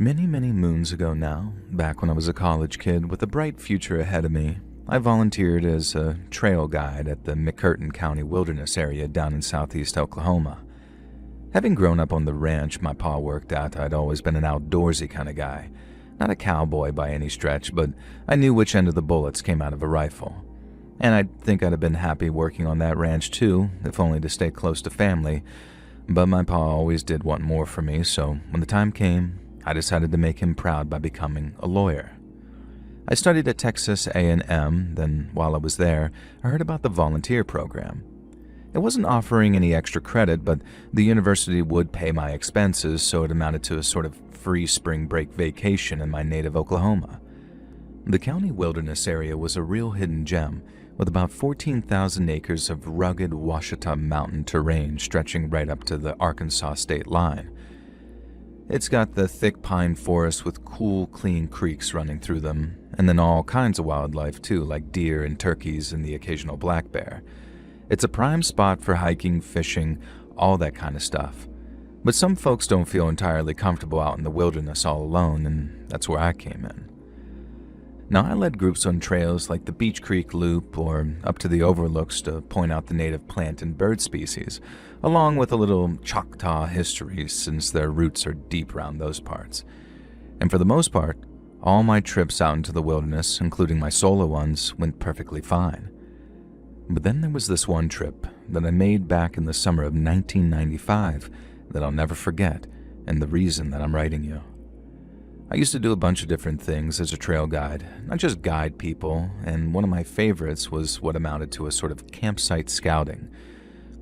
Many, many moons ago now, back when I was a college kid with a bright future ahead of me, I volunteered as a trail guide at the McCurtain County Wilderness area down in southeast Oklahoma. Having grown up on the ranch my pa worked at, I'd always been an outdoorsy kind of guy. Not a cowboy by any stretch, but I knew which end of the bullets came out of a rifle. And I think I'd have been happy working on that ranch too, if only to stay close to family. But my pa always did want more for me, so when the time came, I decided to make him proud by becoming a lawyer. I studied at Texas A&M, then while I was there, I heard about the volunteer program. It wasn't offering any extra credit, but the university would pay my expenses, so it amounted to a sort of free spring break vacation in my native Oklahoma. The county wilderness area was a real hidden gem, with about 14,000 acres of rugged Ouachita mountain terrain stretching right up to the Arkansas state line. It's got the thick pine forests with cool, clean creeks running through them, and then all kinds of wildlife too, like deer and turkeys and the occasional black bear. It's a prime spot for hiking, fishing, all that kind of stuff. But some folks don't feel entirely comfortable out in the wilderness all alone, and that's where I came in. Now, I led groups on trails like the Beach Creek Loop or up to the overlooks to point out the native plant and bird species, along with a little Choctaw history since their roots are deep around those parts. And for the most part, all my trips out into the wilderness, including my solo ones, went perfectly fine. But then there was this one trip that I made back in the summer of 1995 that I'll never forget, and the reason that I'm writing you. I used to do a bunch of different things as a trail guide, not just guide people, and one of my favorites was what amounted to a sort of campsite scouting.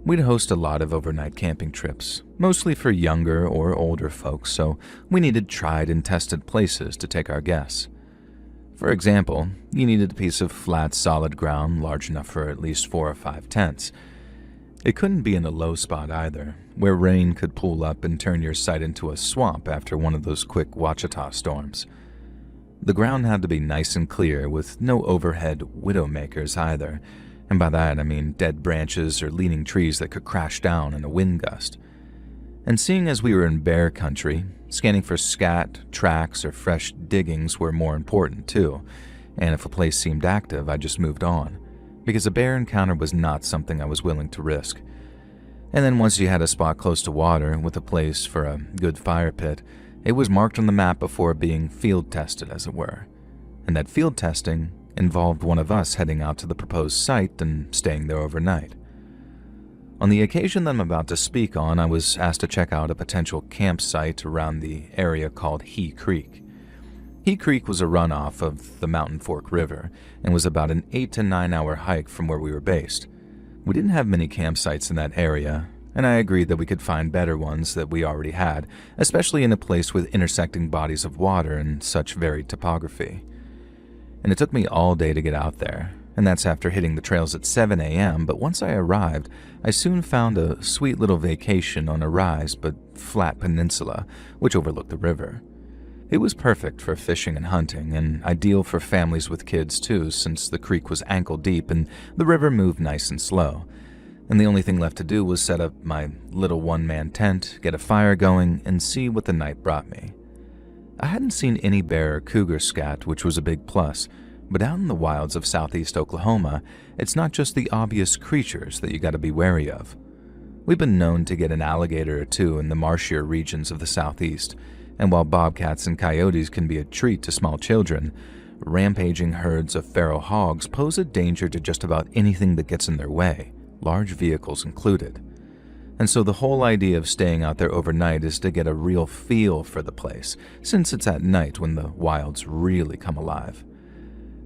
We'd host a lot of overnight camping trips, mostly for younger or older folks, so we needed tried and tested places to take our guests. For example, you needed a piece of flat, solid ground large enough for at least 4 or 5 tents. It couldn't be in a low spot either, where rain could pool up and turn your site into a swamp after one of those quick Ouachita storms. The ground had to be nice and clear, with no overhead widowmakers either, and by that I mean dead branches or leaning trees that could crash down in a wind gust. And seeing as we were in bear country, scanning for scat, tracks, or fresh diggings were more important too, and if a place seemed active, I just moved on, because a bear encounter was not something I was willing to risk. And then once you had a spot close to water with a place for a good fire pit, it was marked on the map before being field tested, as it were. And that field testing involved one of us heading out to the proposed site and staying there overnight. On the occasion that I'm about to speak on, I was asked to check out a potential campsite around the area called He Creek. He Creek was a runoff of the Mountain Fork River and was about an 8 to 9 hour hike from where we were based. We didn't have many campsites in that area, and I agreed that we could find better ones that we already had, especially in a place with intersecting bodies of water and such varied topography. And it took me all day to get out there, and that's after hitting the trails at 7 a.m., but once I arrived, I soon found a sweet little vacation on a rise but flat peninsula which overlooked the river. It was perfect for fishing and hunting, and ideal for families with kids too, since the creek was ankle deep and the river moved nice and slow. And the only thing left to do was set up my little one-man tent, get a fire going, and see what the night brought me. I hadn't seen any bear or cougar scat, which was a big plus, but out in the wilds of southeast Oklahoma, it's not just the obvious creatures that you gotta be wary of. We've been known to get an alligator or two in the marshier regions of the southeast, and while bobcats and coyotes can be a treat to small children, rampaging herds of feral hogs pose a danger to just about anything that gets in their way, large vehicles included. And so the whole idea of staying out there overnight is to get a real feel for the place, since it's at night when the wilds really come alive.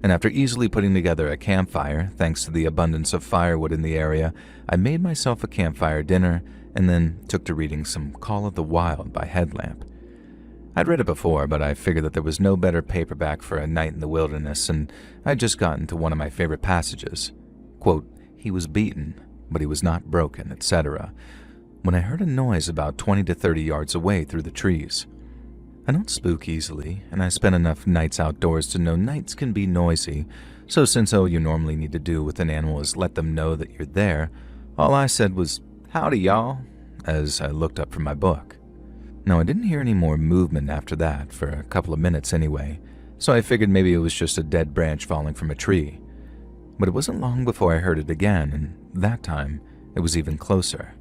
And after easily putting together a campfire, thanks to the abundance of firewood in the area, I made myself a campfire dinner and then took to reading some Call of the Wild by Headlamp. I'd read it before, but I figured that there was no better paperback for a night in the wilderness, and I'd just gotten to one of my favorite passages. Quote, "He was beaten, but he was not broken," etc., when I heard a noise about 20 to 30 yards away through the trees. I don't spook easily, and I spent enough nights outdoors to know nights can be noisy, so since all you normally need to do with an animal is let them know that you're there, all I said was, "Howdy, y'all," as I looked up from my book. Now, I didn't hear any more movement after that for a couple of minutes anyway, so I figured maybe it was just a dead branch falling from a tree. But it wasn't long before I heard it again, and that time it was even closer.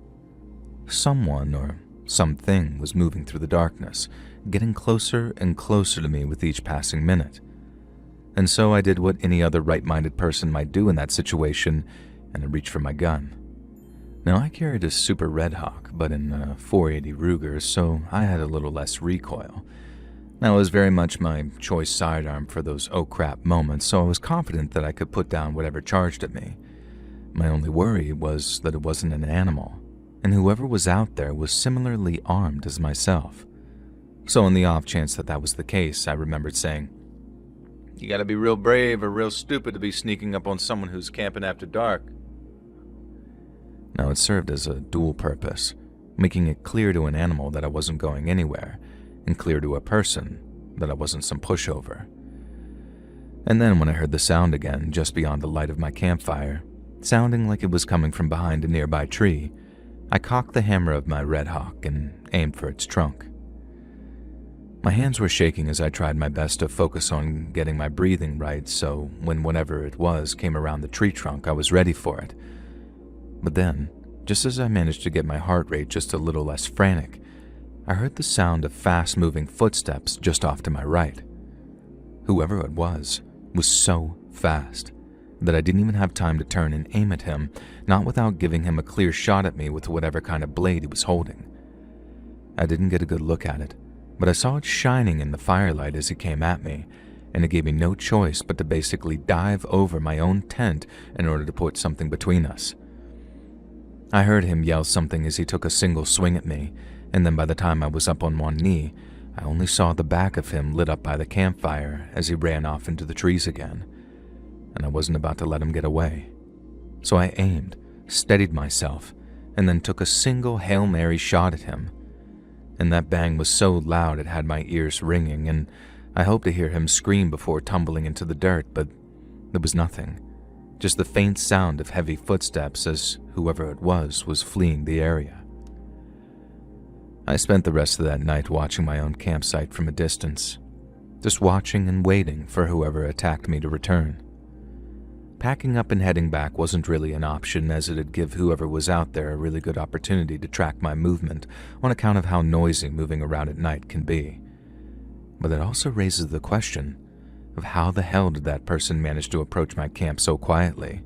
Someone or something was moving through the darkness, getting closer and closer to me with each passing minute. And so I did what any other right-minded person might do in that situation, and I reached for my gun. Now, I carried a Super Red Hawk, but in a .480 Ruger, so I had a little less recoil. Now, it was very much my choice sidearm for those oh crap moments, so I was confident that I could put down whatever charged at me. My only worry was that it wasn't an animal, and whoever was out there was similarly armed as myself. So on the off chance that that was the case, I remembered saying, "You gotta be real brave or real stupid to be sneaking up on someone who's camping after dark." Now, it served as a dual purpose, making it clear to an animal that I wasn't going anywhere, and clear to a person that I wasn't some pushover. And then when I heard the sound again just beyond the light of my campfire, sounding like it was coming from behind a nearby tree, I cocked the hammer of my Red Hawk and aimed for its trunk. My hands were shaking as I tried my best to focus on getting my breathing right, so when whatever it was came around the tree trunk, I was ready for it. But then, just as I managed to get my heart rate just a little less frantic, I heard the sound of fast-moving footsteps just off to my right. Whoever it was so fast that I didn't even have time to turn and aim at him, not without giving him a clear shot at me with whatever kind of blade he was holding. I didn't get a good look at it, but I saw it shining in the firelight as he came at me, and it gave me no choice but to basically dive over my own tent in order to put something between us. I heard him yell something as he took a single swing at me, and then by the time I was up on one knee, I only saw the back of him lit up by the campfire as he ran off into the trees again, and I wasn't about to let him get away. So I aimed, steadied myself, and then took a single Hail Mary shot at him. And that bang was so loud it had my ears ringing, and I hoped to hear him scream before tumbling into the dirt, but there was nothing. Just the faint sound of heavy footsteps as whoever it was fleeing the area. I spent the rest of that night watching my own campsite from a distance, just watching and waiting for whoever attacked me to return. Packing up and heading back wasn't really an option, as it'd give whoever was out there a really good opportunity to track my movement on account of how noisy moving around at night can be. But it also raises the question of how the hell did that person manage to approach my camp so quietly,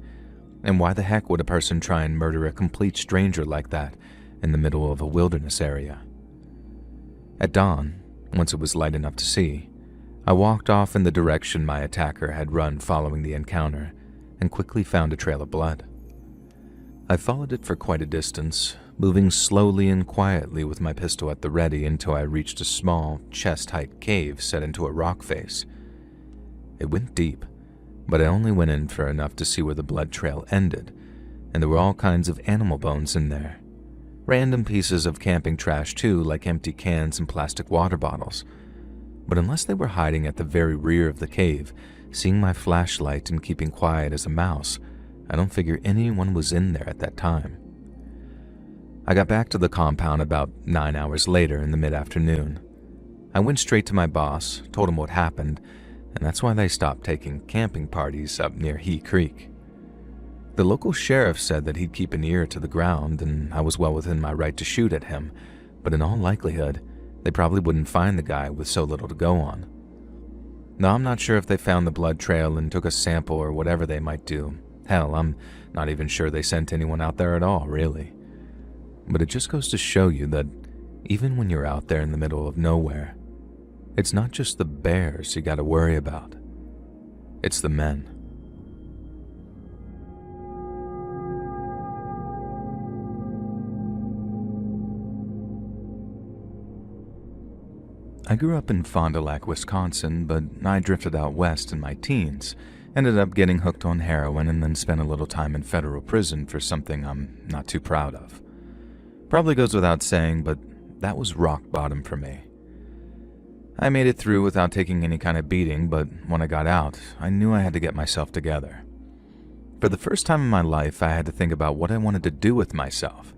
and why the heck would a person try and murder a complete stranger like that in the middle of a wilderness area? At dawn, once it was light enough to see, I walked off in the direction my attacker had run following the encounter and quickly found a trail of blood. I followed it for quite a distance, moving slowly and quietly with my pistol at the ready until I reached a small, chest-height cave set into a rock face. It went deep, but I only went in for enough to see where the blood trail ended, and there were all kinds of animal bones in there. Random pieces of camping trash too, like empty cans and plastic water bottles. But unless they were hiding at the very rear of the cave, seeing my flashlight and keeping quiet as a mouse, I don't figure anyone was in there at that time. I got back to the compound about 9 hours later in the mid-afternoon. I went straight to my boss, told him what happened, and that's why they stopped taking camping parties up near He Creek. The local sheriff said that he'd keep an ear to the ground and I was well within my right to shoot at him, but in all likelihood, they probably wouldn't find the guy with so little to go on. Now, I'm not sure if they found the blood trail and took a sample or whatever they might do. Hell, I'm not even sure they sent anyone out there at all, really. But it just goes to show you that even when you're out there in the middle of nowhere, it's not just the bears you gotta worry about. It's the men. I grew up in Fond du Lac, Wisconsin, but I drifted out west in my teens, ended up getting hooked on heroin, and then spent a little time in federal prison for something I'm not too proud of. Probably goes without saying, but that was rock bottom for me. I made it through without taking any kind of beating, but when I got out, I knew I had to get myself together. For the first time in my life, I had to think about what I wanted to do with myself.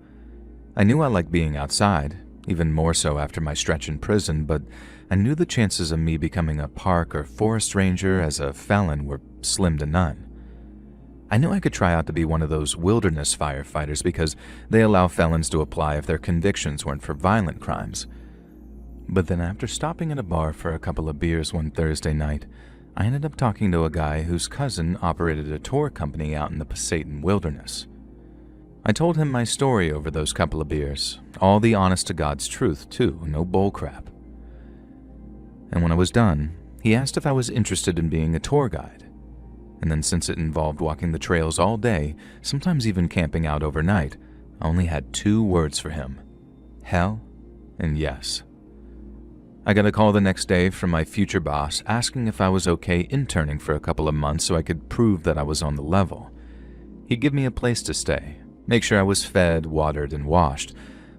I knew I liked being outside, even more so after my stretch in prison, but I knew the chances of me becoming a park or forest ranger as a felon were slim to none. I knew I could try out to be one of those wilderness firefighters because they allow felons to apply if their convictions weren't for violent crimes. But then after stopping at a bar for a couple of beers one Thursday night, I ended up talking to a guy whose cousin operated a tour company out in the Pasayten wilderness. I told him my story over those couple of beers, all the honest-to-God's truth too, no bullcrap. And when I was done, he asked if I was interested in being a tour guide. And then since it involved walking the trails all day, sometimes even camping out overnight, I only had 2 words for him: hell and yes. I got a call the next day from my future boss asking if I was okay interning for a couple of months so I could prove that I was on the level. He'd give me a place to stay, make sure I was fed, watered, and washed,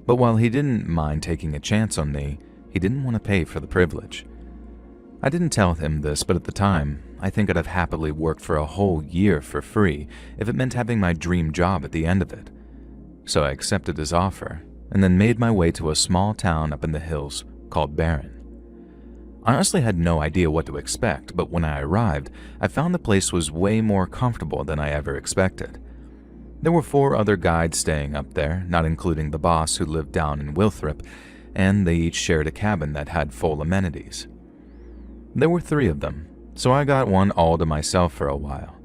but while he didn't mind taking a chance on me, he didn't want to pay for the privilege. I didn't tell him this, but at the time, I think I'd have happily worked for a whole year for free if it meant having my dream job at the end of it. So I accepted his offer, and then made my way to a small town up in the hills called Barron. I honestly had no idea what to expect, but when I arrived, I found the place was way more comfortable than I ever expected. There were 4 other guides staying up there, not including the boss who lived down in Wilthrop, and they each shared a cabin that had full amenities. There were 3 of them, so I got one all to myself for a while.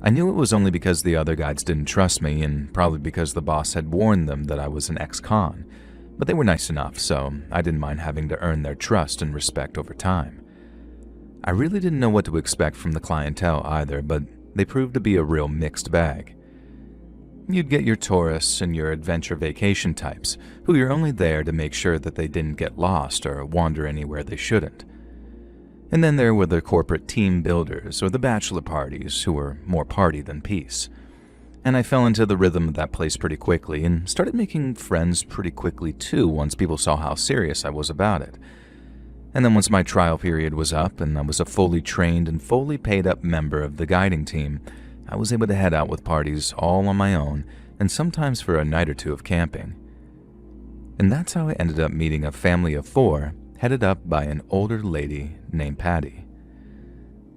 I knew it was only because the other guides didn't trust me, and probably because the boss had warned them that I was an ex-con, but they were nice enough, so I didn't mind having to earn their trust and respect over time. I really didn't know what to expect from the clientele either, but they proved to be a real mixed bag. You'd get your tourists and your adventure vacation types, who you're only there to make sure that they didn't get lost or wander anywhere they shouldn't. And then there were the corporate team builders or the bachelor parties who were more party than peace. And I fell into the rhythm of that place pretty quickly and started making friends pretty quickly too once people saw how serious I was about it. And then once my trial period was up and I was a fully trained and fully paid up member of the guiding team, I was able to head out with parties all on my own and sometimes for a night or 2 of camping. And that's how I ended up meeting a family of 4 headed up by an older lady named Patty.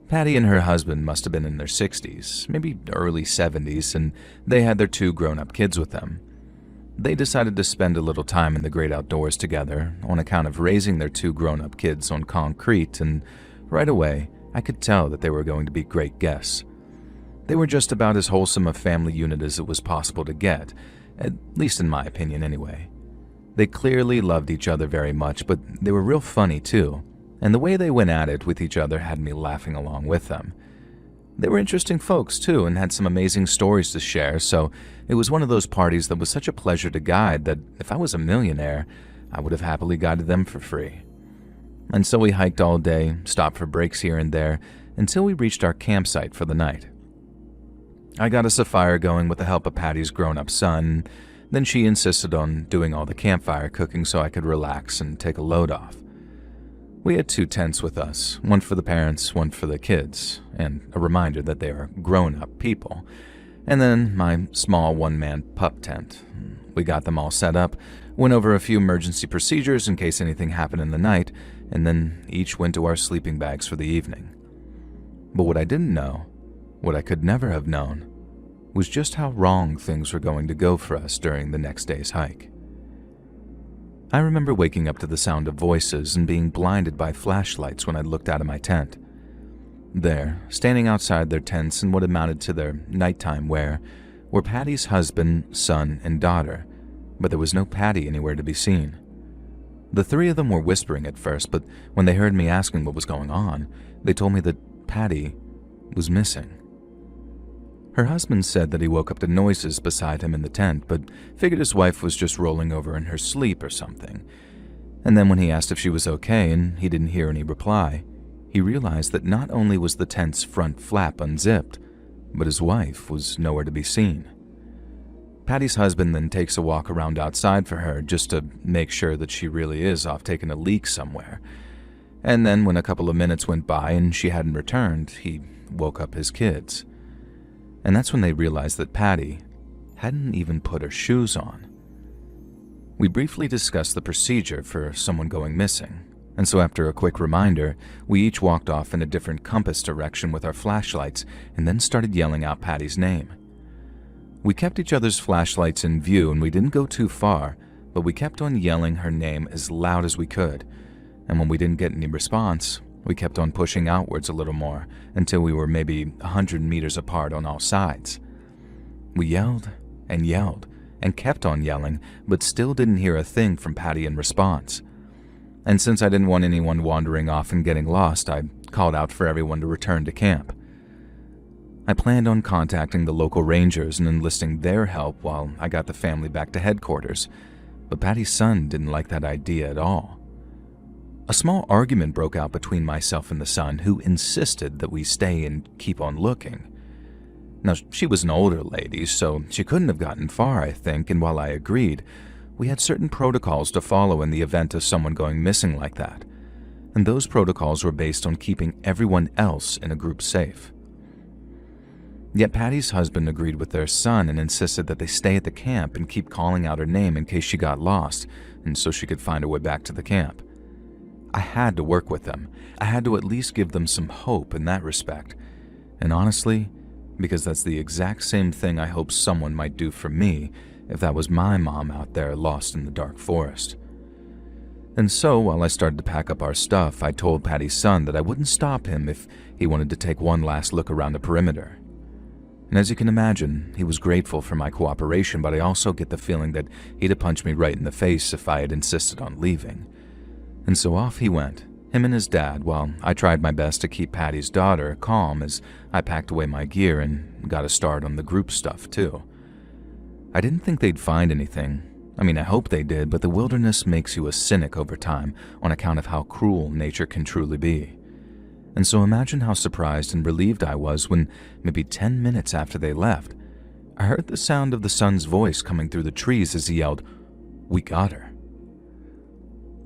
Patty and her husband must have been in their 60s, maybe early 70s, and they had their 2 grown-up kids with them. They decided to spend a little time in the great outdoors together on account of raising their 2 grown-up kids on concrete, and right away, I could tell that they were going to be great guests. They were just about as wholesome a family unit as it was possible to get, at least in my opinion anyway. They clearly loved each other very much, but they were real funny too, and the way they went at it with each other had me laughing along with them. They were interesting folks too and had some amazing stories to share, so it was one of those parties that was such a pleasure to guide that if I was a millionaire, I would have happily guided them for free. And so we hiked all day, stopped for breaks here and there, until we reached our campsite for the night. I got us a fire going with the help of Patty's grown-up son. Then she insisted on doing all the campfire cooking so I could relax and take a load off. We had 2 tents with us, one for the parents, one for the kids, and a reminder that they are grown-up people, and then my small one-man pup tent. We got them all set up, went over a few emergency procedures in case anything happened in the night, and then each went to our sleeping bags for the evening. But what I didn't know, what I could never have known, was just how wrong things were going to go for us during the next day's hike. I remember waking up to the sound of voices and being blinded by flashlights when I looked out of my tent. There, standing outside their tents in what amounted to their nighttime wear, were Patty's husband, son, and daughter, but there was no Patty anywhere to be seen. The 3 of them were whispering at first, but when they heard me asking what was going on, they told me that Patty was missing. Her husband said that he woke up to noises beside him in the tent, but figured his wife was just rolling over in her sleep or something. And then when he asked if she was okay and he didn't hear any reply, he realized that not only was the tent's front flap unzipped, but his wife was nowhere to be seen. Patty's husband then takes a walk around outside for her just to make sure that she really is off taking a leak somewhere. And then when a couple of minutes went by and she hadn't returned, he woke up his kids. And that's when they realized that Patty hadn't even put her shoes on. We briefly discussed the procedure for someone going missing, and so after a quick reminder, we each walked off in a different compass direction with our flashlights and then started yelling out Patty's name. We kept each other's flashlights in view and we didn't go too far, but we kept on yelling her name as loud as we could, and when we didn't get any response, we kept on pushing outwards a little more until we were maybe 100 meters apart on all sides. We yelled and kept on yelling, but still didn't hear a thing from Patty in response. And since I didn't want anyone wandering off and getting lost, I called out for everyone to return to camp. I planned on contacting the local rangers and enlisting their help while I got the family back to headquarters, but Patty's son didn't like that idea at all. A small argument broke out between myself and the son, who insisted that we stay and keep on looking. Now, she was an older lady, so she couldn't have gotten far, I think, and while I agreed, we had certain protocols to follow in the event of someone going missing like that, and those protocols were based on keeping everyone else in a group safe. Yet Patty's husband agreed with their son and insisted that they stay at the camp and keep calling out her name in case she got lost, and so she could find her way back to the camp. I had to work with them. I had to at least give them some hope in that respect. And honestly, because that's the exact same thing I hope someone might do for me if that was my mom out there lost in the dark forest. And so, while I started to pack up our stuff, I told Patty's son that I wouldn't stop him if he wanted to take one last look around the perimeter. And as you can imagine, he was grateful for my cooperation, but I also get the feeling that he'd have punched me right in the face if I had insisted on leaving. And so off he went, him and his dad, while I tried my best to keep Patty's daughter calm as I packed away my gear and got a start on the group stuff too. I didn't think they'd find anything. I mean, I hope they did, but the wilderness makes you a cynic over time on account of how cruel nature can truly be. And so imagine how surprised and relieved I was when, maybe 10 minutes after they left, I heard the sound of the son's voice coming through the trees as he yelled, "We got her."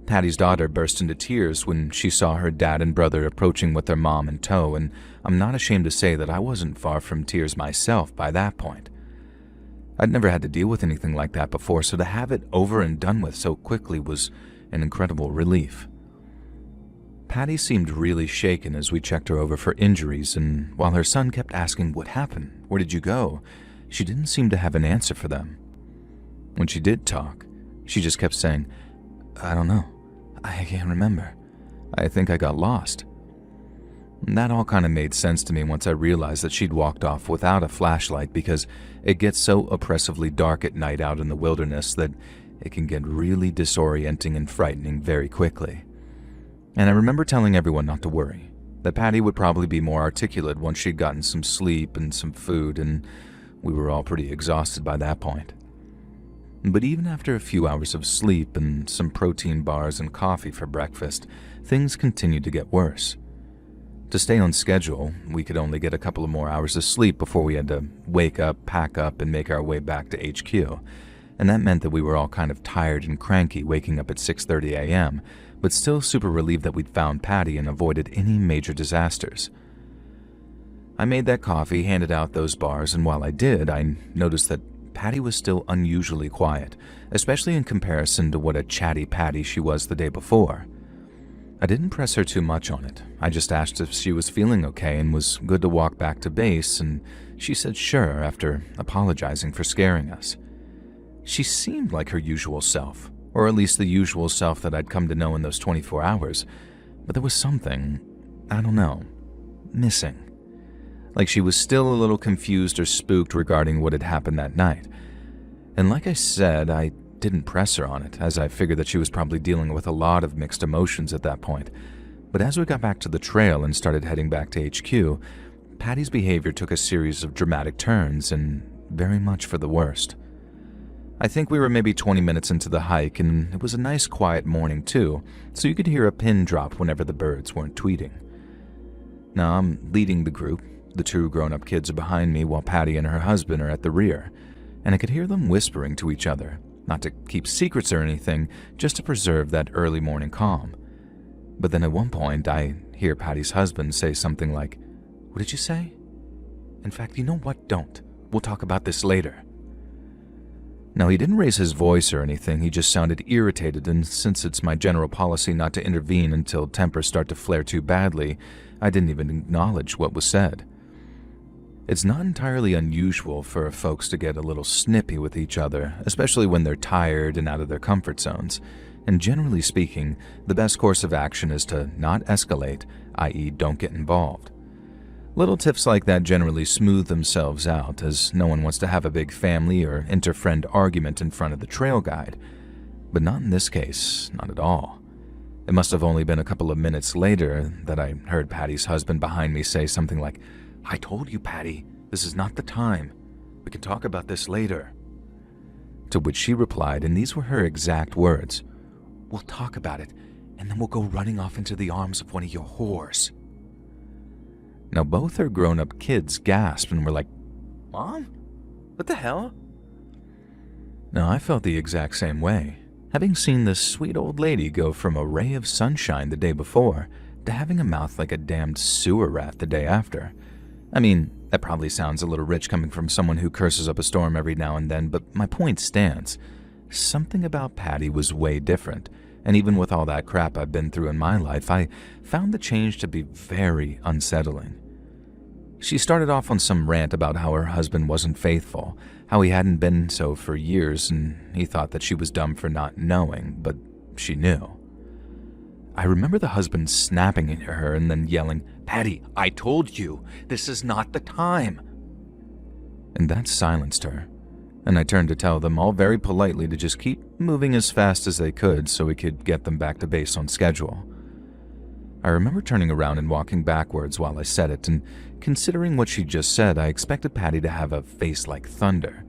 Patty's daughter burst into tears when she saw her dad and brother approaching with their mom in tow, and I'm not ashamed to say that I wasn't far from tears myself by that point. I'd never had to deal with anything like that before, so to have it over and done with so quickly was an incredible relief. Patty seemed really shaken as we checked her over for injuries, and while her son kept asking, "What happened? Where did you go?" she didn't seem to have an answer for them. When she did talk, she just kept saying, "I don't know. I can't remember. I think I got lost." And that all kind of made sense to me once I realized that she'd walked off without a flashlight, because it gets so oppressively dark at night out in the wilderness that it can get really disorienting and frightening very quickly. And I remember telling everyone not to worry, that Patty would probably be more articulate once she'd gotten some sleep and some food, and we were all pretty exhausted by that point. But even after a few hours of sleep and some protein bars and coffee for breakfast, things continued to get worse. To stay on schedule, we could only get a couple of more hours of sleep before we had to wake up, pack up, and make our way back to HQ, and that meant that we were all kind of tired and cranky waking up at 6:30 a.m., but still super relieved that we'd found Patty and avoided any major disasters. I made that coffee, handed out those bars, and while I did, I noticed that Patty was still unusually quiet, especially in comparison to what a chatty Patty she was the day before. I didn't press her too much on it. I just asked if she was feeling okay and was good to walk back to base, and she said sure after apologizing for scaring us. She seemed like her usual self, or at least the usual self that I'd come to know in those 24 hours, but there was something, I don't know, missing. Like she was still a little confused or spooked regarding what had happened that night. And like I said, I didn't press her on it, as I figured that she was probably dealing with a lot of mixed emotions at that point. But as we got back to the trail and started heading back to HQ, Patty's behavior took a series of dramatic turns, and very much for the worst. I think we were maybe 20 minutes into the hike, and it was a nice quiet morning too, so you could hear a pin drop whenever the birds weren't tweeting. Now I'm leading the group. The two grown-up kids are behind me while Patty and her husband are at the rear, and I could hear them whispering to each other, not to keep secrets or anything, just to preserve that early morning calm. But then at one point, I hear Patty's husband say something like, "What did you say? In fact, you know what? Don't. We'll talk about this later." Now, he didn't raise his voice or anything, he just sounded irritated, and since it's my general policy not to intervene until tempers start to flare too badly, I didn't even acknowledge what was said. It's not entirely unusual for folks to get a little snippy with each other, especially when they're tired and out of their comfort zones, and generally speaking, the best course of action is to not escalate, i.e. don't get involved. Little tips like that generally smooth themselves out, as no one wants to have a big family or inter-friend argument in front of the trail guide. But not in this case, not at all. It must have only been a couple of minutes later that I heard Patty's husband behind me say something like, "I told you, Patty, this is not the time. We can talk about this later." To which she replied, and these were her exact words, "We'll talk about it, and then we'll go running off into the arms of one of your whores." Now, both her grown-up kids gasped and were like, "Mom? What the hell?" Now, I felt the exact same way, having seen this sweet old lady go from a ray of sunshine the day before to having a mouth like a damned sewer rat the day after. I mean, that probably sounds a little rich coming from someone who curses up a storm every now and then, but my point stands. Something about Patty was way different, and even with all that crap I've been through in my life, I found the change to be very unsettling. She started off on some rant about how her husband wasn't faithful, how he hadn't been so for years, and he thought that she was dumb for not knowing, but she knew. I remember the husband snapping at her and then yelling, "Patty, I told you, this is not the time." And that silenced her, and I turned to tell them all very politely to just keep moving as fast as they could so we could get them back to base on schedule. I remember turning around and walking backwards while I said it, and considering what she just said, I expected Patty to have a face like thunder.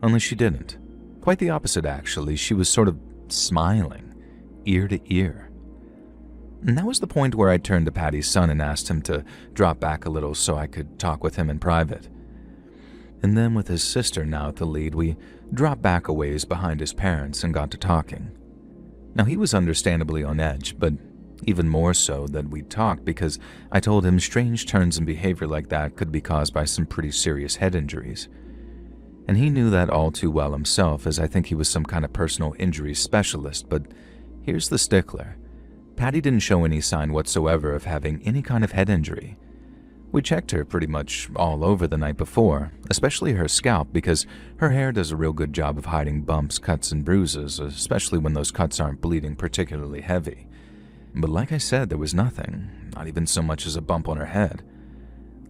Only she didn't. Quite the opposite, actually. She was sort of smiling, ear to ear. And that was the point where I turned to Patty's son and asked him to drop back a little so I could talk with him in private. And then with his sister now at the lead, we dropped back a ways behind his parents and got to talking. Now, he was understandably on edge, but even more so that we talked because I told him strange turns in behavior like that could be caused by some pretty serious head injuries. And he knew that all too well himself, as I think he was some kind of personal injury specialist, but here's the stickler. Patty didn't show any sign whatsoever of having any kind of head injury. We checked her pretty much all over the night before, especially her scalp, because her hair does a real good job of hiding bumps, cuts, and bruises, especially when those cuts aren't bleeding particularly heavy. But like I said, there was nothing, not even so much as a bump on her head.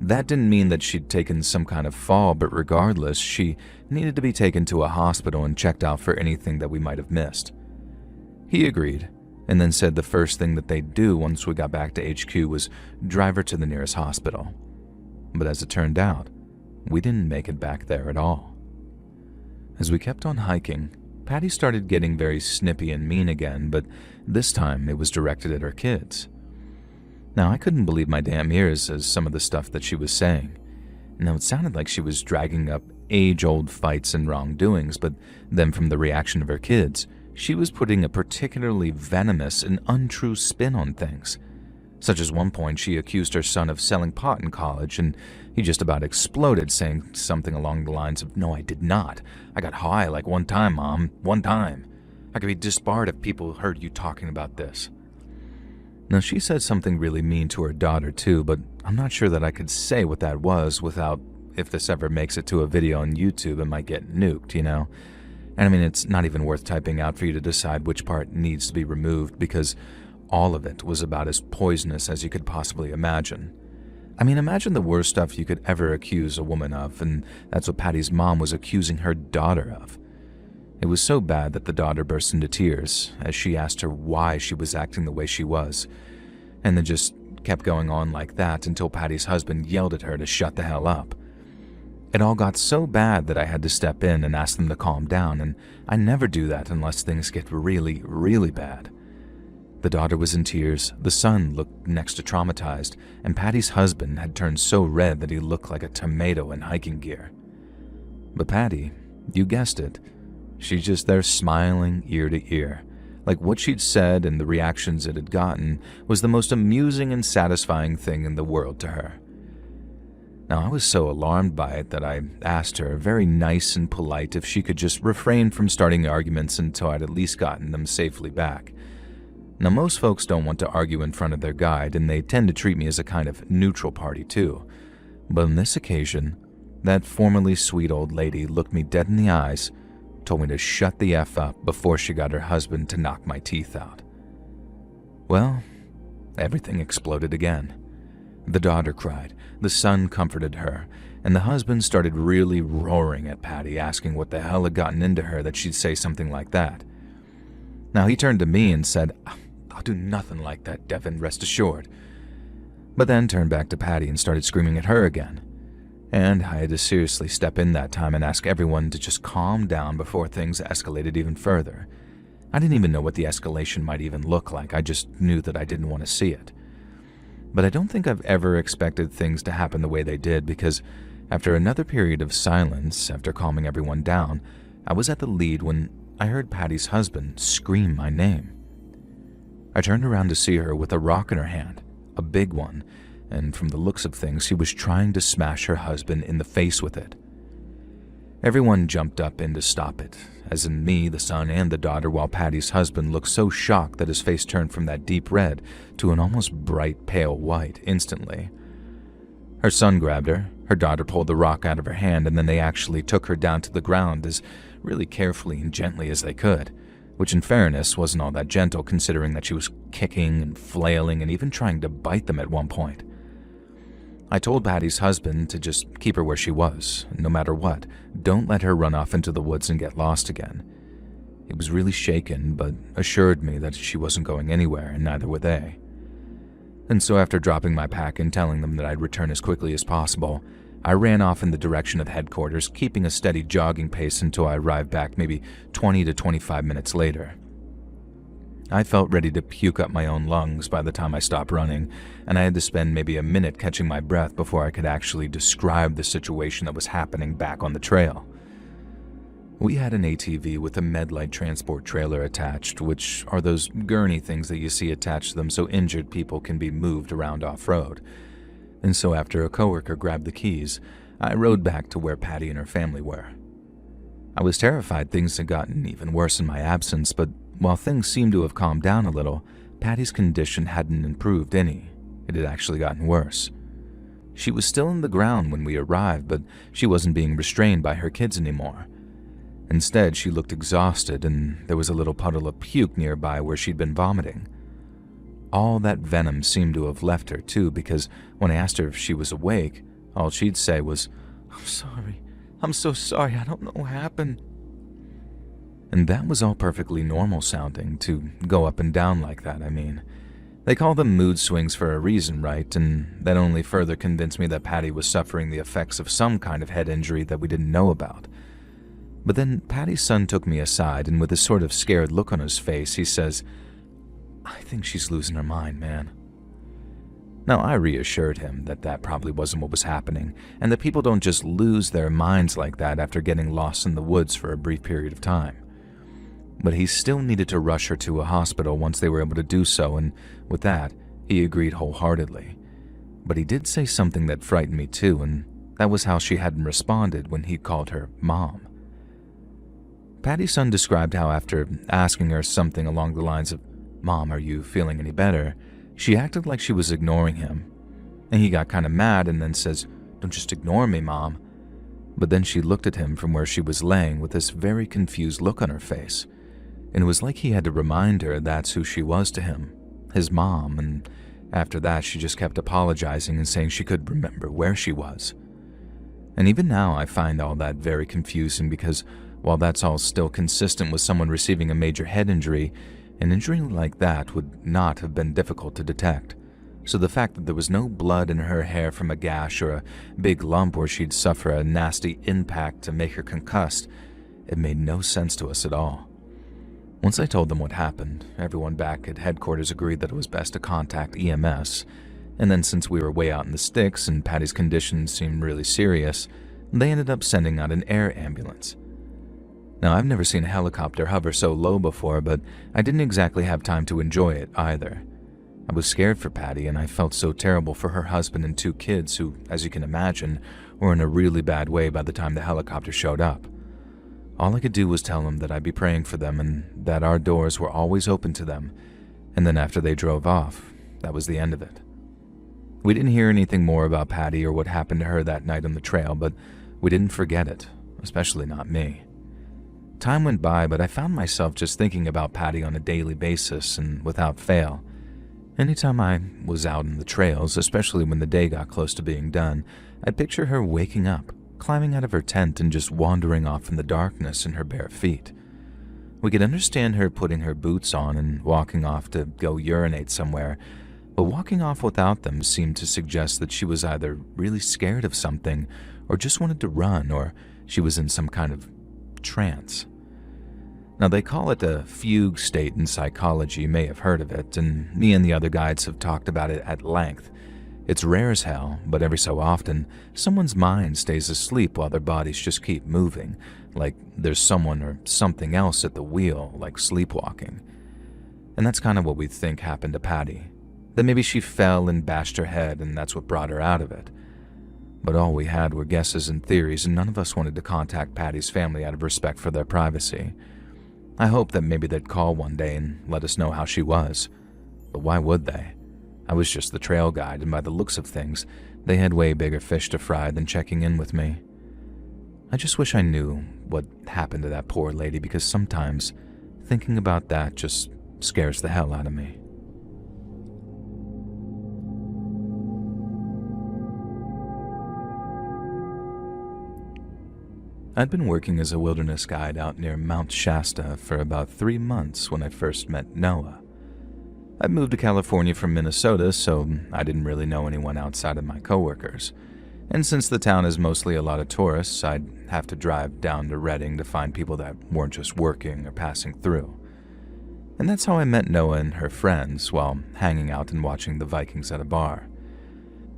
That didn't mean that she'd taken some kind of fall, but regardless, she needed to be taken to a hospital and checked out for anything that we might have missed. He agreed, and then said the first thing that they'd do once we got back to HQ was drive her to the nearest hospital. But as it turned out, we didn't make it back there at all. As we kept on hiking, Patty started getting very snippy and mean again, but this time it was directed at her kids. Now, I couldn't believe my damn ears as some of the stuff that she was saying. Now, it sounded like she was dragging up age-old fights and wrongdoings, but then from the reaction of her kids, she was putting a particularly venomous and untrue spin on things. Such as one point she accused her son of selling pot in college, and he just about exploded, saying something along the lines of, "No, I did not. I got high like one time, Mom. One time. I could be disbarred if people heard you talking about this." Now, she said something really mean to her daughter too, but I'm not sure that I could say what that was without, if this ever makes it to a video on YouTube, it might get nuked, you know? And I mean, it's not even worth typing out for you to decide which part needs to be removed, because all of it was about as poisonous as you could possibly imagine. I mean, imagine the worst stuff you could ever accuse a woman of, and that's what Patty's mom was accusing her daughter of. It was so bad that the daughter burst into tears as she asked her why she was acting the way she was, and then just kept going on like that until Patty's husband yelled at her to shut the hell up. It all got so bad that I had to step in and ask them to calm down, and I never do that unless things get really, really bad. The daughter was in tears, the son looked next to traumatized, and Patty's husband had turned so red that he looked like a tomato in hiking gear. But Patty, you guessed it, she's just there smiling ear to ear, like what she'd said and the reactions it had gotten was the most amusing and satisfying thing in the world to her. Now, I was so alarmed by it that I asked her, very nice and polite, if she could just refrain from starting arguments until I'd at least gotten them safely back. Now, most folks don't want to argue in front of their guide, and they tend to treat me as a kind of neutral party too. But on this occasion, that formerly sweet old lady looked me dead in the eyes, told me to shut the F up before she got her husband to knock my teeth out. Well, everything exploded again. The daughter cried, the son comforted her, and the husband started really roaring at Patty, asking what the hell had gotten into her that she'd say something like that. Now, he turned to me and said, "I'll do nothing like that, Devin, rest assured." But then turned back to Patty and started screaming at her again. And I had to seriously step in that time and ask everyone to just calm down before things escalated even further. I didn't even know what the escalation might even look like, I just knew that I didn't want to see it. But I don't think I've ever expected things to happen the way they did, because after another period of silence, after calming everyone down, I was at the lead when I heard Patty's husband scream my name. I turned around to see her with a rock in her hand, a big one, and from the looks of things, she was trying to smash her husband in the face with it. Everyone jumped up in to stop it, as in me, the son, and the daughter, while Patty's husband looked so shocked that his face turned from that deep red to an almost bright pale white instantly. Her son grabbed her daughter pulled the rock out of her hand, and then they actually took her down to the ground as really carefully and gently as they could, which in fairness wasn't all that gentle considering that she was kicking and flailing and even trying to bite them at one point. I told Patty's husband to just keep her where she was, no matter what. Don't let her run off into the woods and get lost again. He was really shaken, but assured me that she wasn't going anywhere, and neither were they. And so after dropping my pack and telling them that I'd return as quickly as possible, I ran off in the direction of headquarters, keeping a steady jogging pace until I arrived back maybe 20 to 25 minutes later. I felt ready to puke up my own lungs by the time I stopped running, and I had to spend maybe a minute catching my breath before I could actually describe the situation that was happening back on the trail. We had an ATV with a Medlight transport trailer attached, which are those gurney things that you see attached to them so injured people can be moved around off-road. And so after a coworker grabbed the keys, I rode back to where Patty and her family were. I was terrified things had gotten even worse in my absence, but while things seemed to have calmed down a little, Patty's condition hadn't improved any. It had actually gotten worse. She was still in the ground when we arrived, but she wasn't being restrained by her kids anymore. Instead, she looked exhausted, and there was a little puddle of puke nearby where she'd been vomiting. All that venom seemed to have left her too, because when I asked her if she was awake, all she'd say was, "I'm sorry. I'm so sorry. I don't know what happened." And that was all perfectly normal sounding, to go up and down like that, I mean. They call them mood swings for a reason, right? And that only further convinced me that Patty was suffering the effects of some kind of head injury that we didn't know about. But then Patty's son took me aside, and with a sort of scared look on his face, he says, "I think she's losing her mind, man." Now, I reassured him that that probably wasn't what was happening, and that people don't just lose their minds like that after getting lost in the woods for a brief period of time. But he still needed to rush her to a hospital once they were able to do so, and with that, he agreed wholeheartedly. But he did say something that frightened me too, and that was how she hadn't responded when he called her Mom. Patty's son described how after asking her something along the lines of, "Mom, are you feeling any better?" she acted like she was ignoring him. And he got kind of mad and then says, "Don't just ignore me, Mom." But then she looked at him from where she was laying with this very confused look on her face. And it was like he had to remind her that's who she was to him, his mom, and after that she just kept apologizing and saying she could remember where she was. And even now I find all that very confusing because while that's all still consistent with someone receiving a major head injury, an injury like that would not have been difficult to detect. So the fact that there was no blood in her hair from a gash or a big lump where she'd suffer a nasty impact to make her concussed, it made no sense to us at all. Once I told them what happened, everyone back at headquarters agreed that it was best to contact EMS, and then since we were way out in the sticks and Patty's condition seemed really serious, they ended up sending out an air ambulance. Now, I've never seen a helicopter hover so low before, but I didn't exactly have time to enjoy it either. I was scared for Patty, and I felt so terrible for her husband and 2 kids who, as you can imagine, were in a really bad way by the time the helicopter showed up. All I could do was tell them that I'd be praying for them and that our doors were always open to them, and then after they drove off, that was the end of it. We didn't hear anything more about Patty or what happened to her that night on the trail, but we didn't forget it, especially not me. Time went by, but I found myself just thinking about Patty on a daily basis and without fail. Anytime I was out on the trails, especially when the day got close to being done, I'd picture her waking up, climbing out of her tent and just wandering off in the darkness in her bare feet. We could understand her putting her boots on and walking off to go urinate somewhere, but walking off without them seemed to suggest that she was either really scared of something or just wanted to run, or she was in some kind of trance. Now, they call it a fugue state in psychology. You may have heard of it, and me and the other guides have talked about it at length. It's rare as hell, but every so often, someone's mind stays asleep while their bodies just keep moving, like there's someone or something else at the wheel, like sleepwalking. And that's kind of what we think happened to Patty. That maybe she fell and bashed her head, and that's what brought her out of it. But all we had were guesses and theories, and none of us wanted to contact Patty's family out of respect for their privacy. I hoped that maybe they'd call one day and let us know how she was. But why would they? I was just the trail guide, and by the looks of things, they had way bigger fish to fry than checking in with me. I just wish I knew what happened to that poor lady, because sometimes thinking about that just scares the hell out of me. I'd been working as a wilderness guide out near Mount Shasta for about 3 months when I first met Noah. I'd moved to California from Minnesota, so I didn't really know anyone outside of my coworkers. And since the town is mostly a lot of tourists, I'd have to drive down to Redding to find people that weren't just working or passing through. And that's how I met Noah and her friends while hanging out and watching the Vikings at a bar.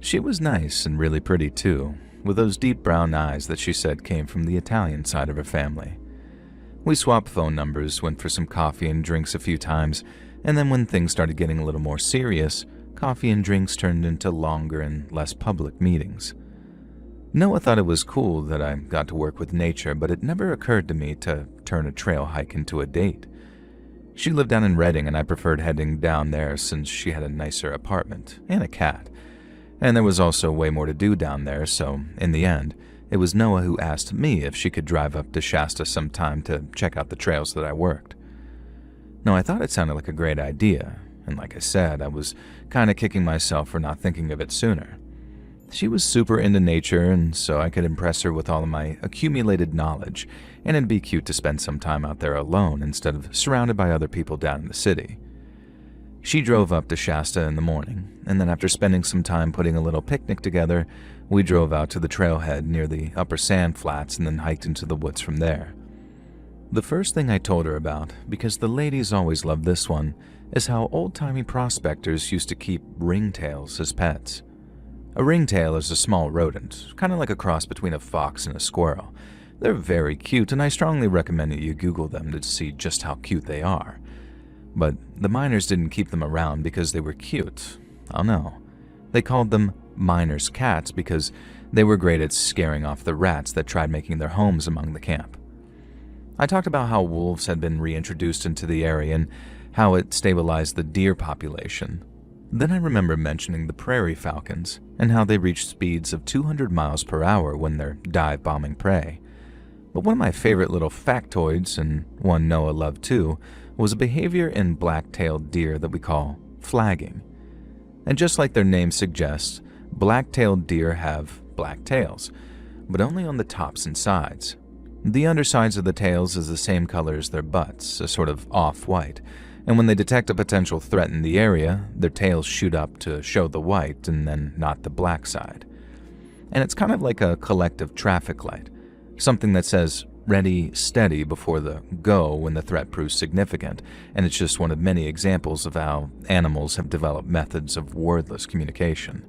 She was nice and really pretty too, with those deep brown eyes that she said came from the Italian side of her family. We swapped phone numbers, went for some coffee and drinks a few times, and then when things started getting a little more serious, coffee and drinks turned into longer and less public meetings. Noah thought it was cool that I got to work with nature, but it never occurred to me to turn a trail hike into a date. She lived down in Redding, and I preferred heading down there since she had a nicer apartment and a cat. And there was also way more to do down there, so in the end, it was Noah who asked me if she could drive up to Shasta sometime to check out the trails that I worked. Now, I thought it sounded like a great idea, and like I said, I was kind of kicking myself for not thinking of it sooner. She was super into nature, and so I could impress her with all of my accumulated knowledge, and it'd be cute to spend some time out there alone instead of surrounded by other people down in the city. She drove up to Shasta in the morning, and then after spending some time putting a little picnic together, we drove out to the trailhead near the upper sand flats and then hiked into the woods from there. The first thing I told her about, because the ladies always loved this one, is how old-timey prospectors used to keep ringtails as pets. A ringtail is a small rodent, kind of like a cross between a fox and a squirrel. They're very cute, and I strongly recommend that you Google them to see just how cute they are. But the miners didn't keep them around because they were cute. Oh no. They called them miners' cats because they were great at scaring off the rats that tried making their homes among the camp. I talked about how wolves had been reintroduced into the area and how it stabilized the deer population. Then I remember mentioning the prairie falcons and how they reached speeds of 200 miles per hour when they're dive-bombing prey. But one of my favorite little factoids, and one Noah loved too, was a behavior in black-tailed deer that we call flagging. And just like their name suggests, black-tailed deer have black tails, but only on the tops and sides. The undersides of the tails is the same color as their butts, a sort of off-white, and when they detect a potential threat in the area, their tails shoot up to show the white and then not the black side. And it's kind of like a collective traffic light, something that says ready, steady before the go when the threat proves significant, and it's just one of many examples of how animals have developed methods of wordless communication.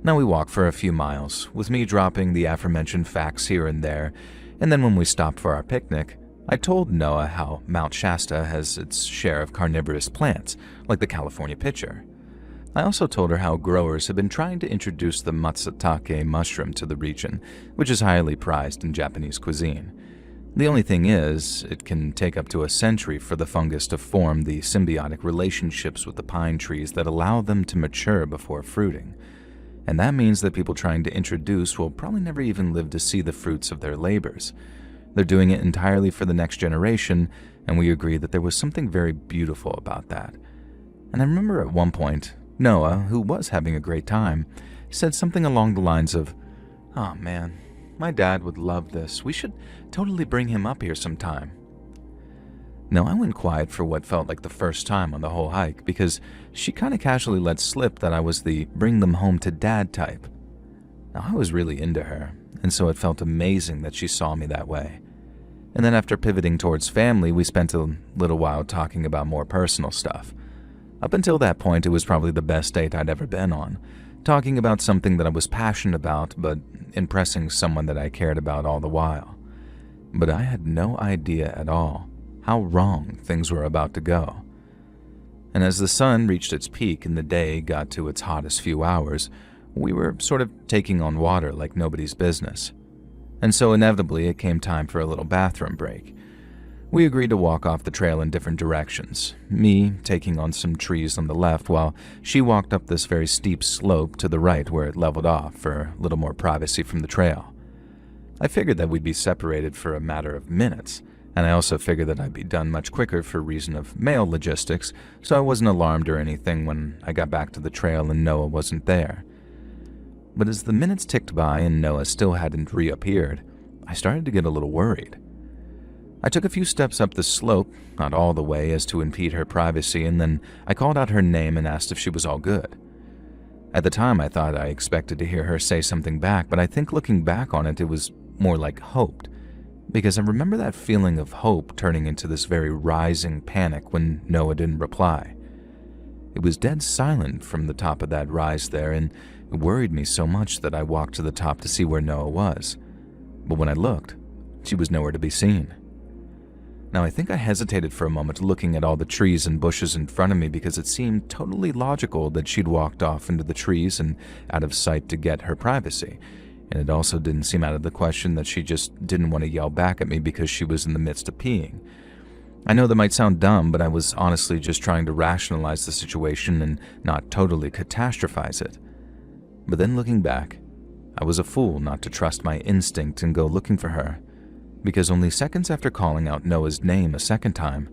Now we walk for a few miles, with me dropping the aforementioned facts here and there, and then when we stopped for our picnic, I told Noah how Mount Shasta has its share of carnivorous plants, like the California pitcher. I also told her how growers have been trying to introduce the matsutake mushroom to the region, which is highly prized in Japanese cuisine. The only thing is, it can take up to a century for the fungus to form the symbiotic relationships with the pine trees that allow them to mature before fruiting. And that means that people trying to introduce will probably never even live to see the fruits of their labors. They're doing it entirely for the next generation, and we agreed that there was something very beautiful about that. And I remember at one point, Noah, who was having a great time, said something along the lines of, "Oh man, my dad would love this. We should totally bring him up here sometime." Now, I went quiet for what felt like the first time on the whole hike because she kind of casually let slip that I was the bring them home to dad type. Now, I was really into her, and so it felt amazing that she saw me that way. And then after pivoting towards family, we spent a little while talking about more personal stuff. Up until that point, it was probably the best date I'd ever been on, talking about something that I was passionate about, but impressing someone that I cared about all the while. But I had no idea at all how wrong things were about to go. And as the sun reached its peak and the day got to its hottest few hours, we were sort of taking on water like nobody's business. And so inevitably it came time for a little bathroom break. We agreed to walk off the trail in different directions, me taking on some trees on the left while she walked up this very steep slope to the right where it leveled off for a little more privacy from the trail. I figured that we'd be separated for a matter of minutes, and I also figured that I'd be done much quicker for reason of mail logistics, so I wasn't alarmed or anything when I got back to the trail and Noah wasn't there. But as the minutes ticked by and Noah still hadn't reappeared, I started to get a little worried. I took a few steps up the slope, not all the way as to impede her privacy, and then I called out her name and asked if she was all good. At the time, I thought I expected to hear her say something back, but I think looking back on it, it was more like hoped, because I remember that feeling of hope turning into this very rising panic when Noah didn't reply. It was dead silent from the top of that rise there, and it worried me so much that I walked to the top to see where Noah was. But when I looked, she was nowhere to be seen. Now, I think I hesitated for a moment looking at all the trees and bushes in front of me because it seemed totally logical that she'd walked off into the trees and out of sight to get her privacy. And it also didn't seem out of the question that she just didn't want to yell back at me because she was in the midst of peeing. I know that might sound dumb, but I was honestly just trying to rationalize the situation and not totally catastrophize it. But then looking back, I was a fool not to trust my instinct and go looking for her, because only seconds after calling out Noah's name a second time,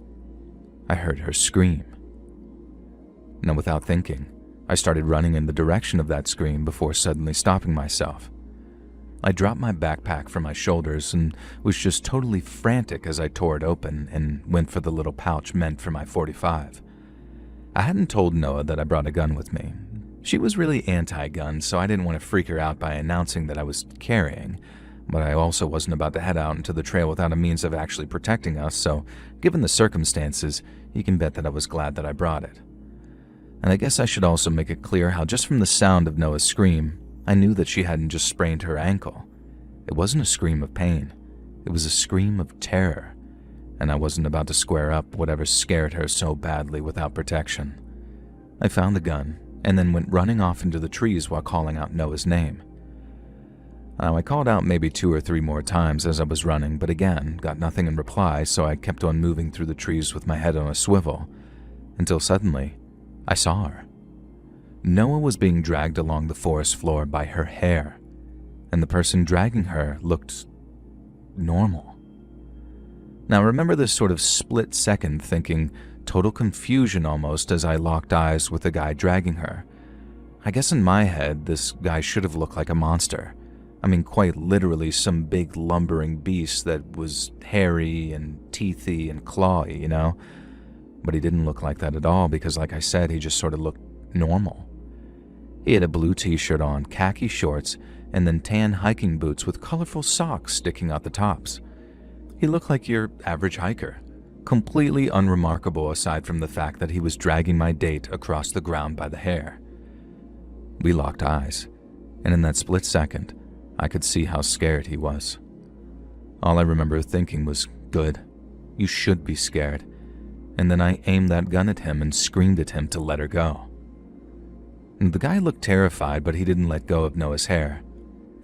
I heard her scream. Now, without thinking, I started running in the direction of that scream before suddenly stopping myself. I dropped my backpack from my shoulders and was just totally frantic as I tore it open and went for the little pouch meant for my .45. I hadn't told Noah that I brought a gun with me. She was really anti-gun, so I didn't want to freak her out by announcing that I was carrying, but I also wasn't about to head out into the trail without a means of actually protecting us, so given the circumstances, you can bet that I was glad that I brought it. And I guess I should also make it clear how just from the sound of Noah's scream, I knew that she hadn't just sprained her ankle. It wasn't a scream of pain. It was a scream of terror, and I wasn't about to square up whatever scared her so badly without protection. I found the gun, and then went running off into the trees while calling out Noah's name. Now, I called out maybe 2 or 3 more times as I was running, but again, got nothing in reply, so I kept on moving through the trees with my head on a swivel, until suddenly, I saw her. Noah was being dragged along the forest floor by her hair, and the person dragging her looked normal. Now, remember this sort of split second thinking, total confusion almost as I locked eyes with the guy dragging her. I guess in my head, this guy should have looked like a monster. I mean, quite literally some big lumbering beast that was hairy and teethy and clawy, you know? But he didn't look like that at all because, like I said, he just sort of looked normal. He had a blue t-shirt on, khaki shorts, and then tan hiking boots with colorful socks sticking out the tops. He looked like your average hiker, completely unremarkable aside from the fact that he was dragging my date across the ground by the hair. We locked eyes, and in that split second, I could see how scared he was. All I remember thinking was, good, you should be scared, and then I aimed that gun at him and screamed at him to let her go. The guy looked terrified, but he didn't let go of Noah's hair.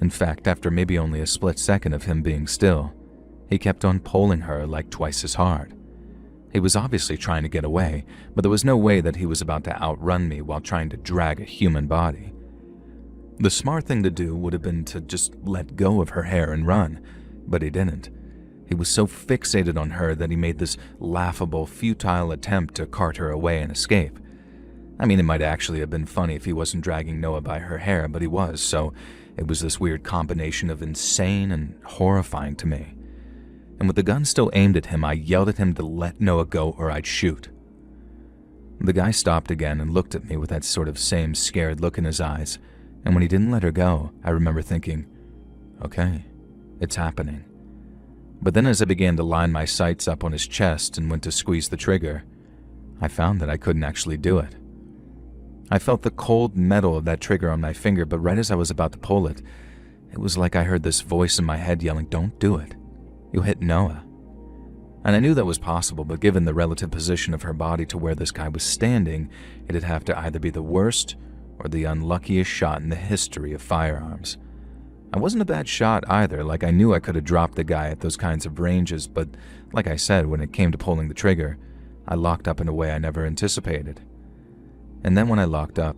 In fact, after maybe only a split second of him being still, he kept on pulling her like twice as hard. He was obviously trying to get away, but there was no way that he was about to outrun me while trying to drag a human body. The smart thing to do would have been to just let go of her hair and run, but he didn't. He was so fixated on her that he made this laughable, futile attempt to cart her away and escape. I mean, it might actually have been funny if he wasn't dragging Noah by her hair, but he was, so it was this weird combination of insane and horrifying to me. And with the gun still aimed at him, I yelled at him to let Noah go or I'd shoot. The guy stopped again and looked at me with that sort of same scared look in his eyes, and when he didn't let her go, I remember thinking, okay, it's happening. But then as I began to line my sights up on his chest and went to squeeze the trigger, I found that I couldn't actually do it. I felt the cold metal of that trigger on my finger, but right as I was about to pull it, it was like I heard this voice in my head yelling, "Don't do it. You'll hit Noah." And I knew that was possible, but given the relative position of her body to where this guy was standing, it'd have to either be the worst or the unluckiest shot in the history of firearms. I wasn't a bad shot either, like I knew I could have dropped the guy at those kinds of ranges, but like I said, when it came to pulling the trigger, I locked up in a way I never anticipated. And then when I locked up,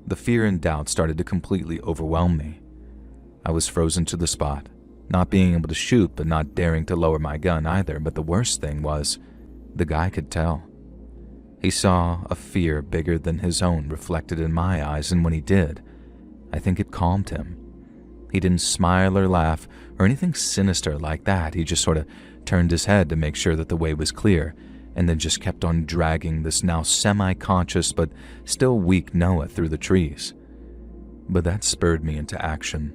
the fear and doubt started to completely overwhelm me. I was frozen to the spot, not being able to shoot but not daring to lower my gun either, but the worst thing was, the guy could tell. He saw a fear bigger than his own reflected in my eyes, and when he did, I think it calmed him. He didn't smile or laugh or anything sinister like that. He just sort of turned his head to make sure that the way was clear, and then just kept on dragging this now semi-conscious but still weak Noah through the trees. But that spurred me into action.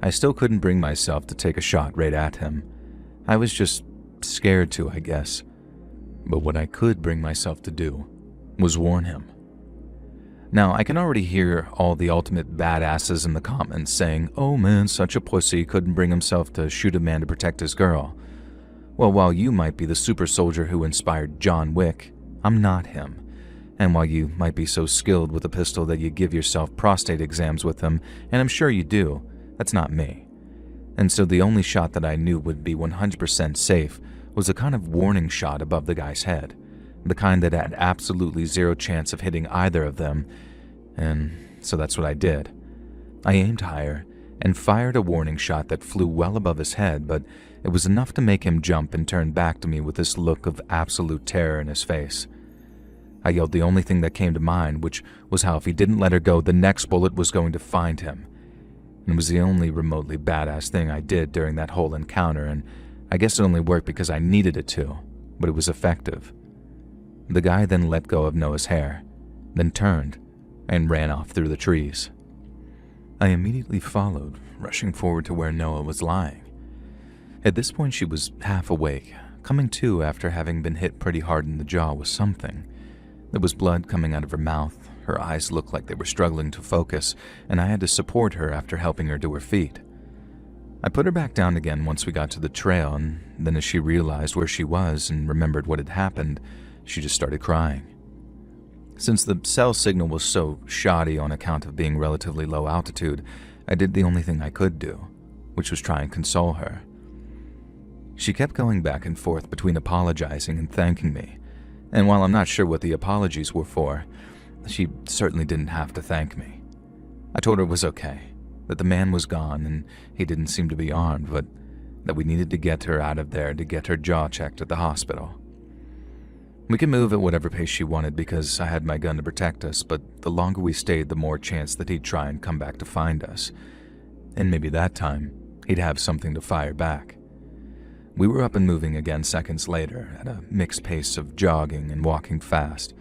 I still couldn't bring myself to take a shot right at him. I was just scared to, I guess. But what I could bring myself to do was warn him. Now, I can already hear all the ultimate badasses in the comments saying, "Oh man, such a pussy, couldn't bring himself to shoot a man to protect his girl." Well, while you might be the super soldier who inspired John Wick, I'm not him. And while you might be so skilled with a pistol that you give yourself prostate exams with them, and I'm sure you do, that's not me. And so the only shot that I knew would be 100% safe was a kind of warning shot above the guy's head, the kind that had absolutely zero chance of hitting either of them, and so that's what I did. I aimed higher and fired a warning shot that flew well above his head, but it was enough to make him jump and turn back to me with this look of absolute terror in his face. I yelled the only thing that came to mind, which was how if he didn't let her go, the next bullet was going to find him. And it was the only remotely badass thing I did during that whole encounter, and I guess it only worked because I needed it to, but it was effective. The guy then let go of Noah's hair, then turned and ran off through the trees. I immediately followed, rushing forward to where Noah was lying. At this point, she was half awake, coming to after having been hit pretty hard in the jaw with something. There was blood coming out of her mouth, her eyes looked like they were struggling to focus, and I had to support her after helping her to her feet. I put her back down again once we got to the trail, and then as she realized where she was and remembered what had happened, she just started crying. Since the cell signal was so shoddy on account of being relatively low altitude, I did the only thing I could do, which was try and console her. She kept going back and forth between apologizing and thanking me, and while I'm not sure what the apologies were for, she certainly didn't have to thank me. I told her it was okay, that the man was gone and he didn't seem to be armed, but that we needed to get her out of there to get her jaw checked at the hospital. We could move at whatever pace she wanted because I had my gun to protect us, but the longer we stayed, the more chance that he'd try and come back to find us. And maybe that time, he'd have something to fire back. We were up and moving again seconds later, at a mixed pace of jogging and walking fast.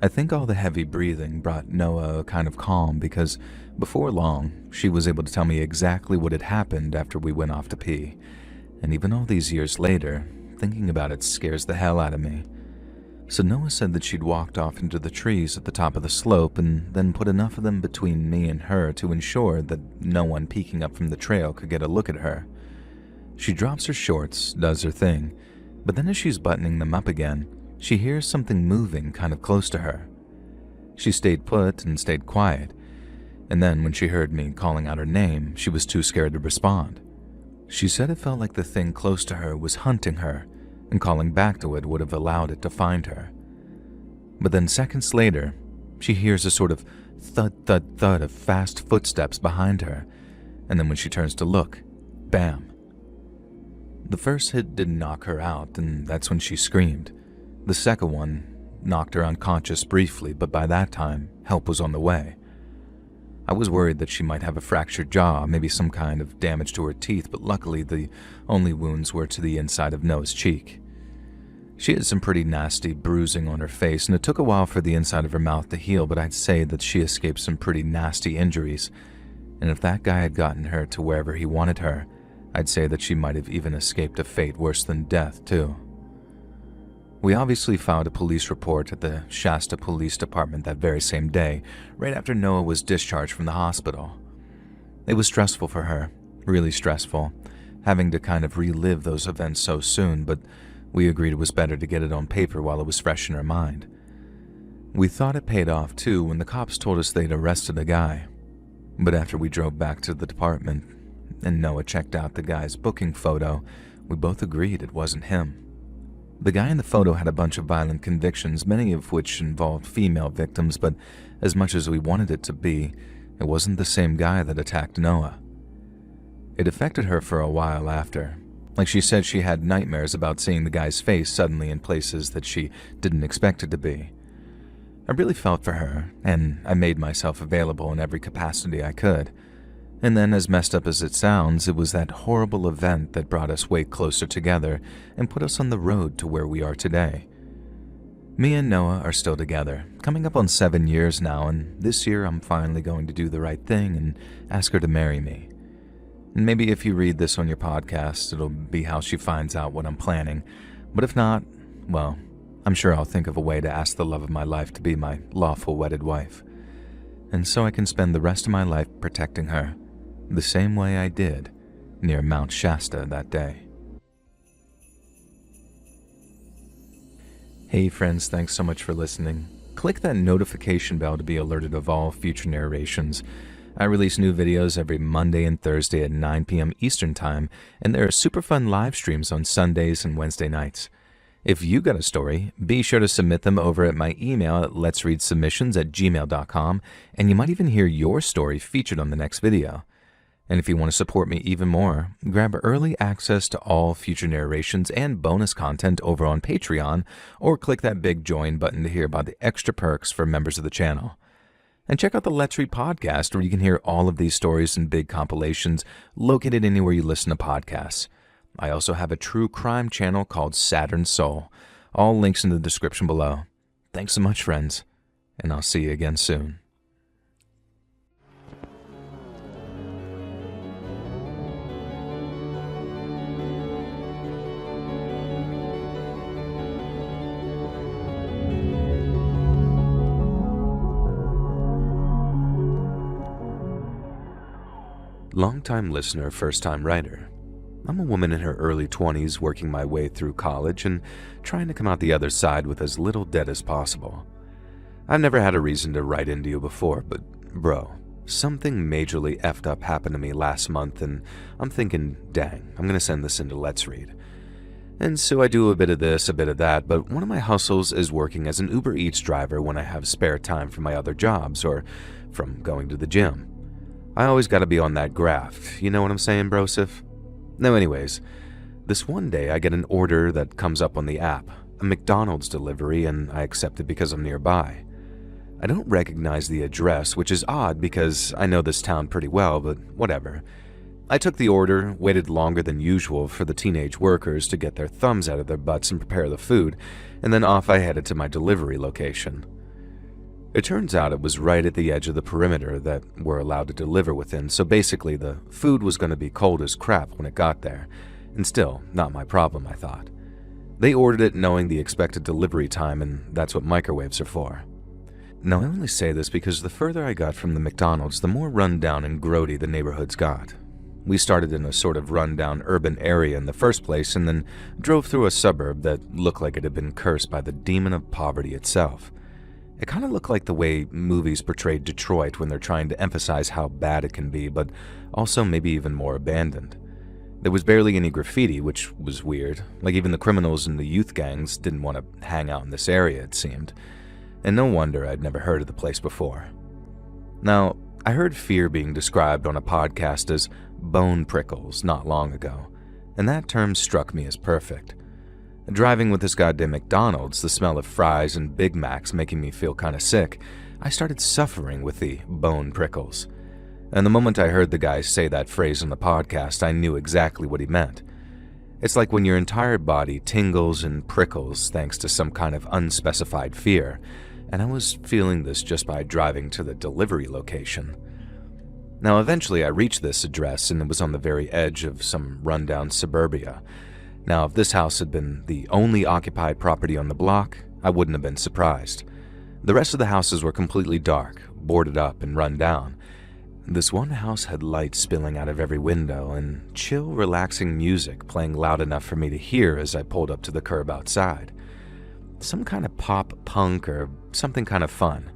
I think all the heavy breathing brought Noah a kind of calm because before long, she was able to tell me exactly what had happened after we went off to pee. And even all these years later, thinking about it scares the hell out of me. So Noah said that she'd walked off into the trees at the top of the slope and then put enough of them between me and her to ensure that no one peeking up from the trail could get a look at her. She drops her shorts, does her thing, but then as she's buttoning them up again, she hears something moving kind of close to her. She stayed put and stayed quiet, and then when she heard me calling out her name, she was too scared to respond. She said it felt like the thing close to her was hunting her, and calling back to it would have allowed it to find her. But then seconds later, she hears a sort of thud of fast footsteps behind her, and then when she turns to look, bam. The first hit didn't knock her out, and that's when she screamed. The second one knocked her unconscious briefly, but by that time, help was on the way. I was worried that she might have a fractured jaw, maybe some kind of damage to her teeth, but luckily the only wounds were to the inside of Noah's cheek. She had some pretty nasty bruising on her face, and it took a while for the inside of her mouth to heal, but I'd say that she escaped some pretty nasty injuries. And if that guy had gotten her to wherever he wanted her, I'd say that she might have even escaped a fate worse than death, too. We obviously filed a police report at the Shasta Police Department that very same day, right after Noah was discharged from the hospital. It was stressful for her, really stressful, having to kind of relive those events so soon, but we agreed it was better to get it on paper while it was fresh in her mind. We thought it paid off too when the cops told us they'd arrested a guy. But after we drove back to the department and Noah checked out the guy's booking photo, we both agreed it wasn't him. The guy in the photo had a bunch of violent convictions, many of which involved female victims, but as much as we wanted it to be, it wasn't the same guy that attacked Noah. It affected her for a while after. Like she said, she had nightmares about seeing the guy's face suddenly in places that she didn't expect it to be. I really felt for her, and I made myself available in every capacity I could. And then, as messed up as it sounds, it was that horrible event that brought us way closer together and put us on the road to where we are today. Me and Noah are still together, coming up on 7 years now, and this year I'm finally going to do the right thing and ask her to marry me. And maybe if you read this on your podcast, it'll be how she finds out what I'm planning. But if not, well, I'm sure I'll think of a way to ask the love of my life to be my lawful wedded wife. And so I can spend the rest of my life protecting her, the same way I did near Mount Shasta that day. Hey friends, thanks so much for listening. Click that notification bell to be alerted of all future narrations. I release new videos every Monday and Thursday at 9 p.m. Eastern Time, and there are super fun live streams on Sundays and Wednesday nights. If you got a story, be sure to submit them over at my email at letsreadsubmissions@gmail.com, and you might even hear your story featured on the next video. And if you want to support me even more, grab early access to all future narrations and bonus content over on Patreon, or click that big join button to hear about the extra perks for members of the channel. And check out the Let's Read podcast, where you can hear all of these stories and big compilations located anywhere you listen to podcasts. I also have a true crime channel called Saturn Soul. All links in the description below. Thanks so much, friends, and I'll see you again soon. Long-time listener, first-time writer. I'm a woman in her early 20s working my way through college and trying to come out the other side with as little debt as possible. I've never had a reason to write into you before, but bro, something majorly effed up happened to me last month, and I'm thinking, dang, I'm gonna send this into Let's Read. And so I do a bit of this, a bit of that, but one of my hustles is working as an Uber Eats driver when I have spare time from my other jobs or from going to the gym. I always gotta be on that graft, you know what I'm saying, brosif? No, anyways, this one day I get an order that comes up on the app, a McDonald's delivery, and I accept it because I'm nearby. I don't recognize the address, which is odd because I know this town pretty well, but whatever. I took the order, waited longer than usual for the teenage workers to get their thumbs out of their butts and prepare the food, and then off I headed to my delivery location. It turns out it was right at the edge of the perimeter that we're allowed to deliver within, so basically the food was going to be cold as crap when it got there, and still, not my problem, I thought. They ordered it knowing the expected delivery time, and that's what microwaves are for. Now, I only say this because the further I got from the McDonald's, the more rundown and grody the neighborhoods got. We started in a sort of rundown urban area in the first place, and then drove through a suburb that looked like it had been cursed by the demon of poverty itself. It kind of looked like the way movies portrayed Detroit when they're trying to emphasize how bad it can be, but also maybe even more abandoned. There was barely any graffiti, which was weird. Like even the criminals and the youth gangs didn't want to hang out in this area, it seemed. And no wonder I'd never heard of the place before. Now, I heard fear being described on a podcast as bone prickles not long ago, and that term struck me as perfect. Driving with this goddamn McDonald's, the smell of fries and Big Macs making me feel kind of sick, I started suffering with the bone prickles. And the moment I heard the guy say that phrase on the podcast, I knew exactly what he meant. It's like when your entire body tingles and prickles thanks to some kind of unspecified fear, and I was feeling this just by driving to the delivery location. Now, eventually I reached this address, and it was on the very edge of some rundown suburbia. Now, if this house had been the only occupied property on the block, I wouldn't have been surprised. The rest of the houses were completely dark, boarded up, and run down. This one house had light spilling out of every window and chill, relaxing music playing loud enough for me to hear as I pulled up to the curb outside. Some kind of pop punk or something kind of fun.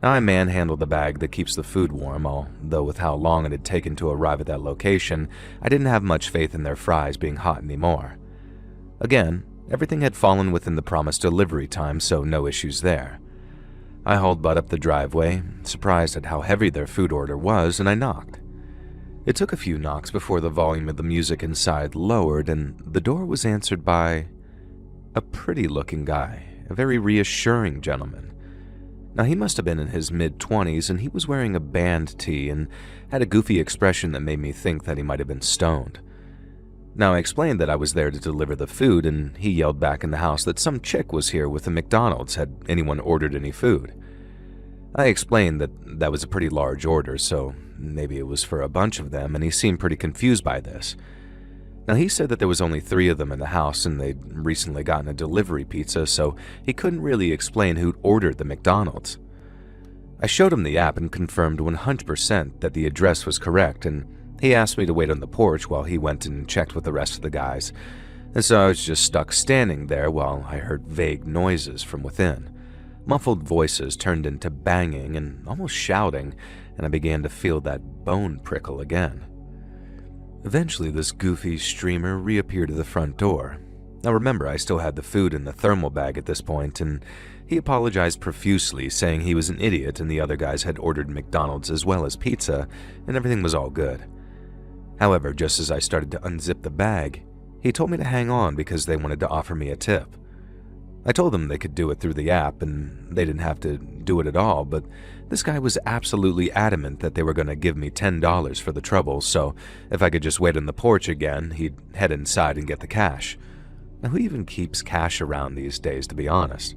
Now, I manhandled the bag that keeps the food warm, although with how long it had taken to arrive at that location, I didn't have much faith in their fries being hot anymore. Again, everything had fallen within the promised delivery time, so no issues there. I hauled butt up the driveway, surprised at how heavy their food order was, and I knocked. It took a few knocks before the volume of the music inside lowered, and the door was answered by a pretty-looking guy, a very reassuring gentleman. Now, he must have been in his mid-20s, and he was wearing a band tee and had a goofy expression that made me think that he might have been stoned. Now, I explained that I was there to deliver the food, and he yelled back in the house that some chick was here with the McDonald's had anyone ordered any food. I explained that that was a pretty large order, so maybe it was for a bunch of them, and he seemed pretty confused by this. Now, he said that there was only 3 of them in the house and they'd recently gotten a delivery pizza, so he couldn't really explain who'd ordered the McDonald's. I showed him the app and confirmed 100% that the address was correct, and he asked me to wait on the porch while he went and checked with the rest of the guys, and so I was just stuck standing there while I heard vague noises from within. Muffled voices turned into banging and almost shouting, and I began to feel that bone prickle again. Eventually, this goofy streamer reappeared at the front door. Now remember, I still had the food in the thermal bag at this point, and he apologized profusely, saying he was an idiot and the other guys had ordered McDonald's as well as pizza, and everything was all good. However, just as I started to unzip the bag, he told me to hang on because they wanted to offer me a tip. I told them they could do it through the app and they didn't have to do it at all, but this guy was absolutely adamant that they were going to give me $10 for the trouble, so if I could just wait on the porch again, he'd head inside and get the cash. Now, who even keeps cash around these days, to be honest?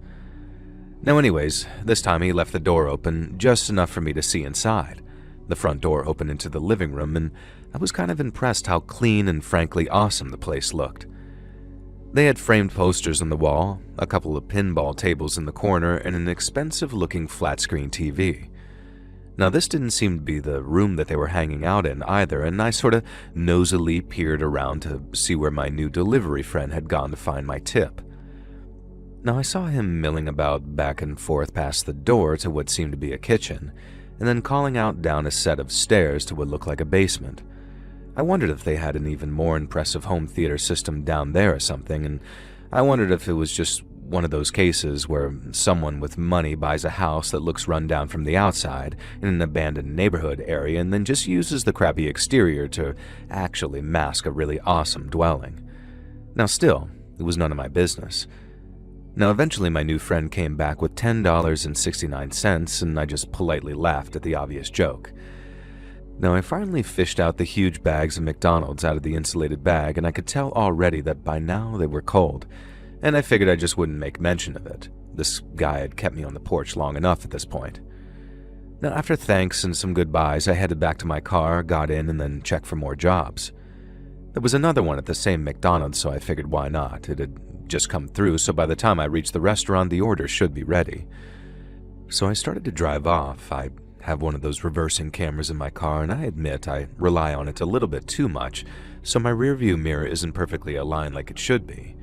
Now anyways, this time he left the door open just enough for me to see inside. The front door opened into the living room, and I was kind of impressed how clean and frankly awesome the place looked. They had framed posters on the wall, a couple of pinball tables in the corner, and an expensive-looking flat-screen TV. Now, this didn't seem to be the room that they were hanging out in either, and I sort of nosily peered around to see where my new delivery friend had gone to find my tip. Now, I saw him milling about back and forth past the door to what seemed to be a kitchen, and then calling out down a set of stairs to what looked like a basement. I wondered if they had an even more impressive home theater system down there or something, and I wondered if it was just one of those cases where someone with money buys a house that looks run down from the outside in an abandoned neighborhood area and then just uses the crappy exterior to actually mask a really awesome dwelling. Now still, it was none of my business. Now eventually my new friend came back with $10.69, and I just politely laughed at the obvious joke. Now, I finally fished out the huge bags of McDonald's out of the insulated bag, and I could tell already that by now they were cold, and I figured I just wouldn't make mention of it. This guy had kept me on the porch long enough at this point. Now, after thanks and some goodbyes, I headed back to my car, got in, and then checked for more jobs. There was another one at the same McDonald's, so I figured why not. It had just come through, so by the time I reached the restaurant, the order should be ready. So I started to drive off. I have one of those reversing cameras in my car, and I admit I rely on it a little bit too much, so my rearview mirror isn't perfectly aligned like it should be.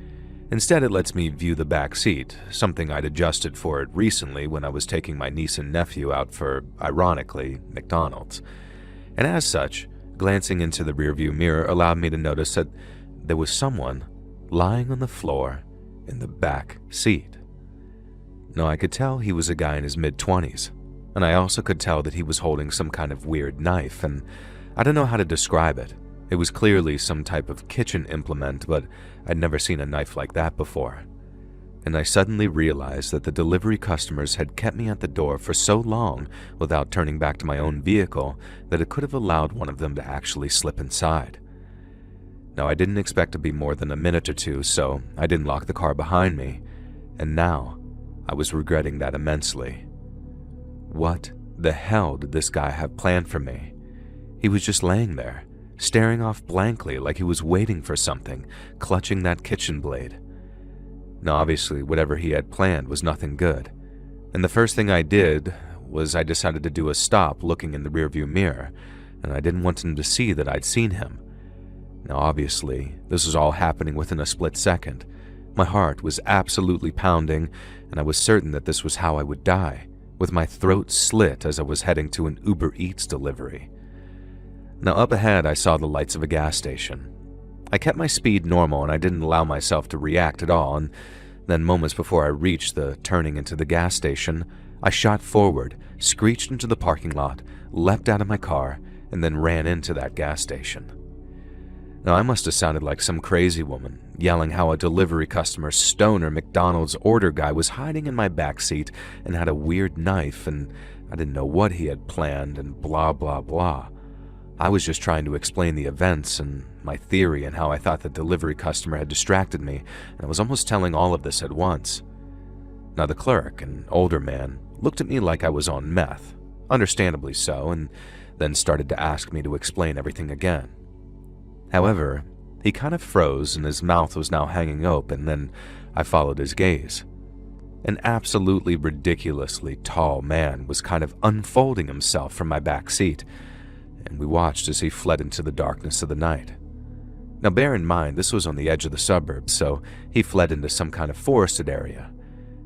Instead, it lets me view the back seat, something I'd adjusted for it recently when I was taking my niece and nephew out for, ironically, McDonald's. And as such, glancing into the rearview mirror allowed me to notice that there was someone lying on the floor in the back seat. Now, I could tell he was a guy in his mid-20s, and I also could tell that he was holding some kind of weird knife, and I don't know how to describe it. It was clearly some type of kitchen implement, but I'd never seen a knife like that before. And I suddenly realized that the delivery customers had kept me at the door for so long without turning back to my own vehicle that it could have allowed one of them to actually slip inside. Now, I didn't expect to be more than a minute or two, so I didn't lock the car behind me, and now I was regretting that immensely. What the hell did this guy have planned for me? He was just laying there, staring off blankly like he was waiting for something, clutching that kitchen blade. Now, obviously, whatever he had planned was nothing good, and the first thing I did was I decided to do a stop looking in the rearview mirror, and I didn't want him to see that I'd seen him. Now, obviously, this was all happening within a split second. My heart was absolutely pounding, and I was certain that this was how I would die, with my throat slit as I was heading to an Uber Eats delivery. Now, up ahead, I saw the lights of a gas station. I kept my speed normal and I didn't allow myself to react at all, and then moments before I reached the turning into the gas station, I shot forward, screeched into the parking lot, leapt out of my car, and then ran into that gas station. Now, I must have sounded like some crazy woman, yelling how a delivery customer stoner McDonald's order guy was hiding in my backseat and had a weird knife, and I didn't know what he had planned, and blah blah blah. I was just trying to explain the events and my theory and how I thought the delivery customer had distracted me, and I was almost telling all of this at once. Now, the clerk, an older man, looked at me like I was on meth, understandably so, and then started to ask me to explain everything again. However, he kind of froze and his mouth was now hanging open, and I followed his gaze. An absolutely ridiculously tall man was kind of unfolding himself from my back seat, and we watched as he fled into the darkness of the night. Now, bear in mind, this was on the edge of the suburbs, so he fled into some kind of forested area,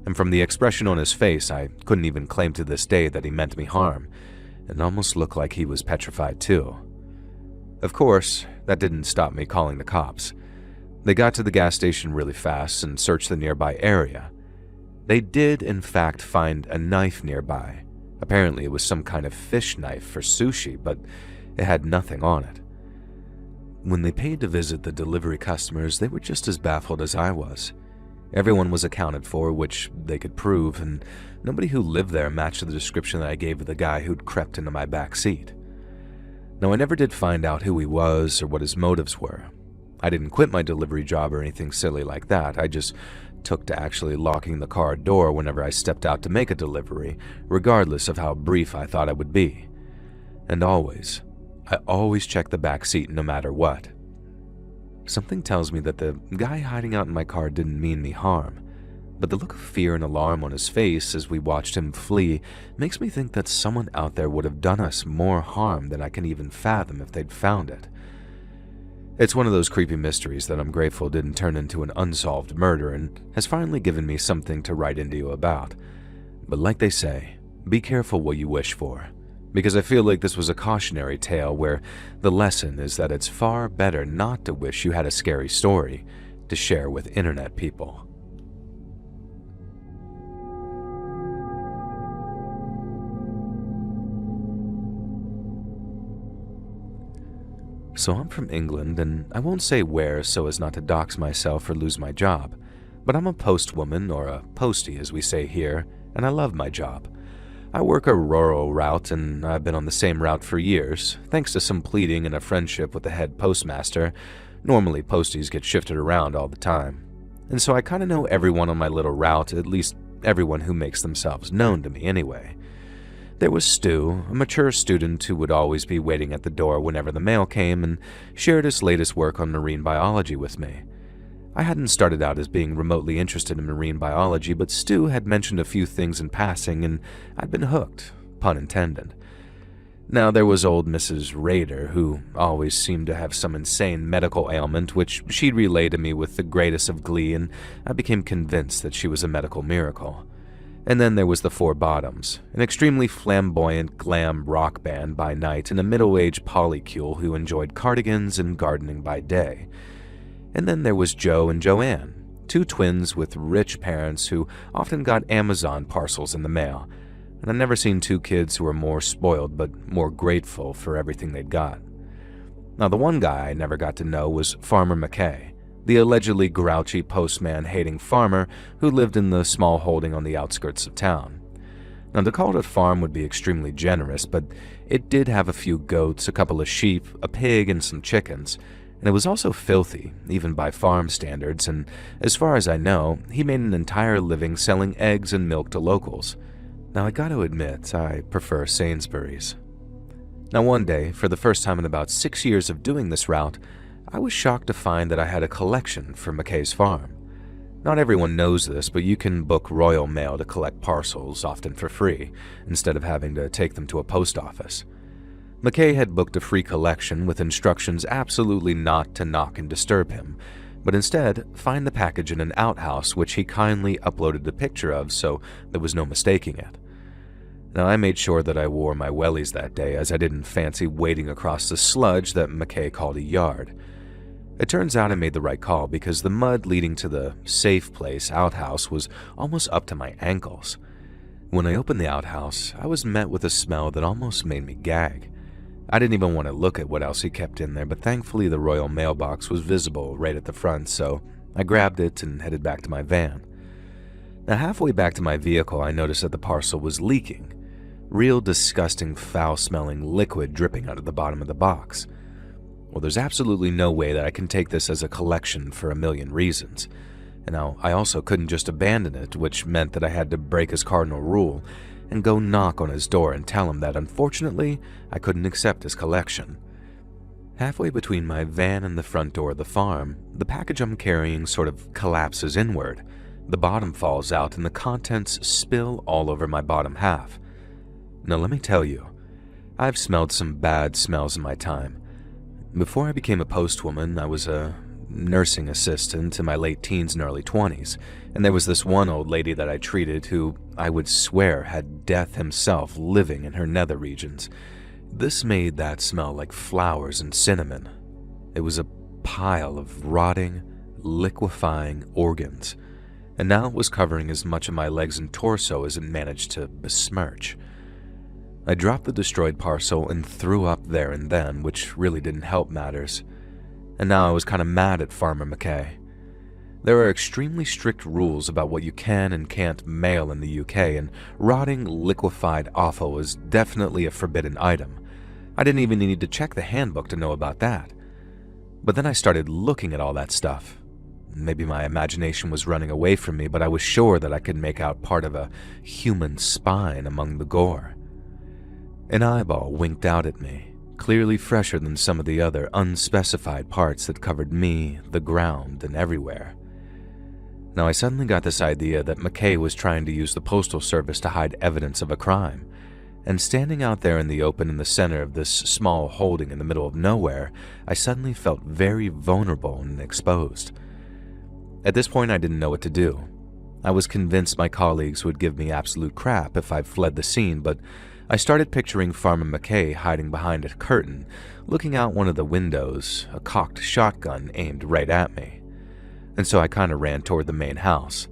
and from the expression on his face, I couldn't even claim to this day that he meant me harm. It almost looked like he was petrified too. Of course, that didn't stop me calling the cops. They got to the gas station really fast and searched the nearby area. They did, in fact, find a knife nearby. Apparently, it was some kind of fish knife for sushi, but it had nothing on it. When they paid to visit the delivery customers, they were just as baffled as I was. Everyone was accounted for, which they could prove, and nobody who lived there matched the description that I gave of the guy who'd crept into my back seat. Now, I never did find out who he was or what his motives were. I didn't quit my delivery job or anything silly like that. I just took to actually locking the car door whenever I stepped out to make a delivery, regardless of how brief I thought I would be. And I always check the back seat no matter what. Something tells me that the guy hiding out in my car didn't mean me harm, but the look of fear and alarm on his face as we watched him flee makes me think that someone out there would have done us more harm than I can even fathom if they'd found it. It's one of those creepy mysteries that I'm grateful didn't turn into an unsolved murder and has finally given me something to write into you about. But like they say, be careful what you wish for, because I feel like this was a cautionary tale where the lesson is that it's far better not to wish you had a scary story to share with internet people. So I'm from England, and I won't say where so as not to dox myself or lose my job, but I'm a postwoman, or a postie as we say here, and I love my job. I work a rural route, and I've been on the same route for years, thanks to some pleading and a friendship with the head postmaster. Normally, posties get shifted around all the time, and so I kind of know everyone on my little route, at least everyone who makes themselves known to me anyway. There was Stu, a mature student who would always be waiting at the door whenever the mail came and shared his latest work on marine biology with me. I hadn't started out as being remotely interested in marine biology, but Stu had mentioned a few things in passing and I'd been hooked, pun intended. Now, there was old Mrs. Rader, who always seemed to have some insane medical ailment, which she'd relay to me with the greatest of glee, and I became convinced that she was a medical miracle. And then there was the Four Bottoms, an extremely flamboyant glam rock band by night and a middle-aged polycule who enjoyed cardigans and gardening by day. And then there was Joe and Joanne, two twins with rich parents who often got Amazon parcels in the mail, and I've never seen two kids who were more spoiled but more grateful for everything they'd got. Now, the one guy I never got to know was Farmer McKay, the allegedly grouchy postman-hating farmer who lived in the small holding on the outskirts of town. Now, to call it a farm would be extremely generous, but it did have a few goats, a couple of sheep, a pig, and some chickens, and it was also filthy, even by farm standards, and as far as I know, he made an entire living selling eggs and milk to locals. Now, I gotta admit, I prefer Sainsbury's. Now, one day, for the first time in about 6 years of doing this route, I was shocked to find that I had a collection for McKay's farm. Not everyone knows this, but you can book Royal Mail to collect parcels, often for free, instead of having to take them to a post office. McKay had booked a free collection with instructions absolutely not to knock and disturb him, but instead find the package in an outhouse which he kindly uploaded a picture of so there was no mistaking it. Now, I made sure that I wore my wellies that day, as I didn't fancy wading across the sludge that McKay called a yard. It turns out I made the right call because the mud leading to the safe place outhouse was almost up to my ankles. When I opened the outhouse, I was met with a smell that almost made me gag. I didn't even want to look at what else he kept in there, but thankfully the Royal Mailbox was visible right at the front, so I grabbed it and headed back to my van. Now, halfway back to my vehicle, I noticed that the parcel was leaking. Real disgusting, foul-smelling liquid dripping out of the bottom of the box. Well, there's absolutely no way that I can take this as a collection for a million reasons. And now, I also couldn't just abandon it, which meant that I had to break his cardinal rule and go knock on his door and tell him that, unfortunately, I couldn't accept his collection. Halfway between my van and the front door of the farm, the package I'm carrying sort of collapses inward. The bottom falls out and the contents spill all over my bottom half. Now, let me tell you, I've smelled some bad smells in my time. Before I became a postwoman, I was a nursing assistant in my late teens and early 20s, and there was this one old lady that I treated who I would swear had death himself living in her nether regions. This made that smell like flowers and cinnamon. It was a pile of rotting, liquefying organs, and now it was covering as much of my legs and torso as it managed to besmirch. I dropped the destroyed parcel and threw up there and then, which really didn't help matters. And now I was kind of mad at Farmer McKay. There are extremely strict rules about what you can and can't mail in the UK, and rotting, liquefied offal is definitely a forbidden item. I didn't even need to check the handbook to know about that. But then I started looking at all that stuff. Maybe my imagination was running away from me, but I was sure that I could make out part of a human spine among the gore. An eyeball winked out at me, clearly fresher than some of the other unspecified parts that covered me, the ground, and everywhere. Now, I suddenly got this idea that McKay was trying to use the Postal Service to hide evidence of a crime, and standing out there in the open in the center of this small holding in the middle of nowhere, I suddenly felt very vulnerable and exposed. At this point, I didn't know what to do. I was convinced my colleagues would give me absolute crap if I fled the scene, but I started picturing Farmer McKay hiding behind a curtain, looking out one of the windows, a cocked shotgun aimed right at me. And so I kind of ran toward the main house.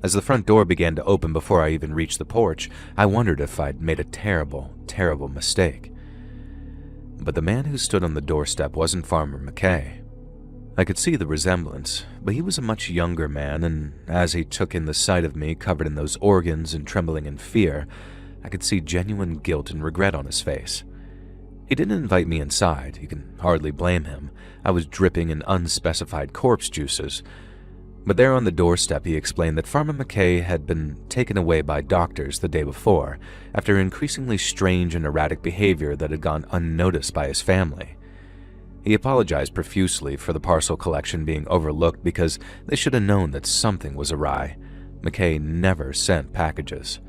As the front door began to open before I even reached the porch, I wondered if I'd made a terrible, terrible mistake. But the man who stood on the doorstep wasn't Farmer McKay. I could see the resemblance, but he was a much younger man, and as he took in the sight of me covered in those organs and trembling in fear, I could see genuine guilt and regret on his face. He didn't invite me inside. You can hardly blame him. I was dripping in unspecified corpse juices. But there on the doorstep, he explained that Farmer McKay had been taken away by doctors the day before after increasingly strange and erratic behavior that had gone unnoticed by his family. He apologized profusely for the parcel collection being overlooked because they should have known that something was awry. McKay never sent packages.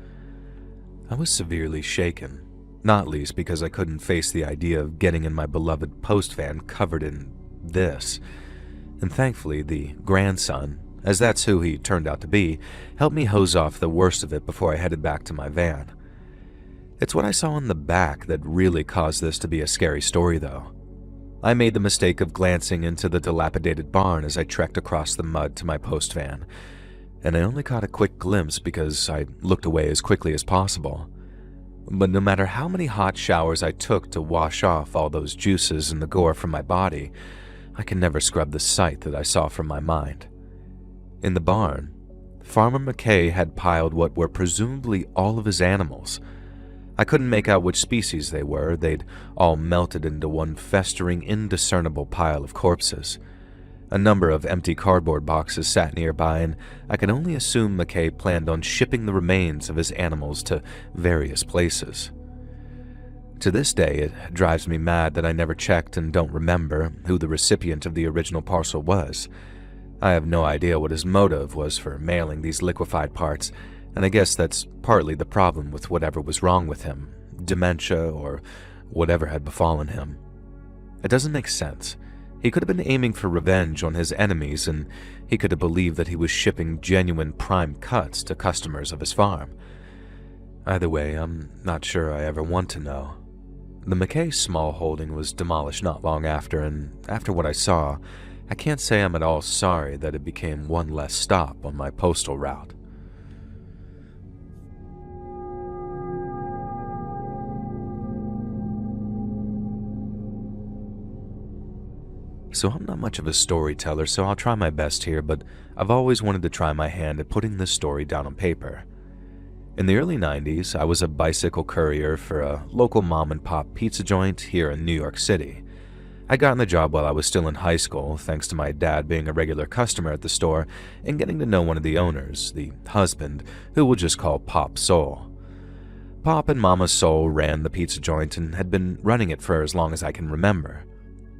I was severely shaken. not least because I couldn't face the idea of getting in my beloved post van covered in this. And thankfully, the grandson, as that's who he turned out to be, helped me hose off the worst of it before I headed back to my van. It's what I saw in the back that really caused this to be a scary story, though. I made the mistake of glancing into the dilapidated barn as I trekked across the mud to my post van, and I only caught a quick glimpse because I looked away as quickly as possible. But no matter how many hot showers I took to wash off all those juices and the gore from my body, I can never scrub the sight that I saw from my mind. In the barn, Farmer McKay had piled what were presumably all of his animals. I couldn't make out which species they were. They'd all melted into one festering, indiscernible pile of corpses. A number of empty cardboard boxes sat nearby, and I can only assume McKay planned on shipping the remains of his animals to various places. To this day, it drives me mad that I never checked and don't remember who the recipient of the original parcel was. I have no idea what his motive was for mailing these liquefied parts, and I guess that's partly the problem with whatever was wrong with him, dementia or whatever had befallen him. It doesn't make sense. He could have been aiming for revenge on his enemies, and he could have believed that he was shipping genuine prime cuts to customers of his farm. Either way, I'm not sure I ever want to know. The McKay small holding was demolished not long after, and after what I saw, I can't say I'm at all sorry that it became one less stop on my postal route. So I'm not much of a storyteller, so I'll try my best here, but I've always wanted to try my hand at putting this story down on paper. In the early 90s, I was a bicycle courier for a local mom-and-pop pizza joint here in New York City. I got in the job while I was still in high school, thanks to my dad being a regular customer at the store and getting to know one of the owners, the husband, who we'll just call Pop Soul. Pop and Mama Soul ran the pizza joint and had been running it for as long as I can remember.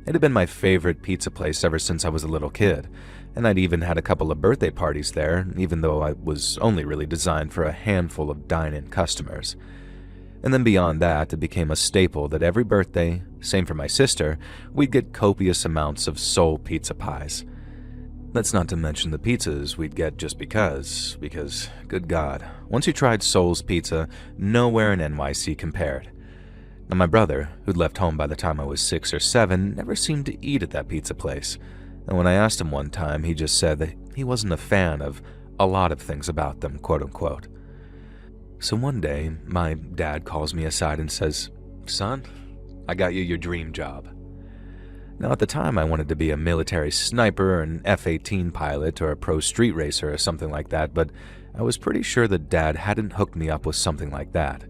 It had been my favorite pizza place ever since I was a little kid, and I'd even had a couple of birthday parties there, even though I was only really designed for a handful of dine-in customers. And then beyond that, it became a staple that every birthday, same for my sister, we'd get copious amounts of Soul pizza pies. That's not to mention the pizzas we'd get just because, good God, once you tried Soul's pizza, nowhere in NYC compared. Now, my brother, who'd left home by the time I was 6 or 7, never seemed to eat at that pizza place, and when I asked him one time, he just said that he wasn't a fan of a lot of things about them, quote-unquote. So one day, my dad calls me aside and says, "Son, I got you your dream job." Now, at the time, I wanted to be a military sniper, an F-18 pilot, or a pro street racer or something like that, but I was pretty sure that Dad hadn't hooked me up with something like that.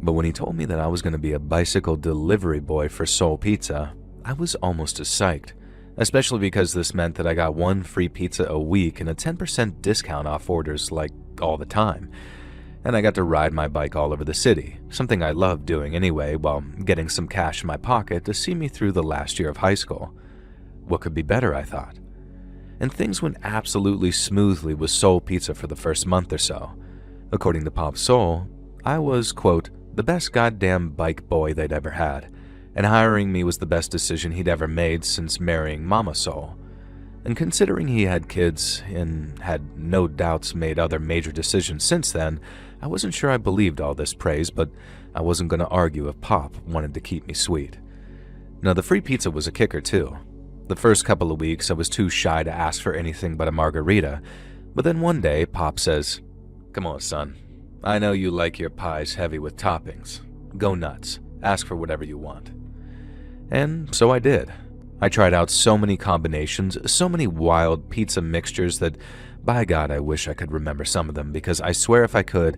But when he told me that I was going to be a bicycle delivery boy for Soul Pizza, I was almost as psyched, especially because this meant that I got one free pizza a week and a 10% discount off orders like all the time. And I got to ride my bike all over the city, something I loved doing anyway, while getting some cash in my pocket to see me through the last year of high school. What could be better, I thought. And things went absolutely smoothly with Soul Pizza for the first month or so. According to Pop Soul, I was, quote, the best goddamn bike boy they'd ever had, and hiring me was the best decision he'd ever made since marrying Mama Soul. And considering he had kids and had no doubts made other major decisions since then, I wasn't sure I believed all this praise, but I wasn't going to argue if Pop wanted to keep me sweet. Now, the free pizza was a kicker too. The first couple of weeks I was too shy to ask for anything but a margarita, but then one day Pop says, "Come on, son. I know you like your pies heavy with toppings. Go nuts. Ask for whatever you want." And so I did. I tried out so many combinations, so many wild pizza mixtures that, by God, I wish I could remember some of them, because I swear if I could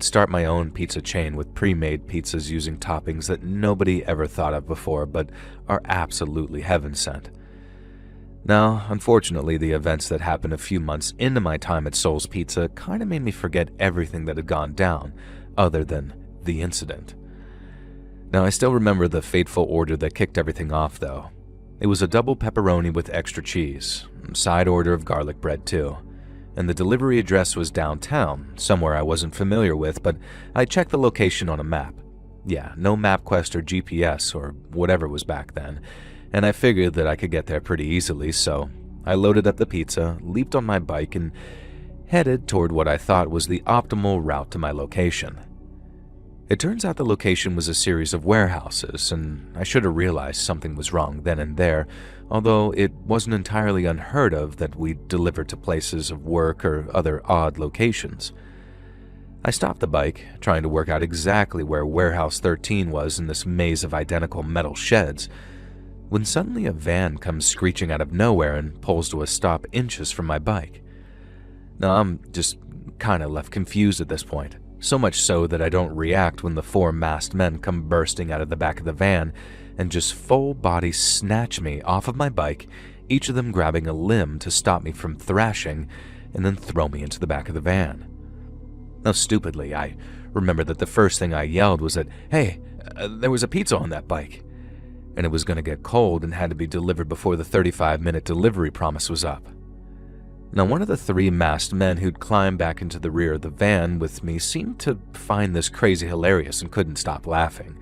start my own pizza chain with pre-made pizzas using toppings that nobody ever thought of before but are absolutely heaven-sent. Now, unfortunately, the events that happened a few months into my time at Soul's Pizza kind of made me forget everything that had gone down, other than the incident. Now, I still remember the fateful order that kicked everything off, though. It was a double pepperoni with extra cheese, side order of garlic bread too, and the delivery address was downtown, somewhere I wasn't familiar with, but I checked the location on a map. Yeah, no MapQuest or GPS or whatever was back then, and I figured that I could get there pretty easily, so I loaded up the pizza, leaped on my bike, and headed toward what I thought was the optimal route to my location. It turns out the location was a series of warehouses, and I should have realized something was wrong then and there, although it wasn't entirely unheard of that we delivered to places of work or other odd locations. I stopped the bike, trying to work out exactly where Warehouse 13 was in this maze of identical metal sheds, when suddenly a van comes screeching out of nowhere and pulls to a stop inches from my bike. Now, I'm just kinda left confused at this point. So much so that I don't react when the 4 masked men come bursting out of the back of the van and just full body snatch me off of my bike, each of them grabbing a limb to stop me from thrashing and then throw me into the back of the van. Now, stupidly, I remember that the first thing I yelled was that, "Hey, there was a pizza on that bike," and it was going to get cold and had to be delivered before the 35-minute delivery promise was up. Now, one of the 3 masked men who'd climbed back into the rear of the van with me seemed to find this crazy hilarious and couldn't stop laughing.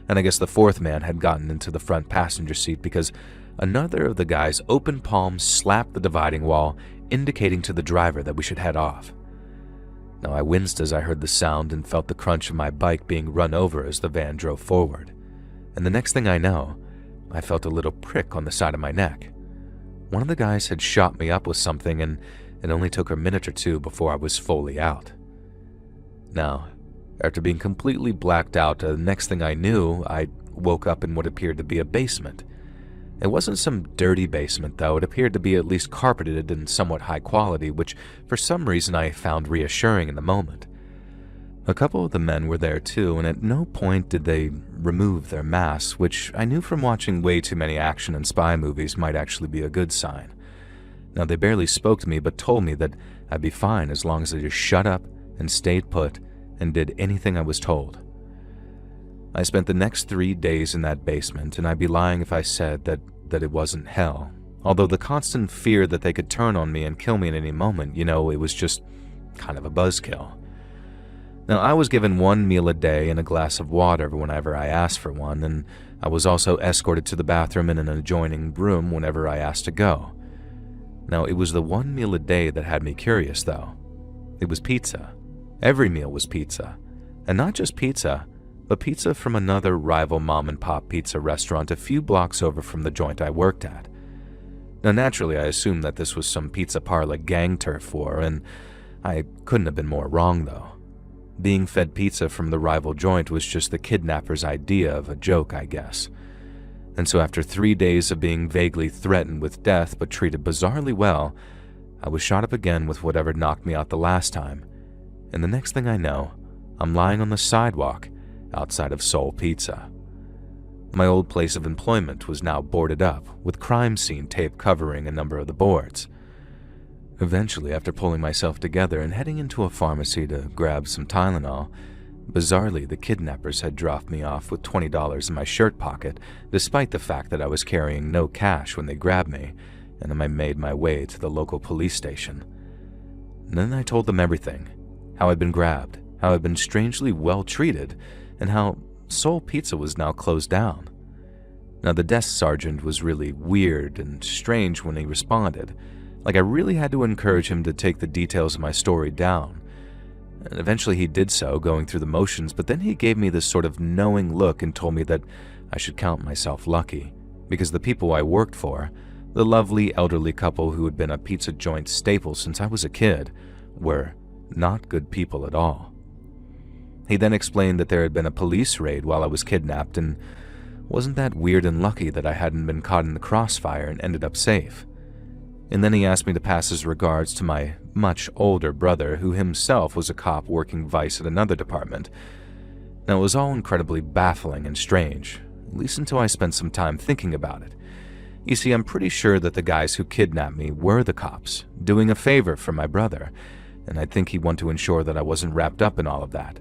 And I guess the 4th man had gotten into the front passenger seat because another of the guys' open palms slapped the dividing wall, indicating to the driver that we should head off. Now, I winced as I heard the sound and felt the crunch of my bike being run over as the van drove forward. And the next thing I know, I felt a little prick on the side of my neck. One of the guys had shot me up with something, and it only took a minute or 2 before I was fully out. Now, after being completely blacked out, the next thing I knew, I woke up in what appeared to be a basement. It wasn't some dirty basement, though. It appeared to be at least carpeted and somewhat high quality, which for some reason I found reassuring in the moment. A couple of the men were there too, and at no point did they remove their masks, which I knew from watching way too many action and spy movies might actually be a good sign. Now, they barely spoke to me, but told me that I'd be fine as long as I just shut up and stayed put and did anything I was told. I spent the next 3 days in that basement, and I'd be lying if I said that it wasn't hell. Although the constant fear that they could turn on me and kill me at any moment, it was just kind of a buzzkill. Now, I was given 1 meal a day and a glass of water whenever I asked for one, and I was also escorted to the bathroom in an adjoining room whenever I asked to go. Now, it was the 1 meal a day that had me curious, though. It was pizza. Every meal was pizza. And not just pizza, but pizza from another rival mom-and-pop pizza restaurant a few blocks over from the joint I worked at. Now, naturally, I assumed that this was some pizza parlor gang turf war, and I couldn't have been more wrong, though. Being fed pizza from the rival joint was just the kidnapper's idea of a joke, I guess. And so after 3 days of being vaguely threatened with death but treated bizarrely well, I was shot up again with whatever knocked me out the last time. And the next thing I know, I'm lying on the sidewalk outside of Soul Pizza. My old place of employment was now boarded up, with crime scene tape covering a number of the boards. Eventually, after pulling myself together and heading into a pharmacy to grab some Tylenol, bizarrely the kidnappers had dropped me off with $20 in my shirt pocket, despite the fact that I was carrying no cash when they grabbed me, and I made my way to the local police station. And then I told them everything, how I'd been grabbed, how I'd been strangely well treated, and how Soul Pizza was now closed down. Now, the desk sergeant was really weird and strange when he responded. Like, I really had to encourage him to take the details of my story down. And eventually he did so, going through the motions, but then he gave me this sort of knowing look and told me that I should count myself lucky, because the people I worked for, the lovely elderly couple who had been a pizza joint staple since I was a kid, were not good people at all. He then explained that there had been a police raid while I was kidnapped, and wasn't that weird and lucky that I hadn't been caught in the crossfire and ended up safe. And then he asked me to pass his regards to my much older brother, who himself was a cop working vice at another department. Now, it was all incredibly baffling and strange, at least until I spent some time thinking about it. You see, I'm pretty sure that the guys who kidnapped me were the cops, doing a favor for my brother, and I think he'd want to ensure that I wasn't wrapped up in all of that.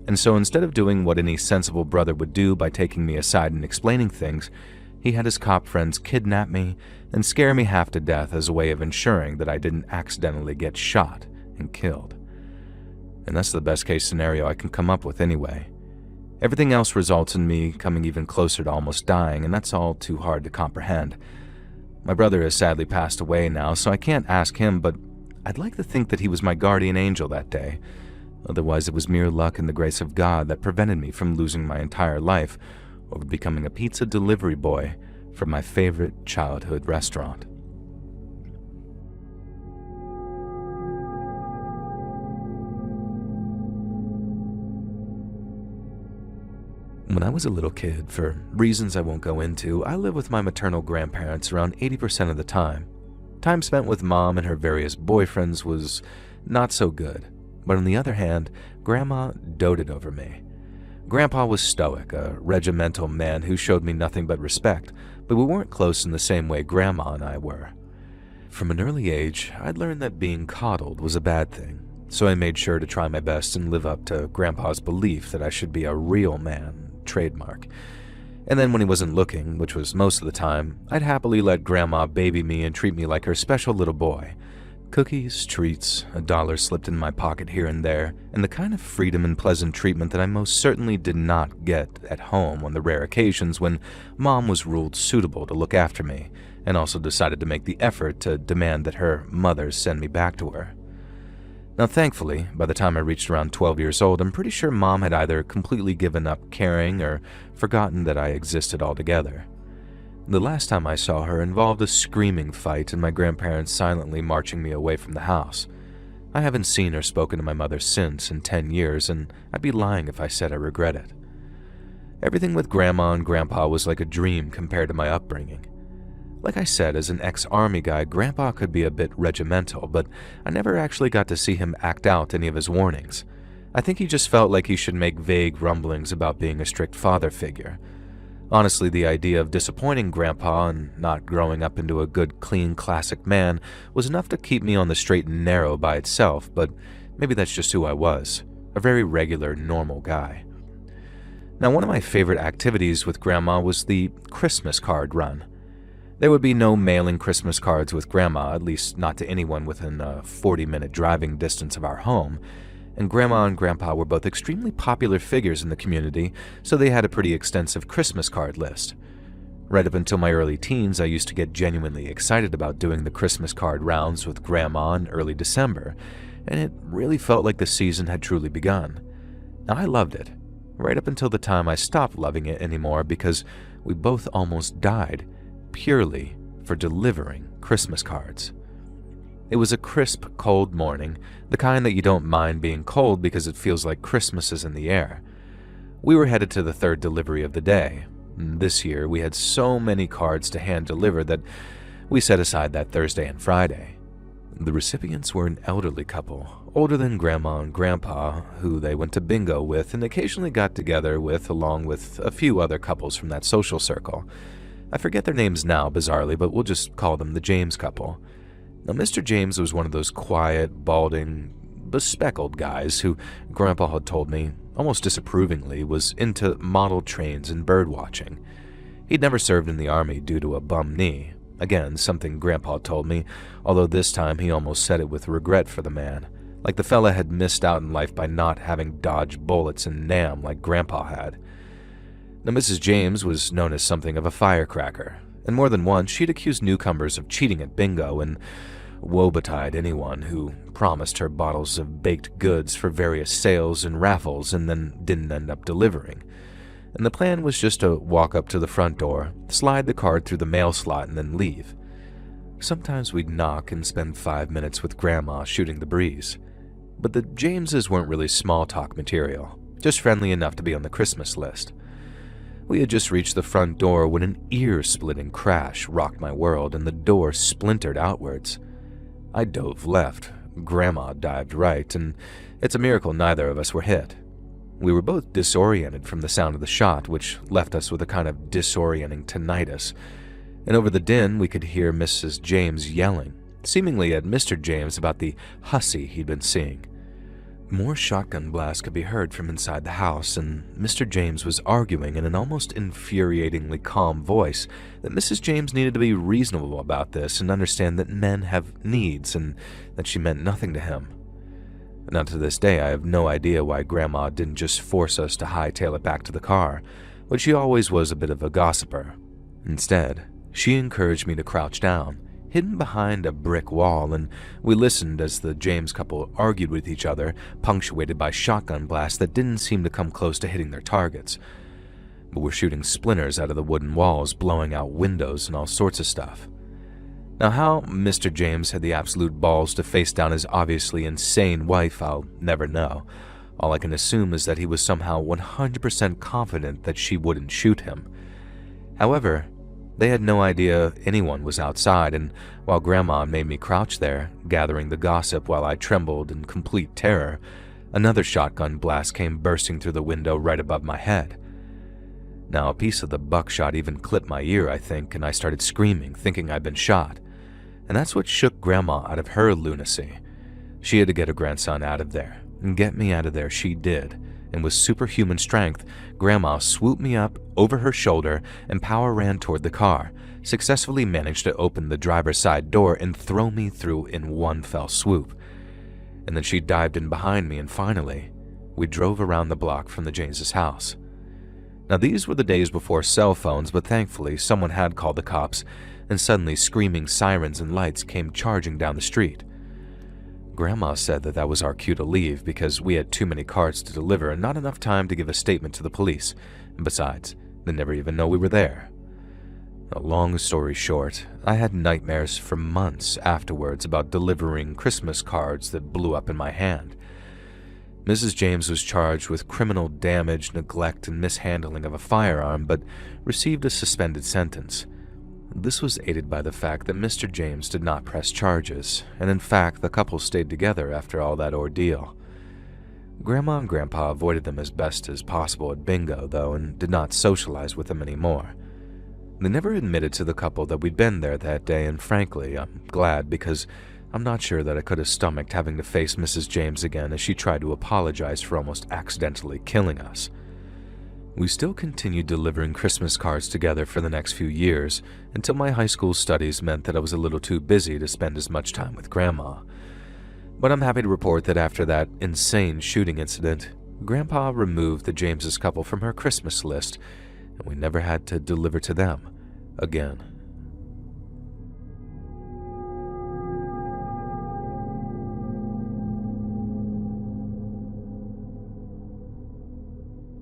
And so instead of doing what any sensible brother would do by taking me aside and explaining things, he had his cop friends kidnap me and scare me half to death as a way of ensuring that I didn't accidentally get shot and killed. And that's the best case scenario I can come up with anyway. Everything else results in me coming even closer to almost dying, and that's all too hard to comprehend. My brother has sadly passed away now, so I can't ask him, but I'd like to think that he was my guardian angel that day. Otherwise, it was mere luck and the grace of God that prevented me from losing my entire life over becoming a pizza delivery boy from my favorite childhood restaurant. When I was a little kid, for reasons I won't go into, I lived with my maternal grandparents around 80% of the time. Time spent with Mom and her various boyfriends was not so good, but on the other hand, Grandma doted over me. Grandpa was stoic, a regimental man who showed me nothing but respect, but we weren't close in the same way Grandma and I were. From an early age, I'd learned that being coddled was a bad thing, so I made sure to try my best and live up to Grandpa's belief that I should be a real man, trademark. And then when he wasn't looking, which was most of the time, I'd happily let Grandma baby me and treat me like her special little boy. Cookies, treats, $1 slipped in my pocket here and there, and the kind of freedom and pleasant treatment that I most certainly did not get at home on the rare occasions when Mom was ruled suitable to look after me, and also decided to make the effort to demand that her mother send me back to her. Now thankfully, by the time I reached around 12 years old, I'm pretty sure Mom had either completely given up caring or forgotten that I existed altogether. The last time I saw her involved a screaming fight and my grandparents silently marching me away from the house. I haven't seen or spoken to my mother since in 10 years, and I'd be lying if I said I regret it. Everything with Grandma and Grandpa was like a dream compared to my upbringing. Like I said, as an ex-army guy, Grandpa could be a bit regimental, but I never actually got to see him act out any of his warnings. I think he just felt like he should make vague rumblings about being a strict father figure. Honestly, the idea of disappointing Grandpa and not growing up into a good, clean, classic man was enough to keep me on the straight and narrow by itself, but maybe that's just who I was, a very regular, normal guy. Now, one of my favorite activities with Grandma was the Christmas card run. There would be no mailing Christmas cards with Grandma, at least not to anyone within a 40-minute driving distance of our home, and Grandma and Grandpa were both extremely popular figures in the community, so they had a pretty extensive Christmas card list. Right up until my early teens, I used to get genuinely excited about doing the Christmas card rounds with Grandma in early December, and it really felt like the season had truly begun. Now, I loved it, right up until the time I stopped loving it anymore because we both almost died, purely for delivering Christmas cards. It was a crisp, cold morning, the kind that you don't mind being cold because it feels like Christmas is in the air. We were headed to the third delivery of the day. This year, we had so many cards to hand deliver that we set aside that Thursday and Friday. The recipients were an elderly couple, older than Grandma and Grandpa, who they went to bingo with and occasionally got together with, along with a few other couples from that social circle. I forget their names now, bizarrely, but we'll just call them the James couple. Now, Mr. James was one of those quiet, balding, bespectacled guys who Grandpa had told me, almost disapprovingly, was into model trains and bird watching. He'd never served in the army due to a bum knee. Again, something Grandpa told me, although this time he almost said it with regret for the man, like the fella had missed out in life by not having dodged bullets in Nam like Grandpa had. Now, Mrs. James was known as something of a firecracker, and more than once she'd accused newcomers of cheating at bingo and woe-betide anyone who promised her bottles of baked goods for various sales and raffles and then didn't end up delivering. And the plan was just to walk up to the front door, slide the card through the mail slot, and then leave. Sometimes we'd knock and spend 5 minutes with Grandma shooting the breeze. But the Jameses weren't really small-talk material, just friendly enough to be on the Christmas list. We had just reached the front door when an ear-splitting crash rocked my world and the door splintered outwards. I dove left, Grandma dived right, and it's a miracle neither of us were hit. We were both disoriented from the sound of the shot, which left us with a kind of disorienting tinnitus, and over the din we could hear Mrs. James yelling, seemingly at Mr. James about the hussy he'd been seeing. More shotgun blasts could be heard from inside the house, and Mr. James was arguing in an almost infuriatingly calm voice that Mrs. James needed to be reasonable about this and understand that men have needs and that she meant nothing to him. Now to this day, I have no idea why Grandma didn't just force us to hightail it back to the car, but she always was a bit of a gossiper. Instead, she encouraged me to crouch down, hidden behind a brick wall, and we listened as the James couple argued with each other, punctuated by shotgun blasts that didn't seem to come close to hitting their targets, but were shooting splinters out of the wooden walls, blowing out windows and all sorts of stuff. Now, how Mr. James had the absolute balls to face down his obviously insane wife, I'll never know. All I can assume is that he was somehow 100% confident that she wouldn't shoot him. However, they had no idea anyone was outside, and while Grandma made me crouch there, gathering the gossip while I trembled in complete terror, another shotgun blast came bursting through the window right above my head. Now, a piece of the buckshot even clipped my ear, I think, and I started screaming, thinking I'd been shot. And that's what shook Grandma out of her lunacy. She had to get her grandson out of there, and get me out of there she did, and with superhuman strength, Grandma swooped me up over her shoulder and power ran toward the car, successfully managed to open the driver's side door and throw me through in one fell swoop. And then she dived in behind me, and finally, we drove around the block from the James's house. Now, these were the days before cell phones, but thankfully someone had called the cops, and suddenly screaming sirens and lights came charging down the street. Grandma said that was our cue to leave because we had too many cards to deliver and not enough time to give a statement to the police, and besides, they never even know we were there. A long story short, I had nightmares for months afterwards about delivering Christmas cards that blew up in my hand. Mrs. James was charged with criminal damage, neglect, and mishandling of a firearm, but received a suspended sentence. This was aided by the fact that Mr. James did not press charges, and in fact, the couple stayed together after all that ordeal. Grandma and Grandpa avoided them as best as possible at bingo, though, and did not socialize with them anymore. They never admitted to the couple that we'd been there that day, and frankly, I'm glad because I'm not sure that I could have stomached having to face Mrs. James again as she tried to apologize for almost accidentally killing us. We still continued delivering Christmas cards together for the next few years, until my high school studies meant that I was a little too busy to spend as much time with Grandma. But I'm happy to report that after that insane shooting incident, Grandpa removed the James's couple from her Christmas list, and we never had to deliver to them again.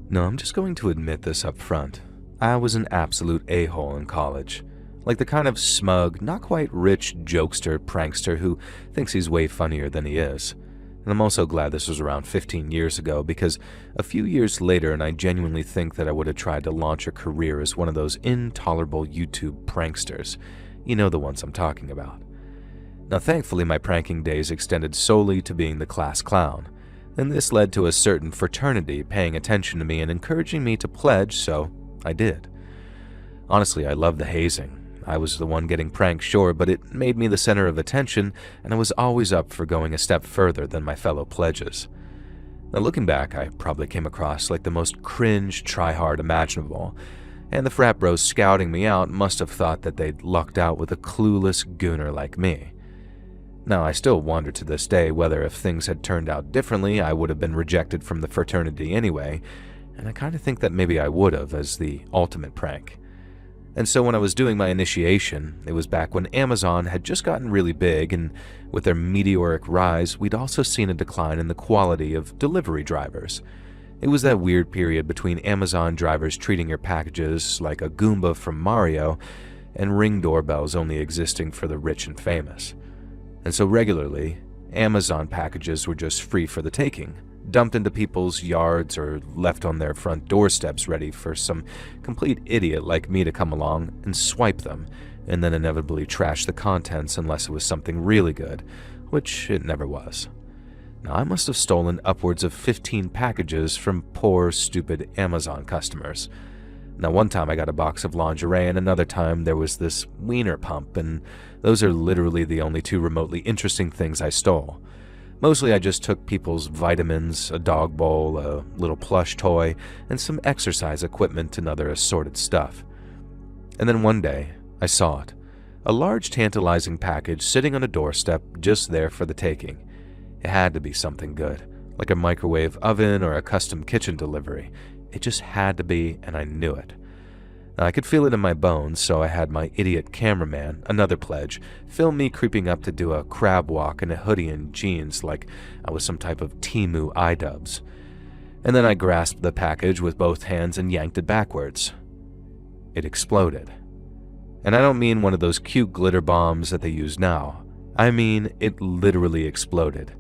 No, I'm just going to admit this up front. I was an absolute a-hole in college. Like the kind of smug, not quite rich jokester prankster who thinks he's way funnier than he is. And I'm also glad this was around 15 years ago because a few years later, and I genuinely think that I would have tried to launch a career as one of those intolerable YouTube pranksters. You know the ones I'm talking about. Now thankfully my pranking days extended solely to being the class clown, and this led to a certain fraternity paying attention to me and encouraging me to pledge, so I did. Honestly, I loved the hazing. I was the one getting pranked, sure, but it made me the center of attention, and I was always up for going a step further than my fellow pledges. Now looking back, I probably came across like the most cringe tryhard imaginable, and the frat bros scouting me out must have thought that they'd lucked out with a clueless gooner like me. Now, I still wonder to this day whether if things had turned out differently, I would have been rejected from the fraternity anyway, and I kind of think that maybe I would have as the ultimate prank. And so when I was doing my initiation, it was back when Amazon had just gotten really big, and with their meteoric rise, we'd also seen a decline in the quality of delivery drivers. It was that weird period between Amazon drivers treating your packages like a Goomba from Mario, and Ring doorbells only existing for the rich and famous. And so regularly, Amazon packages were just free for the taking, dumped into people's yards or left on their front doorsteps ready for some complete idiot like me to come along and swipe them, and then inevitably trash the contents unless it was something really good, which it never was. Now, I must have stolen upwards of 15 packages from poor, stupid Amazon customers. Now, one time I got a box of lingerie, and another time there was this wiener pump, and those are literally the only two remotely interesting things I stole. Mostly I just took people's vitamins, a dog bowl, a little plush toy, and some exercise equipment and other assorted stuff. And then one day, I saw it. A large tantalizing package sitting on a doorstep just there for the taking. It had to be something good, like a microwave oven or a custom kitchen delivery. It just had to be, and I knew it. Now, I could feel it in my bones, so I had my idiot cameraman, another pledge, film me creeping up to do a crab walk in a hoodie and jeans like I was some type of Temu iDubbbz. And then I grasped the package with both hands and yanked it backwards. It exploded. And I don't mean one of those cute glitter bombs that they use now. I mean, it literally exploded.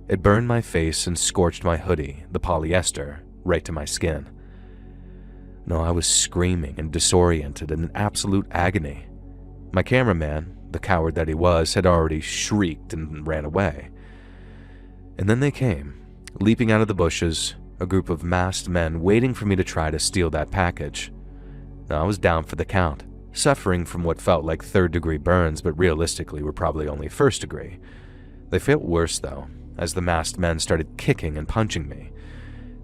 It burned my face and scorched my hoodie, the polyester, right to my skin. No, I was screaming and disoriented in absolute agony. My cameraman, the coward that he was, had already shrieked and ran away. And then they came, leaping out of the bushes, a group of masked men waiting for me to try to steal that package. Now, I was down for the count, suffering from what felt like third-degree burns but realistically were probably only first-degree. They felt worse, though, as the masked men started kicking and punching me.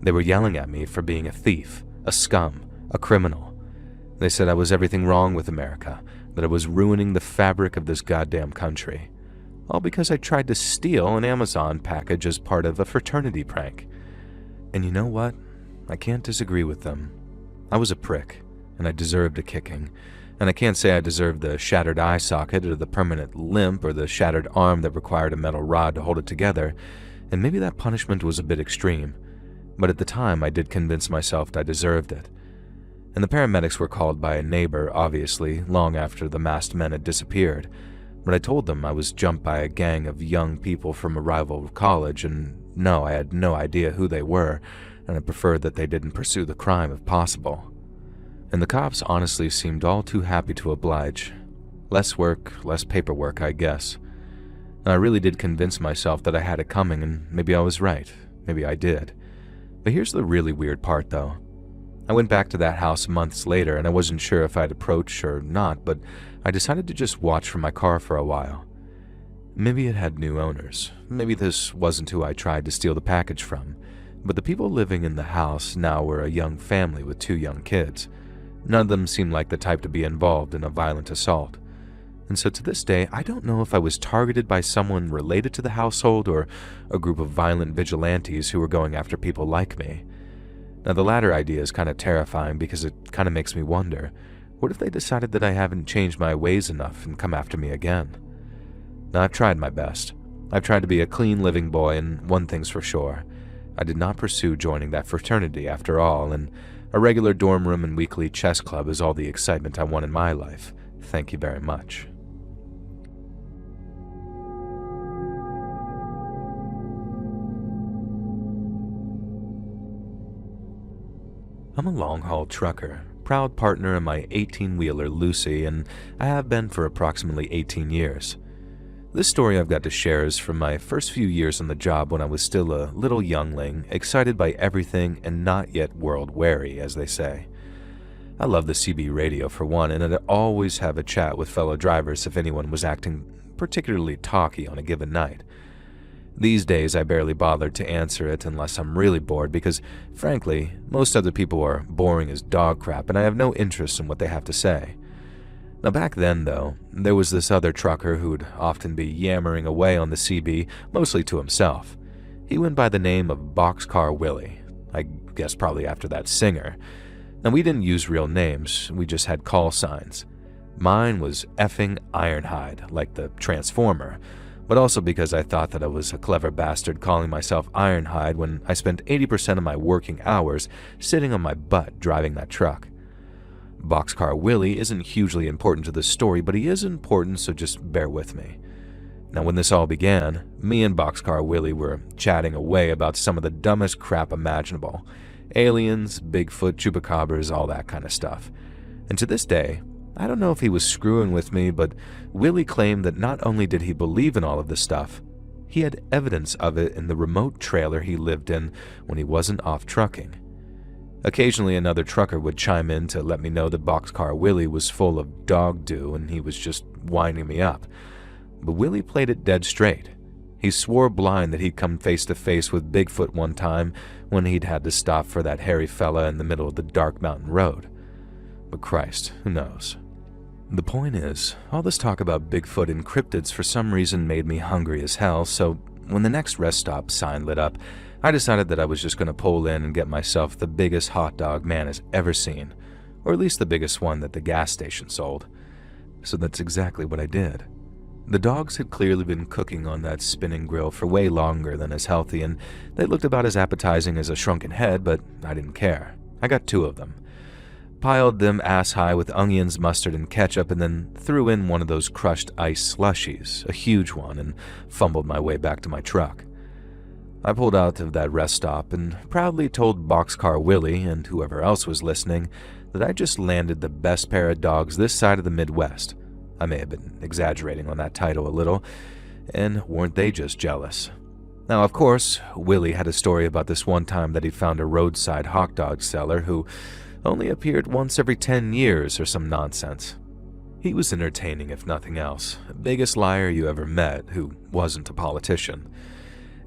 They were yelling at me for being a thief, a scum, a criminal. They said I was everything wrong with America, that I was ruining the fabric of this goddamn country. All because I tried to steal an Amazon package as part of a fraternity prank. And you know what? I can't disagree with them. I was a prick, and I deserved a kicking. And I can't say I deserved the shattered eye socket or the permanent limp or the shattered arm that required a metal rod to hold it together, and maybe that punishment was a bit extreme. But at the time, I did convince myself I deserved it. And the paramedics were called by a neighbor, obviously, long after the masked men had disappeared. But I told them I was jumped by a gang of young people from a rival college, and no, I had no idea who they were, and I preferred that they didn't pursue the crime if possible. And the cops honestly seemed all too happy to oblige. Less work, less paperwork, I guess. And I really did convince myself that I had it coming, and maybe I was right. Maybe I did. But here's the really weird part, though. I went back to that house months later, and I wasn't sure if I'd approach or not, but I decided to just watch from my car for a while. Maybe it had new owners. Maybe this wasn't who I tried to steal the package from. But the people living in the house now were a young family with 2 young kids. None of them seemed like the type to be involved in a violent assault. And so to this day, I don't know if I was targeted by someone related to the household or a group of violent vigilantes who were going after people like me. Now, the latter idea is kind of terrifying because it kind of makes me wonder, what if they decided that I haven't changed my ways enough and come after me again? Now, I've tried my best. I've tried to be a clean living boy, and one thing's for sure. I did not pursue joining that fraternity after all, and a regular dorm room and weekly chess club is all the excitement I want in my life. Thank you very much. I'm a long-haul trucker, proud partner in my 18-wheeler Lucy, and I have been for approximately 18 years. This story I've got to share is from my first few years on the job when I was still a little youngling, excited by everything and not yet world-weary, as they say. I love the CB radio for one, and I'd always have a chat with fellow drivers if anyone was acting particularly talky on a given night. These days, I barely bothered to answer it unless I'm really bored because, frankly, most other people are boring as dog crap and I have no interest in what they have to say. Now back then, though, there was this other trucker who'd often be yammering away on the CB, mostly to himself. He went by the name of Boxcar Willie, I guess probably after that singer. Now we didn't use real names, we just had call signs. Mine was effing Ironhide, like the Transformer, but also because I thought that I was a clever bastard calling myself Ironhide when I spent 80% of my working hours sitting on my butt driving that truck. Boxcar Willie isn't hugely important to the story, but he is important, so just bear with me. Now, when this all began, me and Boxcar Willie were chatting away about some of the dumbest crap imaginable. Aliens, Bigfoot, chupacabras, all that kind of stuff. And to this day, I don't know if he was screwing with me, but Willie claimed that not only did he believe in all of this stuff, he had evidence of it in the remote trailer he lived in when he wasn't off trucking. Occasionally another trucker would chime in to let me know that Boxcar Willie was full of dog doo and he was just winding me up. But Willie played it dead straight. He swore blind that he'd come face to face with Bigfoot one time when he'd had to stop for that hairy fella in the middle of the dark mountain road. But Christ, who knows? The point is, all this talk about Bigfoot and cryptids for some reason made me hungry as hell, so when the next rest stop sign lit up, I decided that I was just going to pull in and get myself the biggest hot dog man has ever seen, or at least the biggest one that the gas station sold. So that's exactly what I did. The dogs had clearly been cooking on that spinning grill for way longer than is healthy, and they looked about as appetizing as a shrunken head, but I didn't care. I got 2 of them. Piled them ass-high with onions, mustard, and ketchup, and then threw in one of those crushed ice slushies, a huge one, and fumbled my way back to my truck. I pulled out of that rest stop and proudly told Boxcar Willie and whoever else was listening that I just landed the best pair of dogs this side of the Midwest. I may have been exaggerating on that title a little, and weren't they just jealous? Now, of course, Willie had a story about this one time that he found a roadside hot dog seller who only appeared once every 10 years or some nonsense. He was entertaining if nothing else, biggest liar you ever met who wasn't a politician.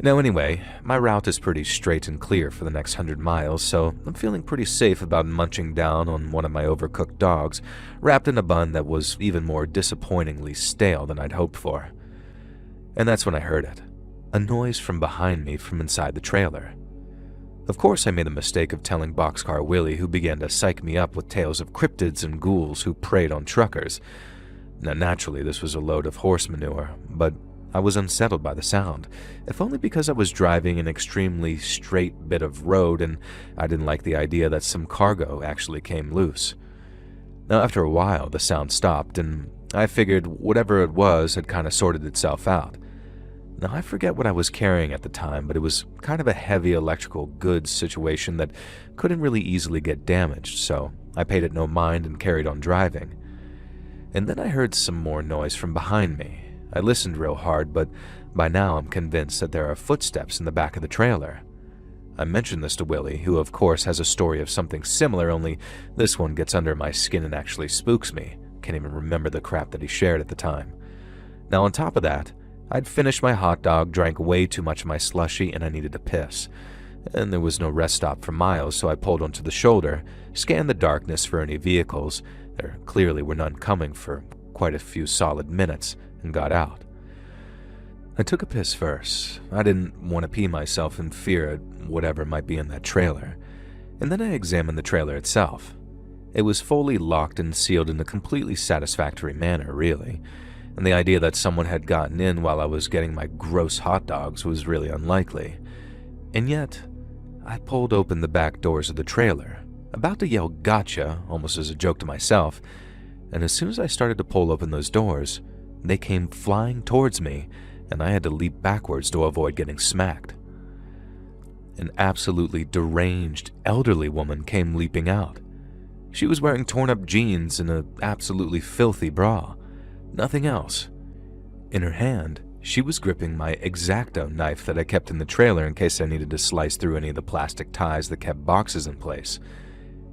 Now anyway, my route is pretty straight and clear for the next 100 miles, so I'm feeling pretty safe about munching down on one of my overcooked dogs, wrapped in a bun that was even more disappointingly stale than I'd hoped for. And that's when I heard it, a noise from behind me from inside the trailer. Of course I made the mistake of telling Boxcar Willie, who began to psych me up with tales of cryptids and ghouls who preyed on truckers. Now naturally this was a load of horse manure, but I was unsettled by the sound, if only because I was driving an extremely straight bit of road and I didn't like the idea that some cargo actually came loose. Now after a while the sound stopped and I figured whatever it was had kind of sorted itself out. Now I forget what I was carrying at the time, but it was kind of a heavy electrical goods situation that couldn't really easily get damaged, so I paid it no mind and carried on driving. And then I heard some more noise from behind me. I listened real hard, but by now I'm convinced that there are footsteps in the back of the trailer. I mentioned this to Willie, who of course has a story of something similar, only this one gets under my skin and actually spooks me. Can't even remember the crap that he shared at the time. Now on top of that, I'd finished my hot dog, drank way too much of my slushie, and I needed to piss. And there was no rest stop for miles, so I pulled onto the shoulder, scanned the darkness for any vehicles. There clearly were none coming for quite a few solid minutes, and got out. I took a piss first. I didn't want to pee myself in fear at whatever might be in that trailer. And then I examined the trailer itself. It was fully locked and sealed in a completely satisfactory manner, really. And the idea that someone had gotten in while I was getting my gross hot dogs was really unlikely. And yet, I pulled open the back doors of the trailer, about to yell gotcha, almost as a joke to myself, and as soon as I started to pull open those doors, they came flying towards me, and I had to leap backwards to avoid getting smacked. An absolutely deranged, elderly woman came leaping out. She was wearing torn-up jeans and an absolutely filthy bra. Nothing else. In her hand, she was gripping my X-Acto knife that I kept in the trailer in case I needed to slice through any of the plastic ties that kept boxes in place.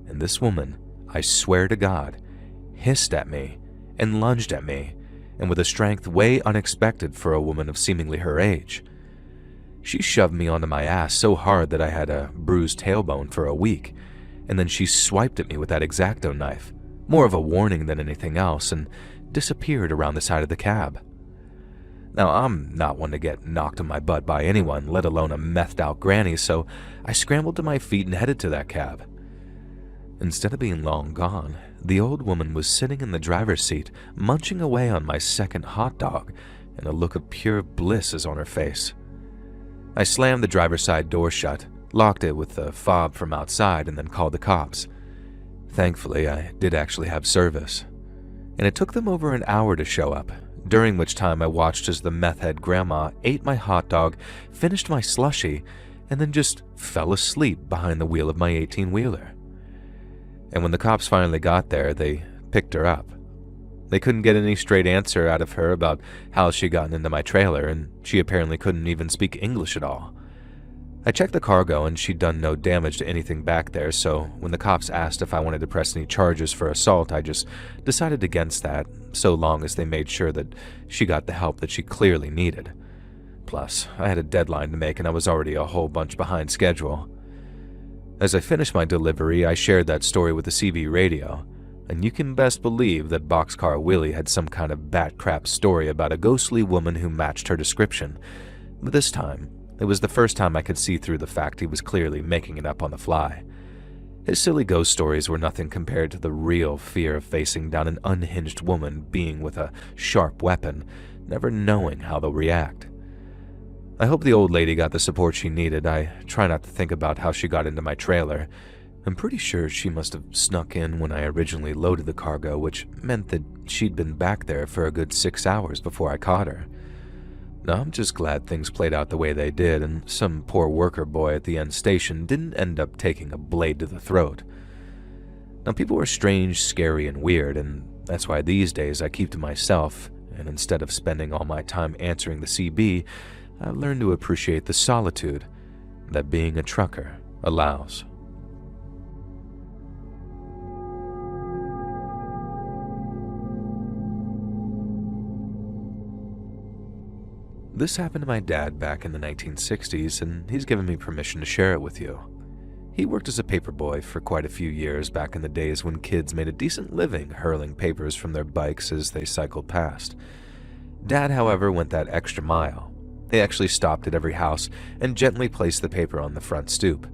And this woman, I swear to God, hissed at me and lunged at me, and with a strength way unexpected for a woman of seemingly her age. She shoved me onto my ass so hard that I had a bruised tailbone for a week, and then she swiped at me with that X-Acto knife, more of a warning than anything else, and disappeared around the side of the cab. Now, I'm not one to get knocked on my butt by anyone, let alone a methed-out granny, so I scrambled to my feet and headed to that cab. Instead of being long gone, the old woman was sitting in the driver's seat, munching away on my second hot dog, and a look of pure bliss is on her face. I slammed the driver's side door shut, locked it with the fob from outside, and then called the cops. Thankfully, I did actually have service. And it took them over an hour to show up, during which time I watched as the meth-head grandma ate my hot dog, finished my slushie, and then just fell asleep behind the wheel of my 18-wheeler. And when the cops finally got there, they picked her up. They couldn't get any straight answer out of her about how she'd gotten into my trailer, and she apparently couldn't even speak English at all. I checked the cargo, and she'd done no damage to anything back there, so when the cops asked if I wanted to press any charges for assault, I just decided against that, so long as they made sure that she got the help that she clearly needed. Plus, I had a deadline to make, and I was already a whole bunch behind schedule. As I finished my delivery, I shared that story with the CV radio, and you can best believe that Boxcar Willie had some kind of bat crap story about a ghostly woman who matched her description. But this time, it was the first time I could see through the fact he was clearly making it up on the fly. His silly ghost stories were nothing compared to the real fear of facing down an unhinged woman being with a sharp weapon, never knowing how they'll react. I hope the old lady got the support she needed. I try not to think about how she got into my trailer. I'm pretty sure she must have snuck in when I originally loaded the cargo, which meant that she'd been back there for a good 6 hours before I caught her. Now, I'm just glad things played out the way they did, and some poor worker boy at the end station didn't end up taking a blade to the throat. Now, people are strange, scary, and weird, and that's why these days I keep to myself, and instead of spending all my time answering the CB, I've learned to appreciate the solitude that being a trucker allows. This happened to my dad back in the 1960s, and he's given me permission to share it with you. He worked as a paperboy for quite a few years back in the days when kids made a decent living hurling papers from their bikes as they cycled past. Dad, however, went that extra mile. They actually stopped at every house and gently placed the paper on the front stoop.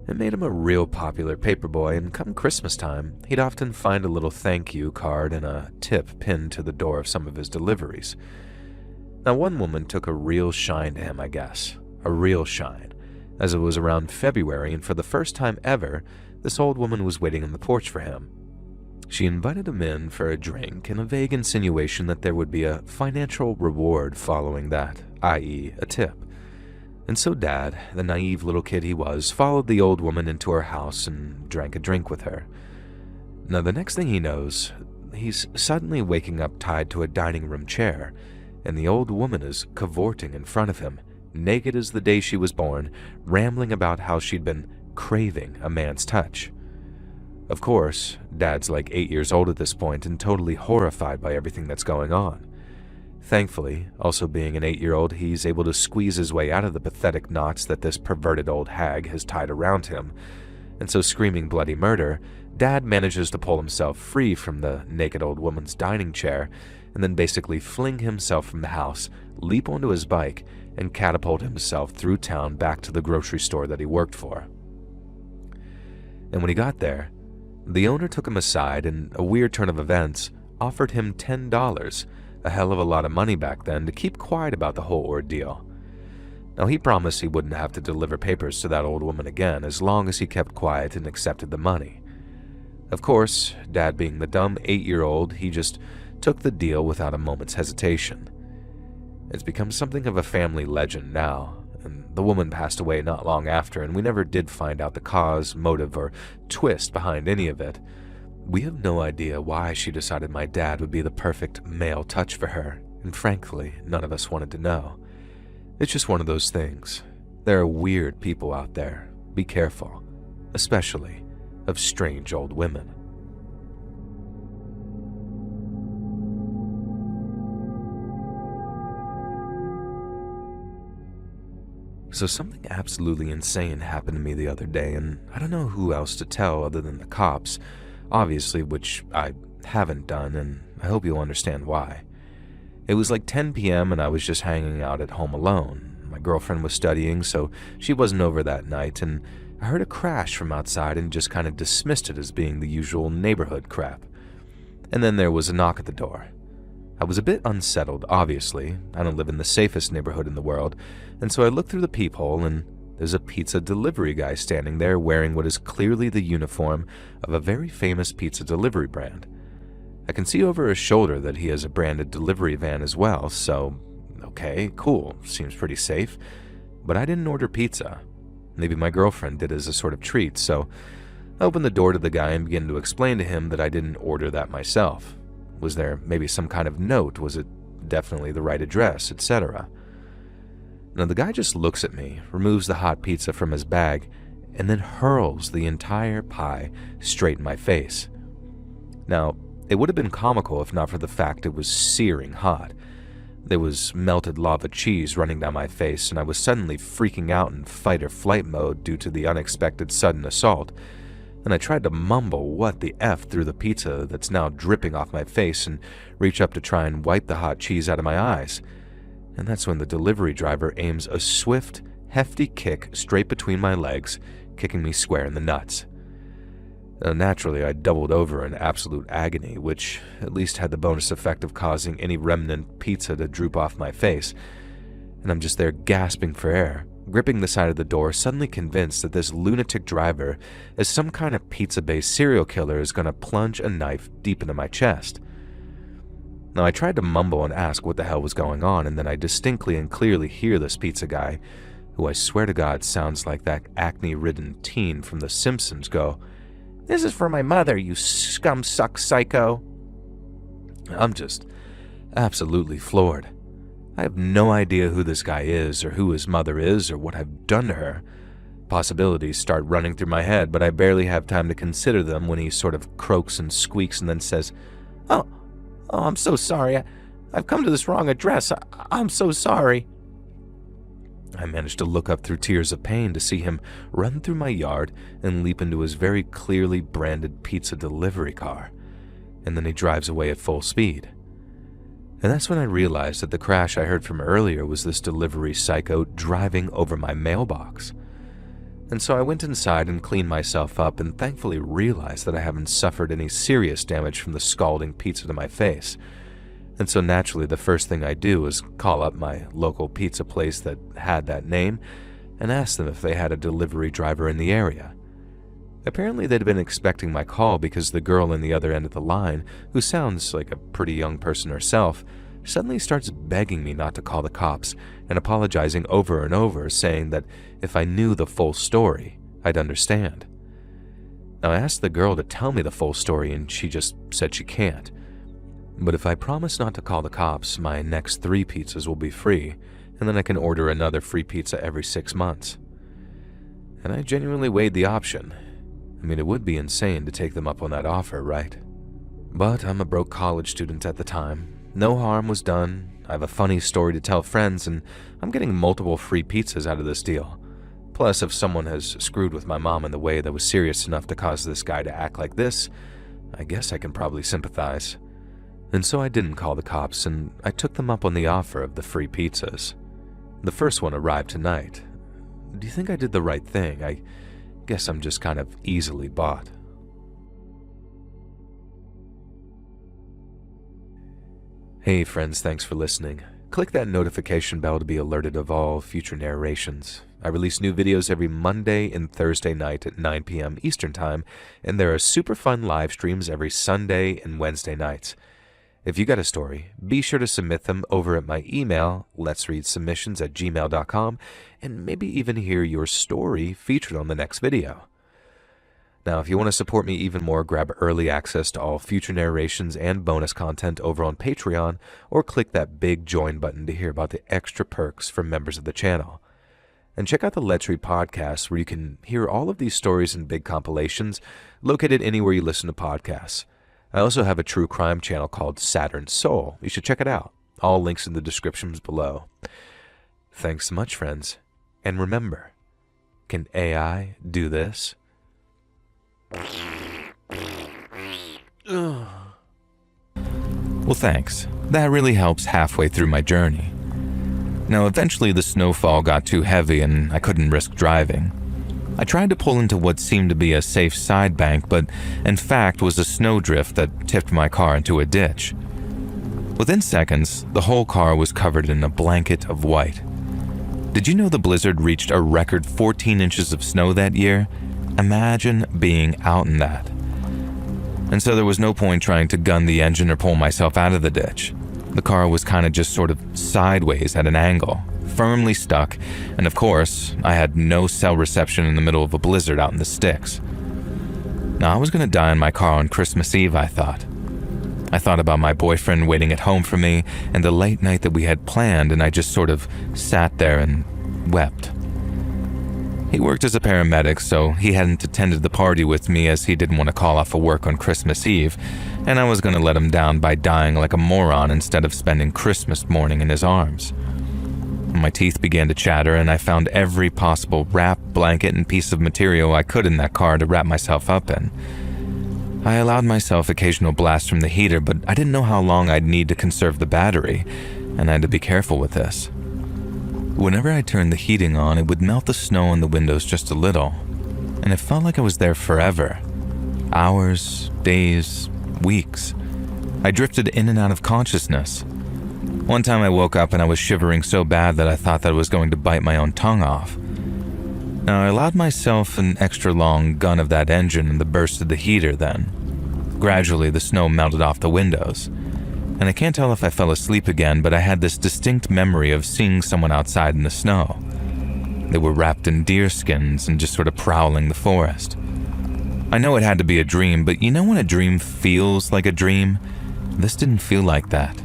It made him a real popular paperboy, and come Christmas time, he'd often find a little thank you card and a tip pinned to the door of some of his deliveries. Now, one woman took a real shine to him, I guess. A real shine, as it was around February, and for the first time ever, this old woman was waiting on the porch for him. She invited him in for a drink and a vague insinuation that there would be a financial reward following that, i.e. a tip. And so Dad, the naive little kid he was, followed the old woman into her house and drank a drink with her. Now, the next thing he knows, he's suddenly waking up tied to a dining room chair, and the old woman is cavorting in front of him, naked as the day she was born, rambling about how she'd been craving a man's touch. Of course, Dad's like 8 years old at this point and totally horrified by everything that's going on. Thankfully, also being an 8-year-old, he's able to squeeze his way out of the pathetic knots that this perverted old hag has tied around him, and so screaming bloody murder, Dad manages to pull himself free from the naked old woman's dining chair and then basically fling himself from the house, leap onto his bike, and catapult himself through town back to the grocery store that he worked for. And when he got there, the owner took him aside and, a weird turn of events, offered him $10, a hell of a lot of money back then, to keep quiet about the whole ordeal. Now, he promised he wouldn't have to deliver papers to that old woman again as long as he kept quiet and accepted the money. Of course, Dad being the dumb 8-year-old, he just took the deal without a moment's hesitation. It's become something of a family legend now, and the woman passed away not long after, and we never did find out the cause, motive, or twist behind any of it. We have no idea why she decided my dad would be the perfect male touch for her, and frankly, none of us wanted to know. It's just one of those things. There are weird people out there. Be careful, especially of strange old women. So something absolutely insane happened to me the other day, and I don't know who else to tell other than the cops, obviously, which I haven't done, and I hope you'll understand why. It was like 10 p.m. and I was just hanging out at home alone. My girlfriend was studying, so she wasn't over that night, and I heard a crash from outside and just kind of dismissed it as being the usual neighborhood crap. And then there was a knock at the door. I was a bit unsettled, obviously. I don't live in the safest neighborhood in the world, and so I looked through the peephole, and there's a pizza delivery guy standing there wearing what is clearly the uniform of a very famous pizza delivery brand. I can see over his shoulder that he has a branded delivery van as well, so okay, cool, seems pretty safe. But I didn't order pizza. Maybe my girlfriend did as a sort of treat, so I opened the door to the guy and began to explain to him that I didn't order that myself. Was there maybe some kind of note? Was it definitely the right address, etc.? Now the guy just looks at me, removes the hot pizza from his bag, and then hurls the entire pie straight in my face. Now, it would have been comical if not for the fact it was searing hot. There was melted lava cheese running down my face, and I was suddenly freaking out in fight or flight mode due to the unexpected sudden assault, and I tried to mumble what the F through the pizza that's now dripping off my face and reach up to try and wipe the hot cheese out of my eyes. And that's when the delivery driver aims a swift, hefty kick straight between my legs, kicking me square in the nuts. Now, naturally, I doubled over in absolute agony, which at least had the bonus effect of causing any remnant pizza to droop off my face. And I'm just there gasping for air, gripping the side of the door, suddenly convinced that this lunatic driver, as some kind of pizza-based serial killer, is going to plunge a knife deep into my chest. Now, I tried to mumble and ask what the hell was going on, and then I distinctly and clearly hear this pizza guy, who I swear to God sounds like that acne-ridden teen from The Simpsons, go, "This is for my mother, you scum-suck psycho." I'm just absolutely floored. I have no idea who this guy is, or who his mother is, or what I've done to her. Possibilities start running through my head, but I barely have time to consider them when he sort of croaks and squeaks and then says, Oh, I'm so sorry. I've come to this wrong address. I'm so sorry." I managed to look up through tears of pain to see him run through my yard and leap into his very clearly branded pizza delivery car, and then he drives away at full speed. And that's when I realized that the crash I heard from earlier was this delivery psycho driving over my mailbox. And so I went inside and cleaned myself up and thankfully realized that I haven't suffered any serious damage from the scalding pizza to my face. And so naturally, the first thing I do is call up my local pizza place that had that name and ask them if they had a delivery driver in the area. Apparently, they'd been expecting my call because the girl in the other end of the line, who sounds like a pretty young person herself, suddenly starts begging me not to call the cops and apologizing over and over, saying that if I knew the full story, I'd understand. Now, I asked the girl to tell me the full story and she just said she can't. But if I promise not to call the cops, my next 3 pizzas will be free, and then I can order another free pizza every 6 months. And I genuinely weighed the option. I mean, it would be insane to take them up on that offer, right? But I'm a broke college student at the time. No harm was done. I have a funny story to tell friends, and I'm getting multiple free pizzas out of this deal. Plus, if someone has screwed with my mom in the way that was serious enough to cause this guy to act like this, I guess I can probably sympathize. And so I didn't call the cops, and I took them up on the offer of the free pizzas. The first one arrived tonight. Do you think I did the right thing? I guess I'm just kind of easily bought. Hey friends, thanks for listening. Click that notification bell to be alerted of all future narrations. I release new videos every Monday and Thursday night at 9 p.m. Eastern Time, and there are super fun live streams every Sunday and Wednesday nights. If you got a story, be sure to submit them over at my email, letsreadsubmissions@gmail.com, and maybe even hear your story featured on the next video. Now, if you want to support me even more, grab early access to all future narrations and bonus content over on Patreon, or click that big join button to hear about the extra perks for members of the channel. And check out the Let's Read podcast, where you can hear all of these stories in big compilations, located anywhere you listen to podcasts. I also have a true crime channel called Saturn Soul. You should check it out. All links in the descriptions below. Thanks so much, friends. And remember, can AI do this? Well, thanks. That really helps halfway through my journey. Now, eventually the snowfall got too heavy and I couldn't risk driving. I tried to pull into what seemed to be a safe side bank, but in fact was a snowdrift that tipped my car into a ditch. Within seconds, the whole car was covered in a blanket of white. Did you know the blizzard reached a record 14 inches of snow that year? Imagine being out in that. And so there was no point trying to gun the engine or pull myself out of the ditch. The car was kind of just sort of sideways at an angle, firmly stuck, and of course, I had no cell reception in the middle of a blizzard out in the sticks. Now, I was going to die in my car on Christmas Eve, I thought. I thought about my boyfriend waiting at home for me and the late night that we had planned, and I just sort of sat there and wept. He worked as a paramedic, so he hadn't attended the party with me as he didn't want to call off of work on Christmas Eve, and I was going to let him down by dying like a moron instead of spending Christmas morning in his arms. My teeth began to chatter, and I found every possible wrap, blanket, and piece of material I could in that car to wrap myself up in. I allowed myself occasional blasts from the heater, but I didn't know how long I'd need to conserve the battery, and I had to be careful with this. Whenever I turned the heating on, it would melt the snow on the windows just a little, and it felt like I was there forever. Hours, days, weeks. I drifted in and out of consciousness. One time I woke up and I was shivering so bad that I thought that I was going to bite my own tongue off. Now, I allowed myself an extra long gun of that engine and the burst of the heater then. Gradually, the snow melted off the windows, and I can't tell if I fell asleep again, but I had this distinct memory of seeing someone outside in the snow. They were wrapped in deer skins and just sort of prowling the forest. I know it had to be a dream, but you know when a dream feels like a dream? This didn't feel like that.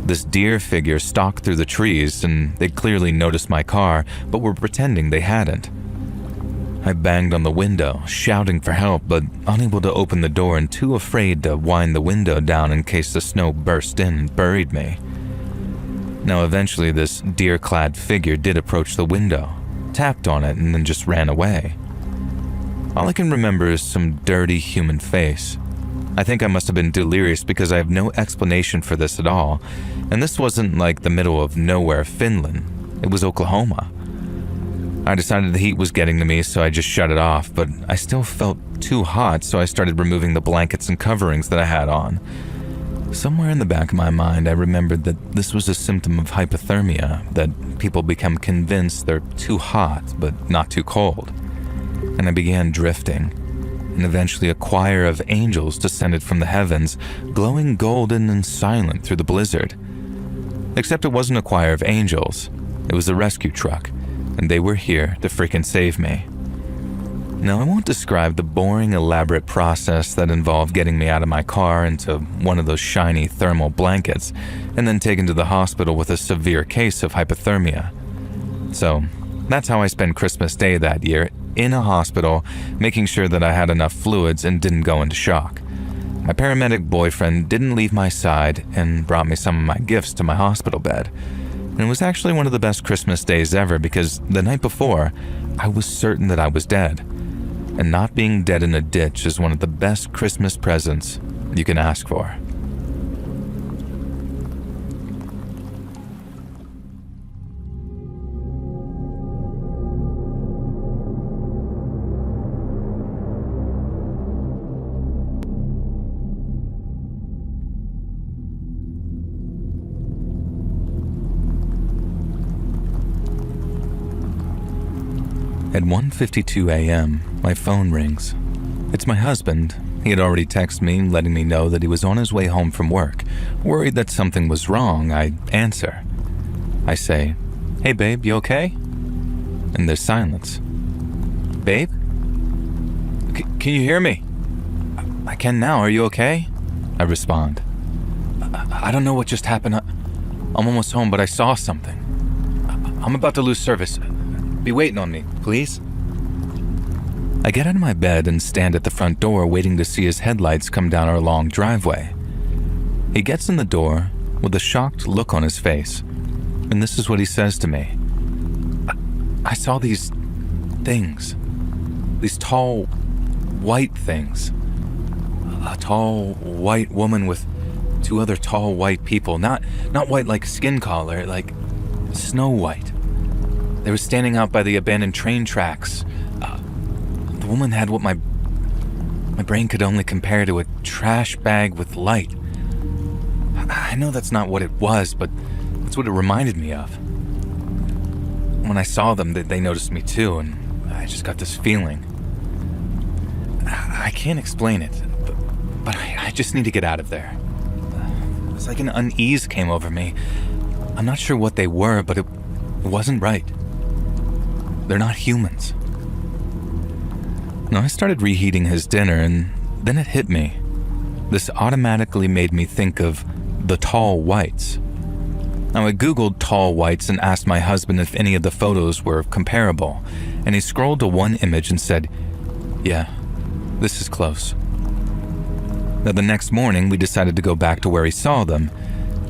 This deer figure stalked through the trees, and they clearly noticed my car, but were pretending they hadn't. I banged on the window, shouting for help, but unable to open the door and too afraid to wind the window down in case the snow burst in and buried me. Now, eventually, this deer-clad figure did approach the window, tapped on it, and then just ran away. All I can remember is some dirty human face. I think I must have been delirious because I have no explanation for this at all, and this wasn't like the middle of nowhere, Finland. It was Oklahoma. I decided the heat was getting to me, so I just shut it off, but I still felt too hot, so I started removing the blankets and coverings that I had on. Somewhere in the back of my mind, I remembered that this was a symptom of hypothermia, that people become convinced they're too hot, but not too cold. And I began drifting, and eventually a choir of angels descended from the heavens, glowing golden and silent through the blizzard. Except it wasn't a choir of angels, it was a rescue truck, and they were here to freaking save me. Now, I won't describe the boring, elaborate process that involved getting me out of my car into one of those shiny thermal blankets and then taken to the hospital with a severe case of hypothermia. So, that's how I spent Christmas Day that year, in a hospital, making sure that I had enough fluids and didn't go into shock. My paramedic boyfriend didn't leave my side and brought me some of my gifts to my hospital bed. And it was actually one of the best Christmas days ever because the night before, I was certain that I was dead. And not being dead in a ditch is one of the best Christmas presents you can ask for. At 1:52 a.m., my phone rings. It's my husband. He had already texted me, letting me know that he was on his way home from work. Worried that something was wrong, I answer. I say, "Hey babe, you okay?" And there's silence. "Babe? Can you hear me?" "I can now, are you okay?" I respond. I don't know what just happened. I'm almost home, but I saw something. I'm about to lose service. Be waiting on me, please." I get out of my bed and stand at the front door waiting to see his headlights come down our long driveway. He gets in the door with a shocked look on his face, and this is what he says to me. I saw these things. These tall, white things. A tall, white woman with two other tall, white people. Not white like skin color, like snow white. They were standing out by the abandoned train tracks. The woman had what my brain could only compare to a trash bag with light. I know that's not what it was, but that's what it reminded me of. When I saw them, they noticed me too, and I just got this feeling. I can't explain it, but I just need to get out of there. It's like an unease came over me. I'm not sure what they were, but it wasn't right. They're not humans. Now, I started reheating his dinner, and then it hit me. This automatically made me think of the tall whites. Now, I googled tall whites and asked my husband if any of the photos were comparable, and he scrolled to one image and said, "Yeah, this is close." Now, the next morning, we decided to go back to where he saw them,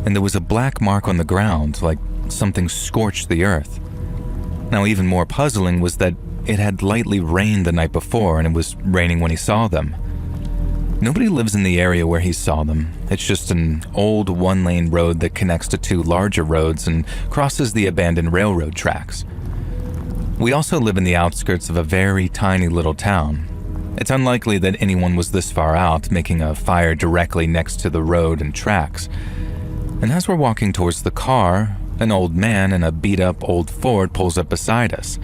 and there was a black mark on the ground, like something scorched the earth. Now, even more puzzling was that it had lightly rained the night before, and it was raining when he saw them. Nobody lives in the area where he saw them. It's just an old one-lane road that connects to two larger roads and crosses the abandoned railroad tracks. We also live in the outskirts of a very tiny little town. It's unlikely that anyone was this far out, making a fire directly next to the road and tracks. And as we're walking towards the car, an old man in a beat-up old Ford pulls up beside us.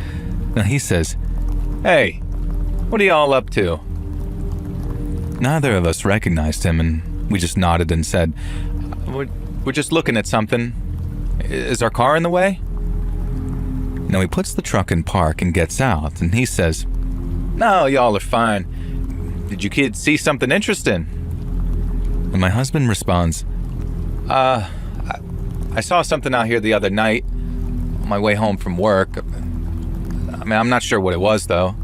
Now he says, "Hey, what are y'all up to?" Neither of us recognized him, and we just nodded and said, We're just looking at something. Is our car in the way?" Now he puts the truck in park and gets out, and he says, "No, y'all are fine. Did you kids see something interesting?" And my husband responds, I saw something out here the other night on my way home from work. I'm not sure what it was, though."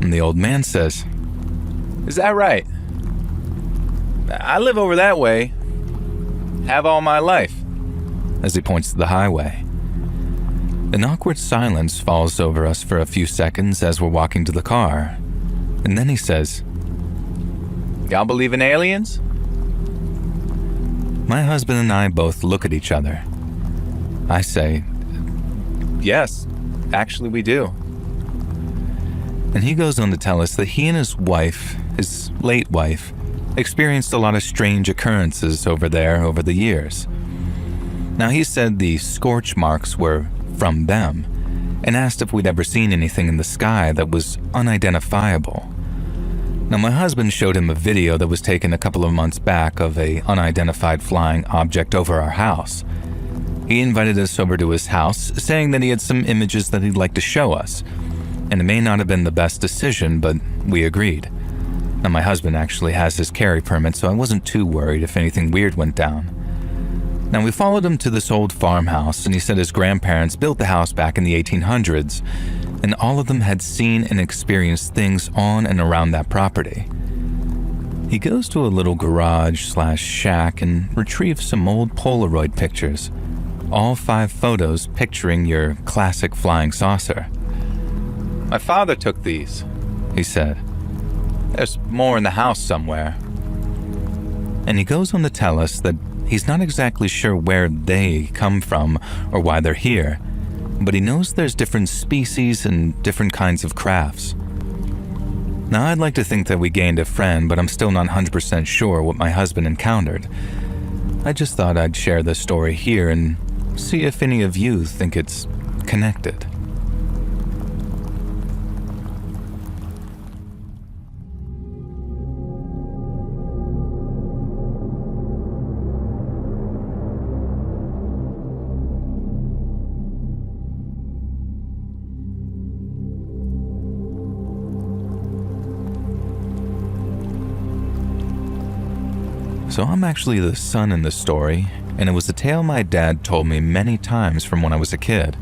And the old man says, "Is that right? I live over that way. Have all my life," as he points to the highway. An awkward silence falls over us for a few seconds as we're walking to the car. And then he says, "Y'all believe in aliens?" My husband and I both look at each other. I say, "Yes, actually we do." And he goes on to tell us that he and his wife, his late wife, experienced a lot of strange occurrences over there over the years. Now he said the scorch marks were from them, and asked if we'd ever seen anything in the sky that was unidentifiable. Now my husband showed him a video that was taken a couple of months back of an unidentified flying object over our house. He invited us over to his house, saying that he had some images that he'd like to show us, and it may not have been the best decision, but we agreed. Now my husband actually has his carry permit, so I wasn't too worried if anything weird went down. Now we followed him to this old farmhouse, and he said his grandparents built the house back in the 1800s, and all of them had seen and experienced things on and around that property. He goes to a little garage/shack and retrieves some old Polaroid pictures, all 5 photos picturing your classic flying saucer. "My father took these," he said. "There's more in the house somewhere." And he goes on to tell us that he's not exactly sure where they come from or why they're here, but he knows there's different species and different kinds of crafts. Now I'd like to think that we gained a friend, but I'm still not 100% sure what my husband encountered. I just thought I'd share this story here and see if any of you think it's connected. So I'm actually the son in the story, and it was a tale my dad told me many times from when I was a kid.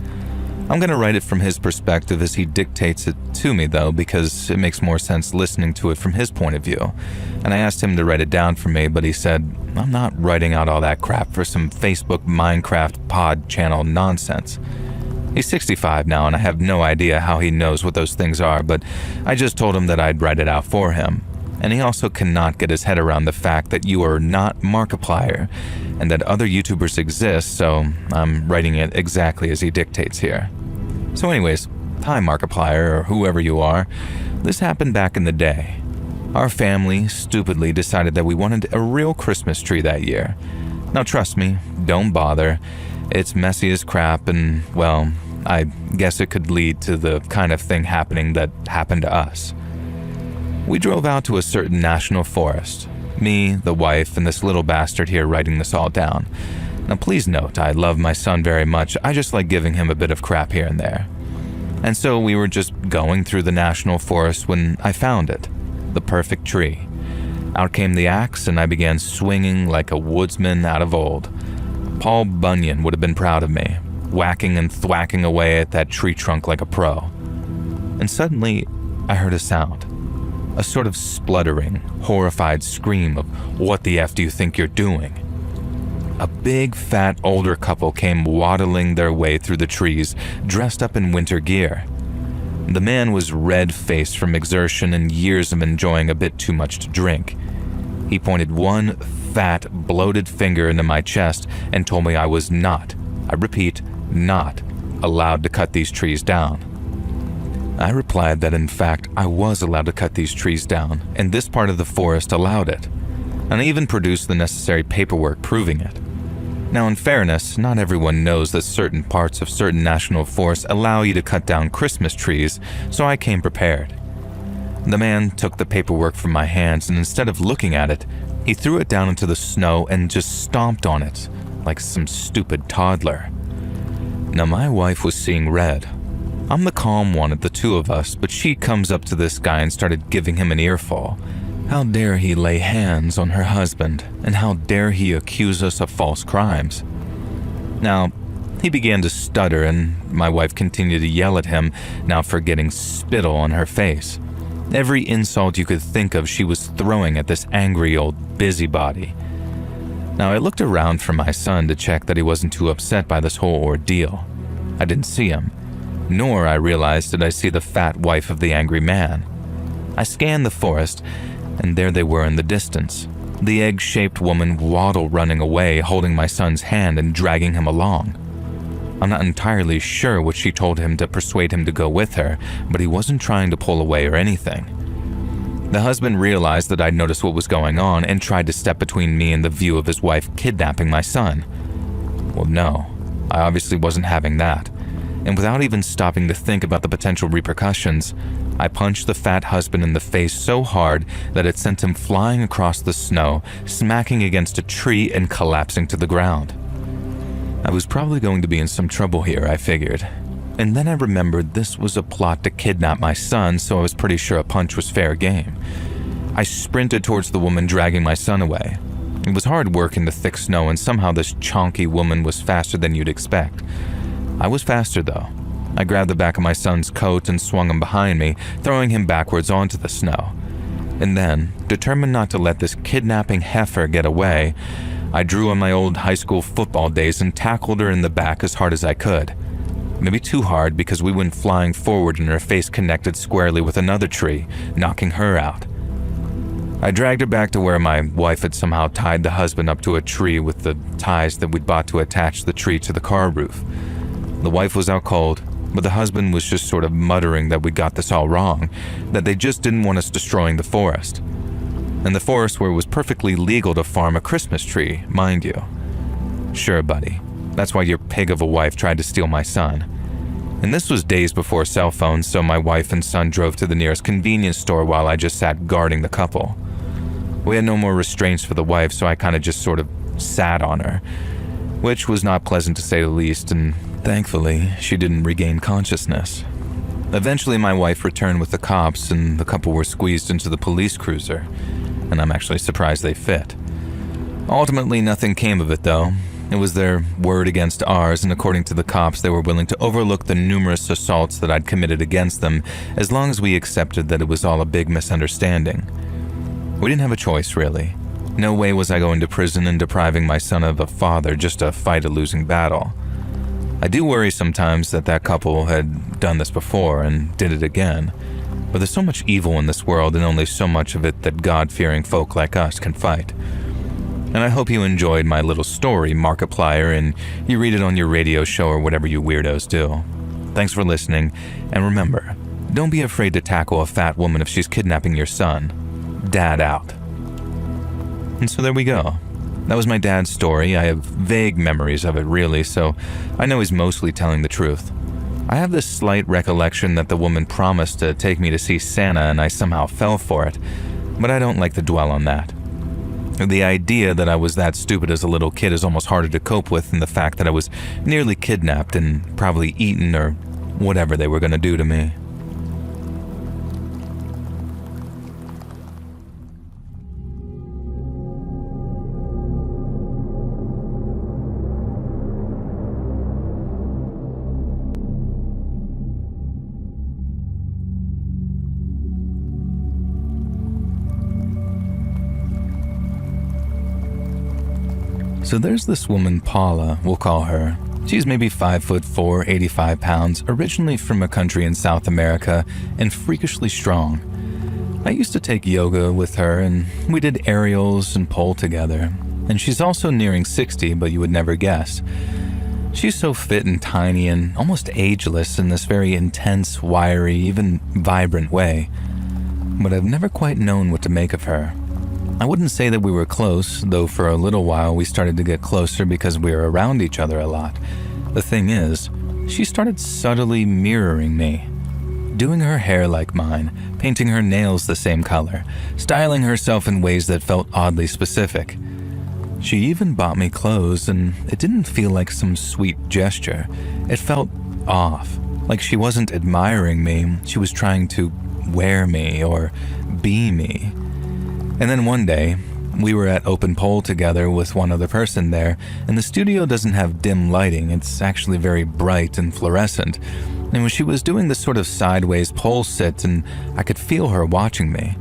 I'm going to write it from his perspective as he dictates it to me, though, because it makes more sense listening to it from his point of view. And I asked him to write it down for me, but he said, "I'm not writing out all that crap for some Facebook Minecraft pod channel nonsense." He's 65 now, and I have no idea how he knows what those things are, but I just told him that I'd write it out for him. And he also cannot get his head around the fact that you are not Markiplier and that other YouTubers exist, so I'm writing it exactly as he dictates here. So anyways, hi Markiplier, or whoever you are. This happened back in the day. Our family stupidly decided that we wanted a real Christmas tree that year. Now trust me, don't bother. It's messy as crap and, well, I guess it could lead to the kind of thing happening that happened to us. We drove out to a certain national forest. Me, the wife, and this little bastard here writing this all down. Now please note, I love my son very much, I just like giving him a bit of crap here and there. And so we were just going through the national forest when I found it, the perfect tree. Out came the axe and I began swinging like a woodsman out of old. Paul Bunyan would have been proud of me, whacking and thwacking away at that tree trunk like a pro. And suddenly, I heard a sound. A sort of spluttering, horrified scream of, "What the F do you think you're doing?" A big, fat, older couple came waddling their way through the trees, dressed up in winter gear. The man was red-faced from exertion and years of enjoying a bit too much to drink. He pointed one fat, bloated finger into my chest and told me I was not, I repeat, not, allowed to cut these trees down. I replied that in fact I was allowed to cut these trees down, and this part of the forest allowed it. And I even produced the necessary paperwork proving it. Now, in fairness, not everyone knows that certain parts of certain national forests allow you to cut down Christmas trees, so I came prepared. The man took the paperwork from my hands, and instead of looking at it, he threw it down into the snow and just stomped on it like some stupid toddler. Now, my wife was seeing red. I'm the calm one of the two of us, but she comes up to this guy and started giving him an earful. How dare he lay hands on her husband, and how dare he accuse us of false crimes? Now, he began to stutter, and my wife continued to yell at him, now for getting spittle on her face. Every insult you could think of she was throwing at this angry old busybody. Now, I looked around for my son to check that he wasn't too upset by this whole ordeal. I didn't see him, nor I realized did I see the fat wife of the angry man. I scanned the forest, and there they were in the distance, the egg-shaped woman waddle running away, holding my son's hand and dragging him along. I'm not entirely sure what she told him to persuade him to go with her, but he wasn't trying to pull away or anything. The husband realized that I'd noticed what was going on and tried to step between me and the view of his wife kidnapping my son. Well, no, I obviously wasn't having that, and without even stopping to think about the potential repercussions, I punched the fat husband in the face so hard that it sent him flying across the snow, smacking against a tree and collapsing to the ground. I was probably going to be in some trouble here, I figured. And then I remembered this was a plot to kidnap my son, so I was pretty sure a punch was fair game. I sprinted towards the woman dragging my son away. It was hard work in the thick snow, and somehow this chonky woman was faster than you'd expect. I was faster though. I grabbed the back of my son's coat and swung him behind me, throwing him backwards onto the snow. And then, determined not to let this kidnapping heifer get away, I drew on my old high school football days and tackled her in the back as hard as I could. Maybe too hard because we went flying forward and her face connected squarely with another tree, knocking her out. I dragged her back to where my wife had somehow tied the husband up to a tree with the ties that we'd bought to attach the tree to the car roof. The wife was out cold, but the husband was just sort of muttering that we got this all wrong, that they just didn't want us destroying the forest. And the forest where it was perfectly legal to farm a Christmas tree, mind you. Sure, buddy. That's why your pig of a wife tried to steal my son. And this was days before cell phones, so my wife and son drove to the nearest convenience store while I just sat guarding the couple. We had no more restraints for the wife, so I kind of just sort of sat on her, which was not pleasant to say the least, and thankfully, she didn't regain consciousness. Eventually, my wife returned with the cops, and the couple were squeezed into the police cruiser, and I'm actually surprised they fit. Ultimately, nothing came of it, though. It was their word against ours, and according to the cops, they were willing to overlook the numerous assaults that I'd committed against them as long as we accepted that it was all a big misunderstanding. We didn't have a choice, really. No way was I going to prison and depriving my son of a father just to fight a losing battle. I do worry sometimes that that couple had done this before and did it again, but there's so much evil in this world and only so much of it that God-fearing folk like us can fight. And I hope you enjoyed my little story, Markiplier, and you read it on your radio show or whatever you weirdos do. Thanks for listening, and remember, don't be afraid to tackle a fat woman if she's kidnapping your son. Dad out. And so there we go. That was my dad's story. I have vague memories of it, really, so I know he's mostly telling the truth. I have this slight recollection that the woman promised to take me to see Santa and I somehow fell for it, but I don't like to dwell on that. The idea that I was that stupid as a little kid is almost harder to cope with than the fact that I was nearly kidnapped and probably eaten or whatever they were going to do to me. So there's this woman, Paula, we'll call her. She's maybe 5'4", 85 pounds, originally from a country in South America, and freakishly strong. I used to take yoga with her, and we did aerials and pole together. And she's also nearing 60, but you would never guess. She's so fit and tiny and almost ageless in this very intense, wiry, even vibrant way. But I've never quite known what to make of her. I wouldn't say that we were close, though for a little while we started to get closer because we were around each other a lot. The thing is, she started subtly mirroring me. Doing her hair like mine, painting her nails the same color, styling herself in ways that felt oddly specific. She even bought me clothes, and it didn't feel like some sweet gesture. It felt off, like she wasn't admiring me, she was trying to wear me or be me. And then one day, we were at open pole together with one other person there, and the studio doesn't have dim lighting, it's actually very bright and fluorescent. And when she was doing this sort of sideways pole sit, and I could feel her watching me.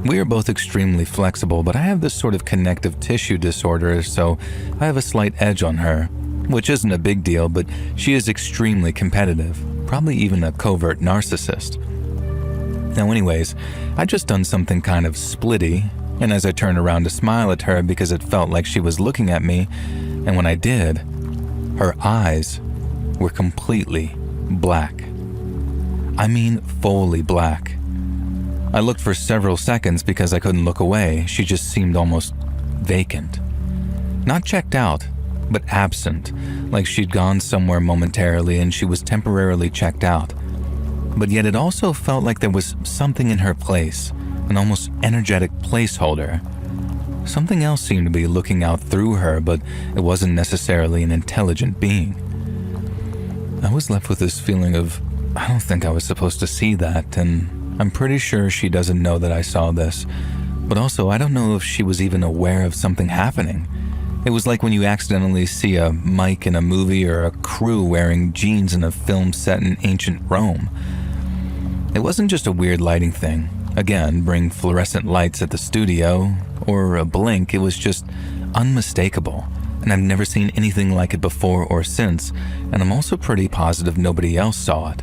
We are both extremely flexible, but I have this sort of connective tissue disorder, so I have a slight edge on her, which isn't a big deal, but she is extremely competitive, probably even a covert narcissist. Now anyways, I'd just done something kind of splitty, and as I turned around to smile at her because it felt like she was looking at me, and when I did, her eyes were completely black. I mean fully black. I looked for several seconds because I couldn't look away. She just seemed almost vacant. Not checked out, but absent, like she'd gone somewhere momentarily and she was temporarily checked out. But yet it also felt like there was something in her place, an almost energetic placeholder. Something else seemed to be looking out through her, but it wasn't necessarily an intelligent being. I was left with this feeling of, I don't think I was supposed to see that, and I'm pretty sure she doesn't know that I saw this, but also I don't know if she was even aware of something happening. It was like when you accidentally see a mic in a movie or a crew wearing jeans in a film set in ancient Rome. It wasn't just a weird lighting thing. Again, bring fluorescent lights at the studio, or a blink, it was just unmistakable, and I've never seen anything like it before or since, and I'm also pretty positive nobody else saw it.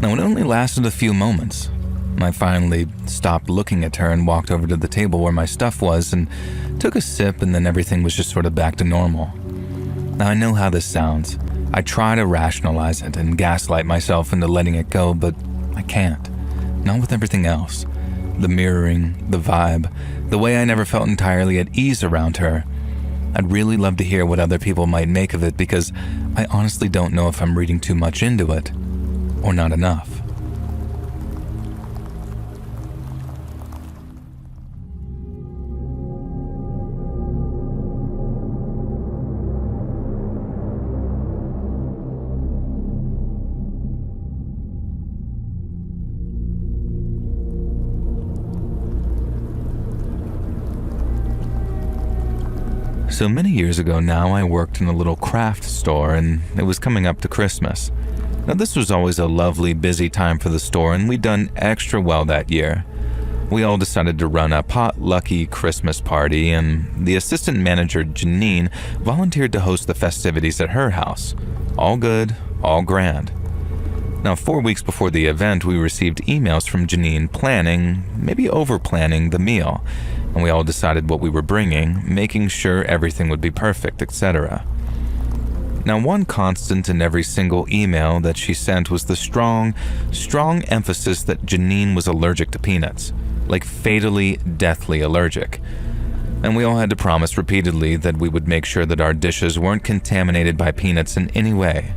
Now, it only lasted a few moments. I finally stopped looking at her and walked over to the table where my stuff was and took a sip, and then everything was just sort of back to normal. Now, I know how this sounds. I try to rationalize it and gaslight myself into letting it go, but I can't. Not with everything else. The mirroring, the vibe, the way I never felt entirely at ease around her. I'd really love to hear what other people might make of it because I honestly don't know if I'm reading too much into it or not enough. So many years ago now, I worked in a little craft store, and it was coming up to Christmas. Now, this was always a lovely, busy time for the store, and we'd done extra well that year. We all decided to run a potlucky Christmas party, and the assistant manager, Janine, volunteered to host the festivities at her house. All good, all grand. Now, 4 weeks before the event, we received emails from Janine planning, maybe over-planning the meal, and we all decided what we were bringing, making sure everything would be perfect, etc. Now, one constant in every single email that she sent was the strong emphasis that Janine was allergic to peanuts, like fatally, deathly allergic. And we all had to promise repeatedly that we would make sure that our dishes weren't contaminated by peanuts in any way.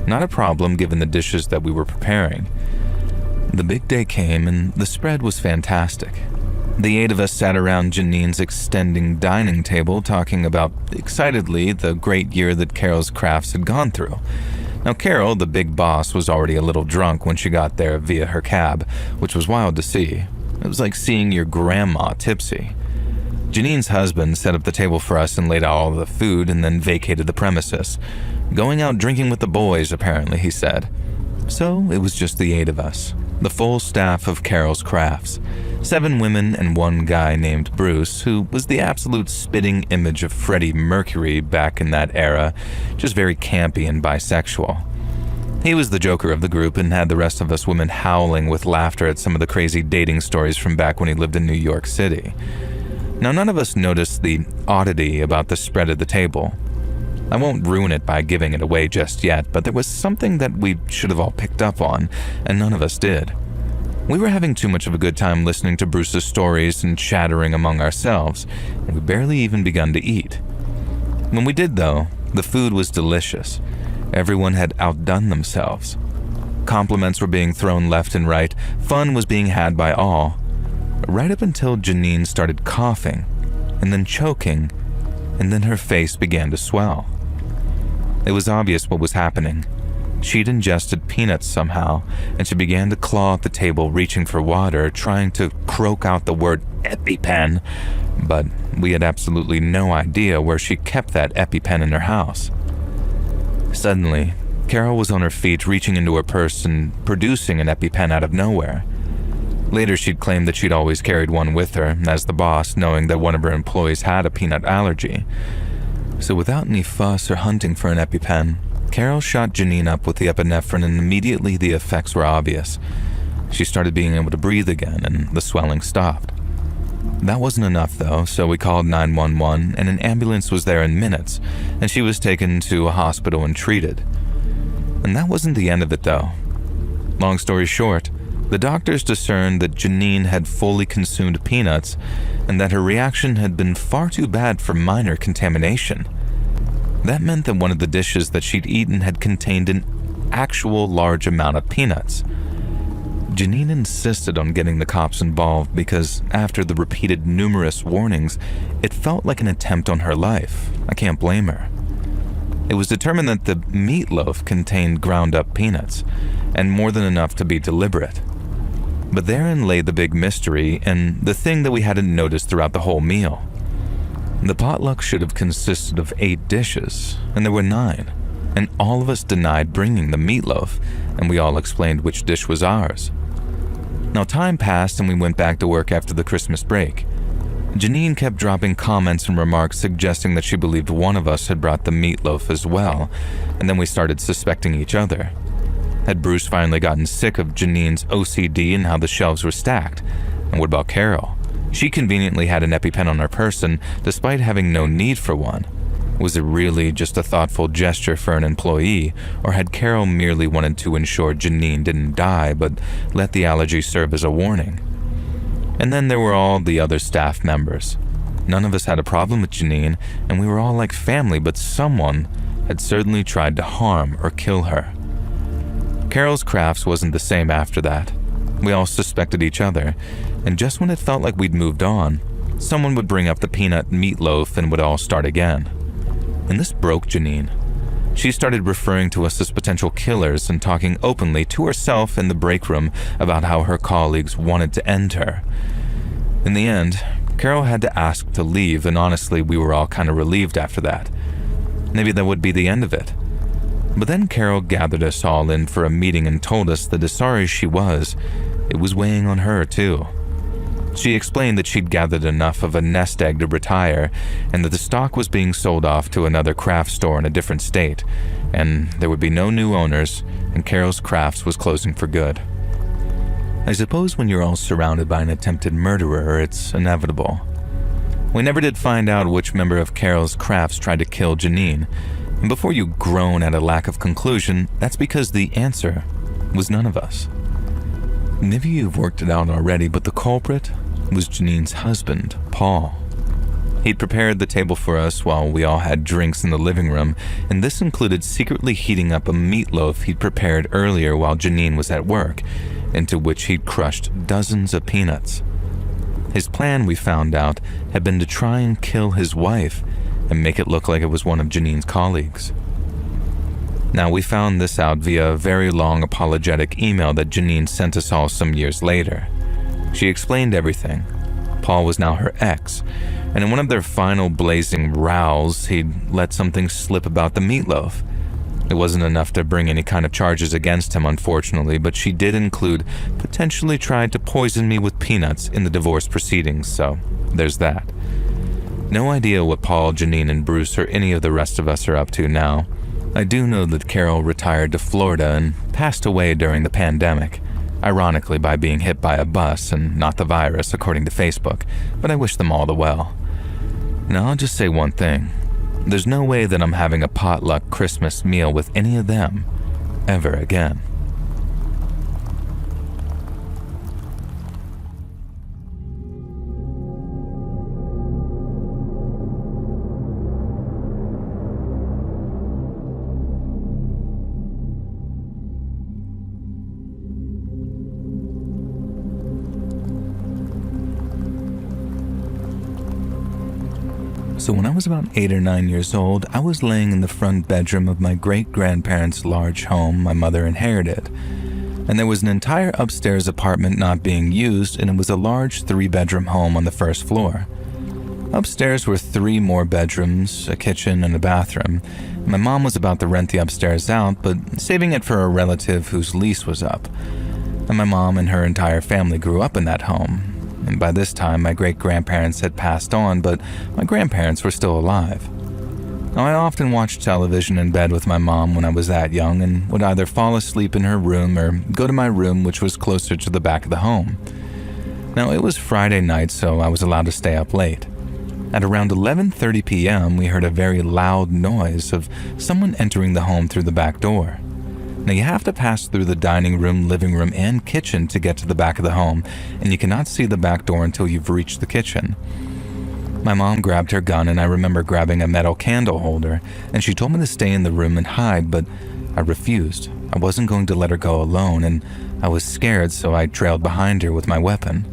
Not a problem given the dishes that we were preparing. The big day came and the spread was fantastic. The 8 of us sat around Janine's extending dining table talking about, excitedly, the great year that Carol's Crafts had gone through. Now Carol, the big boss, was already a little drunk when she got there via her cab, which was wild to see. It was like seeing your grandma tipsy. Janine's husband set up the table for us and laid out all the food and then vacated the premises. Going out drinking with the boys, apparently, he said. So it was just the 8 of us. the full staff of Carol's Crafts, 7 women and 1 guy named Bruce, who was the absolute spitting image of Freddie Mercury back in that era, just very campy and bisexual. He was the joker of the group and had the rest of us women howling with laughter at some of the crazy dating stories from back when he lived in New York City. Now, none of us noticed the oddity about the spread at the table. I won't ruin it by giving it away just yet, but there was something that we should have all picked up on, and none of us did. We were having too much of a good time listening to Bruce's stories and chattering among ourselves, and we barely even begun to eat. When we did, though, the food was delicious. Everyone had outdone themselves. Compliments were being thrown left and right, fun was being had by all, right up until Janine started coughing, and then choking, and then her face began to swell. It was obvious what was happening. She'd ingested peanuts somehow, and she began to claw at the table, reaching for water, trying to croak out the word EpiPen, but we had absolutely no idea where she kept that EpiPen in her house. Suddenly, Carol was on her feet, reaching into her purse and producing an EpiPen out of nowhere. Later, she'd claimed that she'd always carried one with her, as the boss, knowing that one of her employees had a peanut allergy. So without any fuss or hunting for an EpiPen, Carol shot Janine up with the epinephrine, and immediately the effects were obvious. She started being able to breathe again, and the swelling stopped. That wasn't enough, though, so we called 911, and an ambulance was there in minutes, and she was taken to a hospital and treated. And that wasn't the end of it, though. Long story short, the doctors discerned that Janine had fully consumed peanuts, and that her reaction had been far too bad for minor contamination. That meant that one of the dishes that she'd eaten had contained an actual large amount of peanuts. Janine insisted on getting the cops involved because, after the repeated numerous warnings, it felt like an attempt on her life. I can't blame her. It was determined that the meatloaf contained ground-up peanuts, and more than enough to be deliberate. But therein lay the big mystery, and the thing that we hadn't noticed throughout the whole meal. The potluck should have consisted of 8 dishes, and there were 9, and all of us denied bringing the meatloaf, and we all explained which dish was ours. Now, time passed and we went back to work after the Christmas break. Janine kept dropping comments and remarks suggesting that she believed one of us had brought the meatloaf as well, and then we started suspecting each other. Had Bruce finally gotten sick of Janine's OCD and how the shelves were stacked? And what about Carol? She conveniently had an EpiPen on her person, despite having no need for one. Was it really just a thoughtful gesture for an employee, or had Carol merely wanted to ensure Janine didn't die, but let the allergy serve as a warning? And then there were all the other staff members. None of us had a problem with Janine, and we were all like family, but someone had certainly tried to harm or kill her. Carol's Crafts wasn't the same after that. We all suspected each other, and just when it felt like we'd moved on, someone would bring up the peanut meatloaf and would all start again. And this broke Janine. She started referring to us as potential killers and talking openly to herself in the break room about how her colleagues wanted to end her. In the end, Carol had to ask to leave, and honestly, we were all kind of relieved after that. Maybe that would be the end of it. But then Carol gathered us all in for a meeting and told us that as sorry as she was, it was weighing on her too. She explained that she'd gathered enough of a nest egg to retire, and that the stock was being sold off to another craft store in a different state, and there would be no new owners, and Carol's Crafts was closing for good. I suppose when you're all surrounded by an attempted murderer, it's inevitable. We never did find out which member of Carol's Crafts tried to kill Janine, and before you groan at a lack of conclusion, that's because the answer was none of us. Maybe you've worked it out already, but the culprit was Janine's husband, Paul. He'd prepared the table for us while we all had drinks in the living room, and this included secretly heating up a meatloaf he'd prepared earlier while Janine was at work, into which he'd crushed dozens of peanuts. His plan, we found out, had been to try and kill his wife and make it look like it was one of Janine's colleagues. Now, we found this out via a very long apologetic email that Janine sent us all some years later. She explained everything. Paul was now her ex, and in one of their final blazing rows, he'd let something slip about the meatloaf. It wasn't enough to bring any kind of charges against him, unfortunately, but she did include potentially tried to poison me with peanuts in the divorce proceedings, so there's that. No idea what Paul, Janine, and Bruce or any of the rest of us are up to now. I do know that Carol retired to Florida and passed away during the pandemic, ironically by being hit by a bus and not the virus, according to Facebook, but I wish them all the well. Now I'll just say one thing. There's no way that I'm having a potluck Christmas meal with any of them ever again. So when I was about 8 or 9 years old, I was laying in the front bedroom of my great-grandparents' large home my mother inherited. And there was an entire upstairs apartment not being used, and it was a large 3-bedroom home on the first floor. Upstairs were 3 more bedrooms, a kitchen, and a bathroom. My mom was about to rent the upstairs out, but saving it for a relative whose lease was up. And my mom and her entire family grew up in that home. And by this time, my great-grandparents had passed on, but my grandparents were still alive. Now, I often watched television in bed with my mom when I was that young and would either fall asleep in her room or go to my room, which was closer to the back of the home. Now, it was Friday night, so I was allowed to stay up late. At around 11:30 p.m., we heard a very loud noise of someone entering the home through the back door. Now, you have to pass through the dining room, living room, and kitchen to get to the back of the home, and you cannot see the back door until you've reached the kitchen. My mom grabbed her gun, and I remember grabbing a metal candle holder, and she told me to stay in the room and hide, but I refused. I wasn't going to let her go alone, and I was scared, so I trailed behind her with my weapon.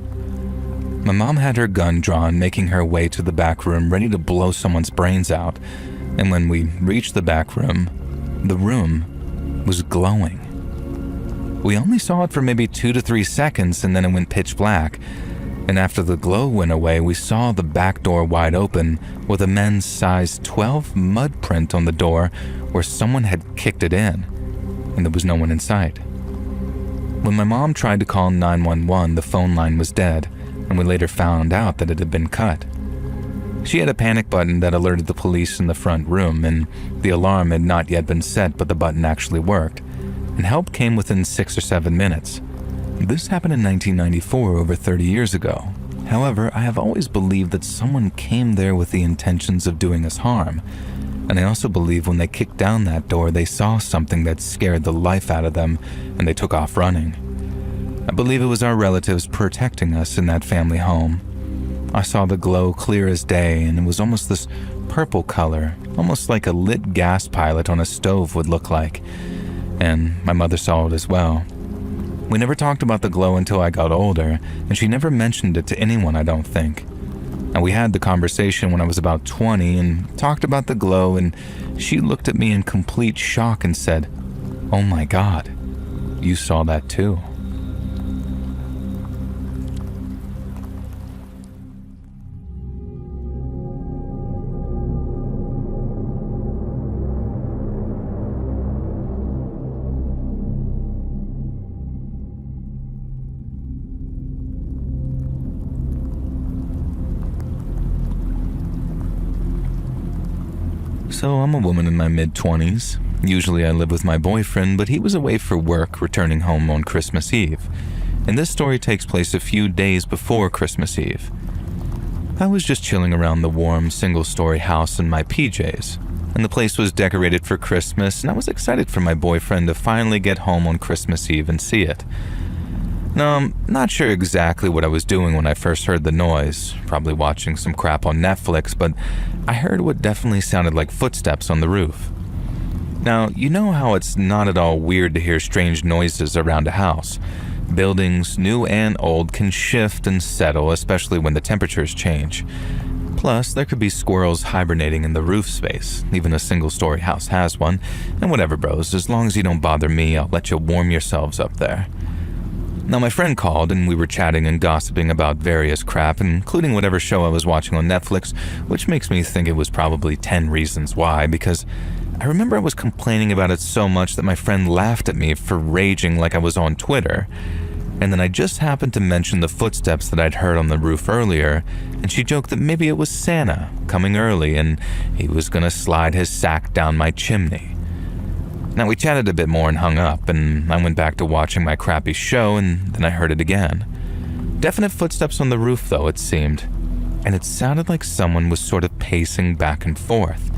My mom had her gun drawn, making her way to the back room, ready to blow someone's brains out, and when we reached the back room, the room was glowing. We only saw it for maybe 2 to 3 seconds, and then it went pitch black. And after the glow went away, we saw the back door wide open with a men's size 12 mud print on the door where someone had kicked it in, and there was no one in sight. When my mom tried to call 911, the phone line was dead, and we later found out that it had been cut. She had a panic button that alerted the police in the front room, and the alarm had not yet been set, but the button actually worked, and help came within 6 or 7 minutes. This happened in 1994, over 30 years ago. However, I have always believed that someone came there with the intentions of doing us harm, and I also believe when they kicked down that door, they saw something that scared the life out of them, and they took off running. I believe it was our relatives protecting us in that family home. I saw the glow clear as day, and it was almost this purple color, almost like a lit gas pilot on a stove would look like, and my mother saw it as well. We never talked about the glow until I got older, and she never mentioned it to anyone, I don't think. And we had the conversation when I was about 20 and talked about the glow, and she looked at me in complete shock and said, "Oh my God, you saw that too." So I'm a woman in my mid-20s. Usually I live with my boyfriend, but he was away for work, returning home on Christmas Eve. And this story takes place a few days before Christmas Eve. I was just chilling around the warm, single-story house in my PJs, and the place was decorated for Christmas, and I was excited for my boyfriend to finally get home on Christmas Eve and see it. Now, I'm not sure exactly what I was doing when I first heard the noise, probably watching some crap on Netflix, but I heard what definitely sounded like footsteps on the roof. Now, you know how it's not at all weird to hear strange noises around a house. Buildings, new and old, can shift and settle, especially when the temperatures change. Plus, there could be squirrels hibernating in the roof space. Even a single-story house has one. And whatever, bros, as long as you don't bother me, I'll let you warm yourselves up there. Now, my friend called, and we were chatting and gossiping about various crap, including whatever show I was watching on Netflix, which makes me think it was probably 10 Reasons Why, because I remember I was complaining about it so much that my friend laughed at me for raging like I was on Twitter. And then I just happened to mention the footsteps that I'd heard on the roof earlier, and she joked that maybe it was Santa coming early and he was gonna slide his sack down my chimney. Now, we chatted a bit more and hung up, and I went back to watching my crappy show, and then I heard it again. Definite footsteps on the roof, though, it seemed, and it sounded like someone was sort of pacing back and forth,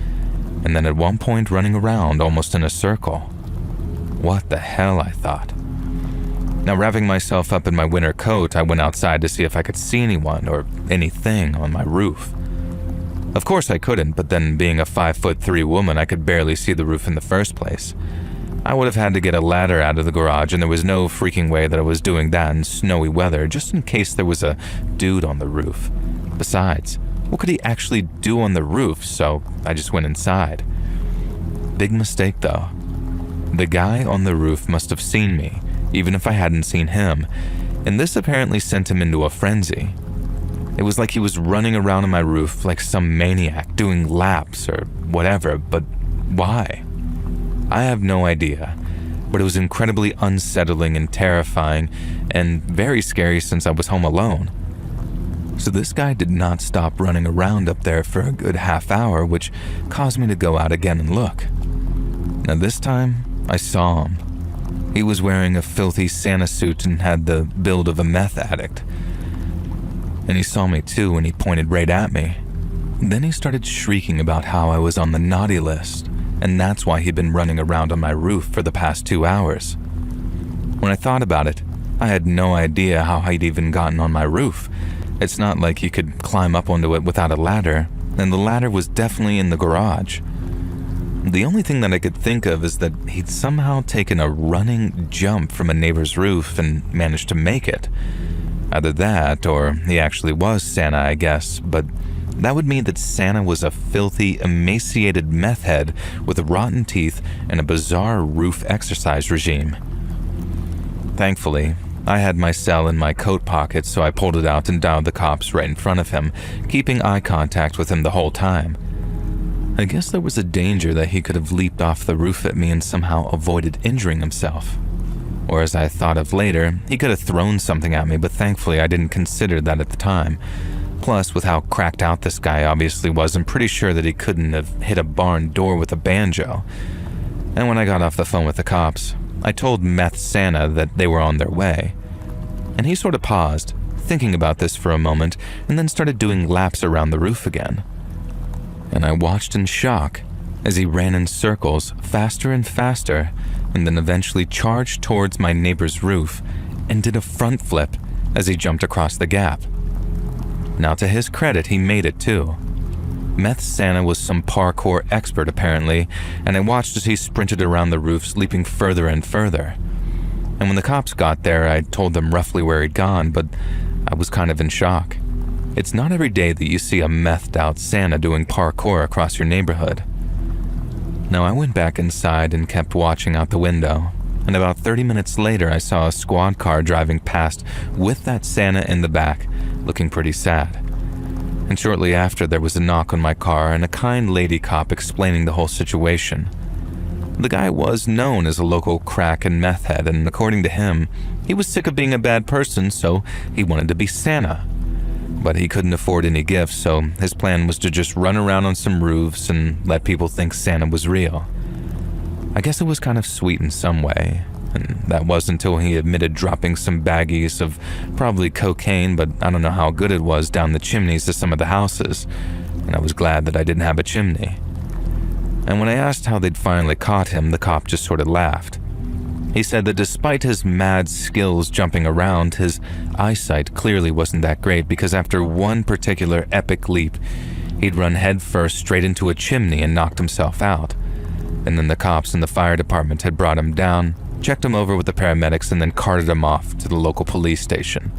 and then at one point running around almost in a circle. What the hell, I thought. Now, wrapping myself up in my winter coat, I went outside to see if I could see anyone or anything on my roof. Of course I couldn't, but then being a 5'3" woman, I could barely see the roof in the first place. I would have had to get a ladder out of the garage, and there was no freaking way that I was doing that in snowy weather, just in case there was a dude on the roof. Besides, what could he actually do on the roof? So I just went inside. Big mistake though. The guy on the roof must have seen me, even if I hadn't seen him, and this apparently sent him into a frenzy. It was like he was running around on my roof like some maniac, doing laps or whatever, but why? I have no idea, but it was incredibly unsettling and terrifying, and very scary since I was home alone. So this guy did not stop running around up there for a good half hour, which caused me to go out again and look. Now this time, I saw him. He was wearing a filthy Santa suit and had the build of a meth addict. And he saw me too, and he pointed right at me. Then he started shrieking about how I was on the naughty list, and that's why he'd been running around on my roof for the past 2 hours. When I thought about it, I had no idea how he'd even gotten on my roof. It's not like you could climb up onto it without a ladder, and the ladder was definitely in the garage. The only thing that I could think of is that he'd somehow taken a running jump from a neighbor's roof and managed to make it. Either that, or he actually was Santa, I guess, but that would mean that Santa was a filthy, emaciated meth head with rotten teeth and a bizarre roof exercise regime. Thankfully, I had my cell in my coat pocket, so I pulled it out and dialed the cops right in front of him, keeping eye contact with him the whole time. I guess there was a danger that he could have leaped off the roof at me and somehow avoided injuring himself. Or as I thought of later, he could have thrown something at me, but thankfully I didn't consider that at the time. Plus, with how cracked out this guy obviously was, I'm pretty sure that he couldn't have hit a barn door with a banjo. And when I got off the phone with the cops, I told Meth Santa that they were on their way. And he sort of paused, thinking about this for a moment, and then started doing laps around the roof again. And I watched in shock as he ran in circles faster and faster, and then eventually charged towards my neighbor's roof and did a front flip as he jumped across the gap. Now, to his credit, he made it too. Meth Santa was some parkour expert apparently, and I watched as he sprinted around the roofs, leaping further and further. And when the cops got there, I told them roughly where he'd gone, but I was kind of in shock. It's not every day that you see a methed out Santa doing parkour across your neighborhood. Now, I went back inside and kept watching out the window, and about 30 minutes later I saw a squad car driving past with that Santa in the back, looking pretty sad. And shortly after, there was a knock on my car and a kind lady cop explaining the whole situation. The guy was known as a local crack and meth head, and according to him, he was sick of being a bad person, so he wanted to be Santa. But he couldn't afford any gifts, so his plan was to just run around on some roofs and let people think Santa was real. I guess it was kind of sweet in some way, and that was until he admitted dropping some baggies of probably cocaine, but I don't know how good it was, down the chimneys of some of the houses, and I was glad that I didn't have a chimney. And when I asked how they'd finally caught him, the cop just sort of laughed. He said that despite his mad skills jumping around, his eyesight clearly wasn't that great, because after one particular epic leap, he'd run headfirst straight into a chimney and knocked himself out. And then the cops and the fire department had brought him down, checked him over with the paramedics, and then carted him off to the local police station.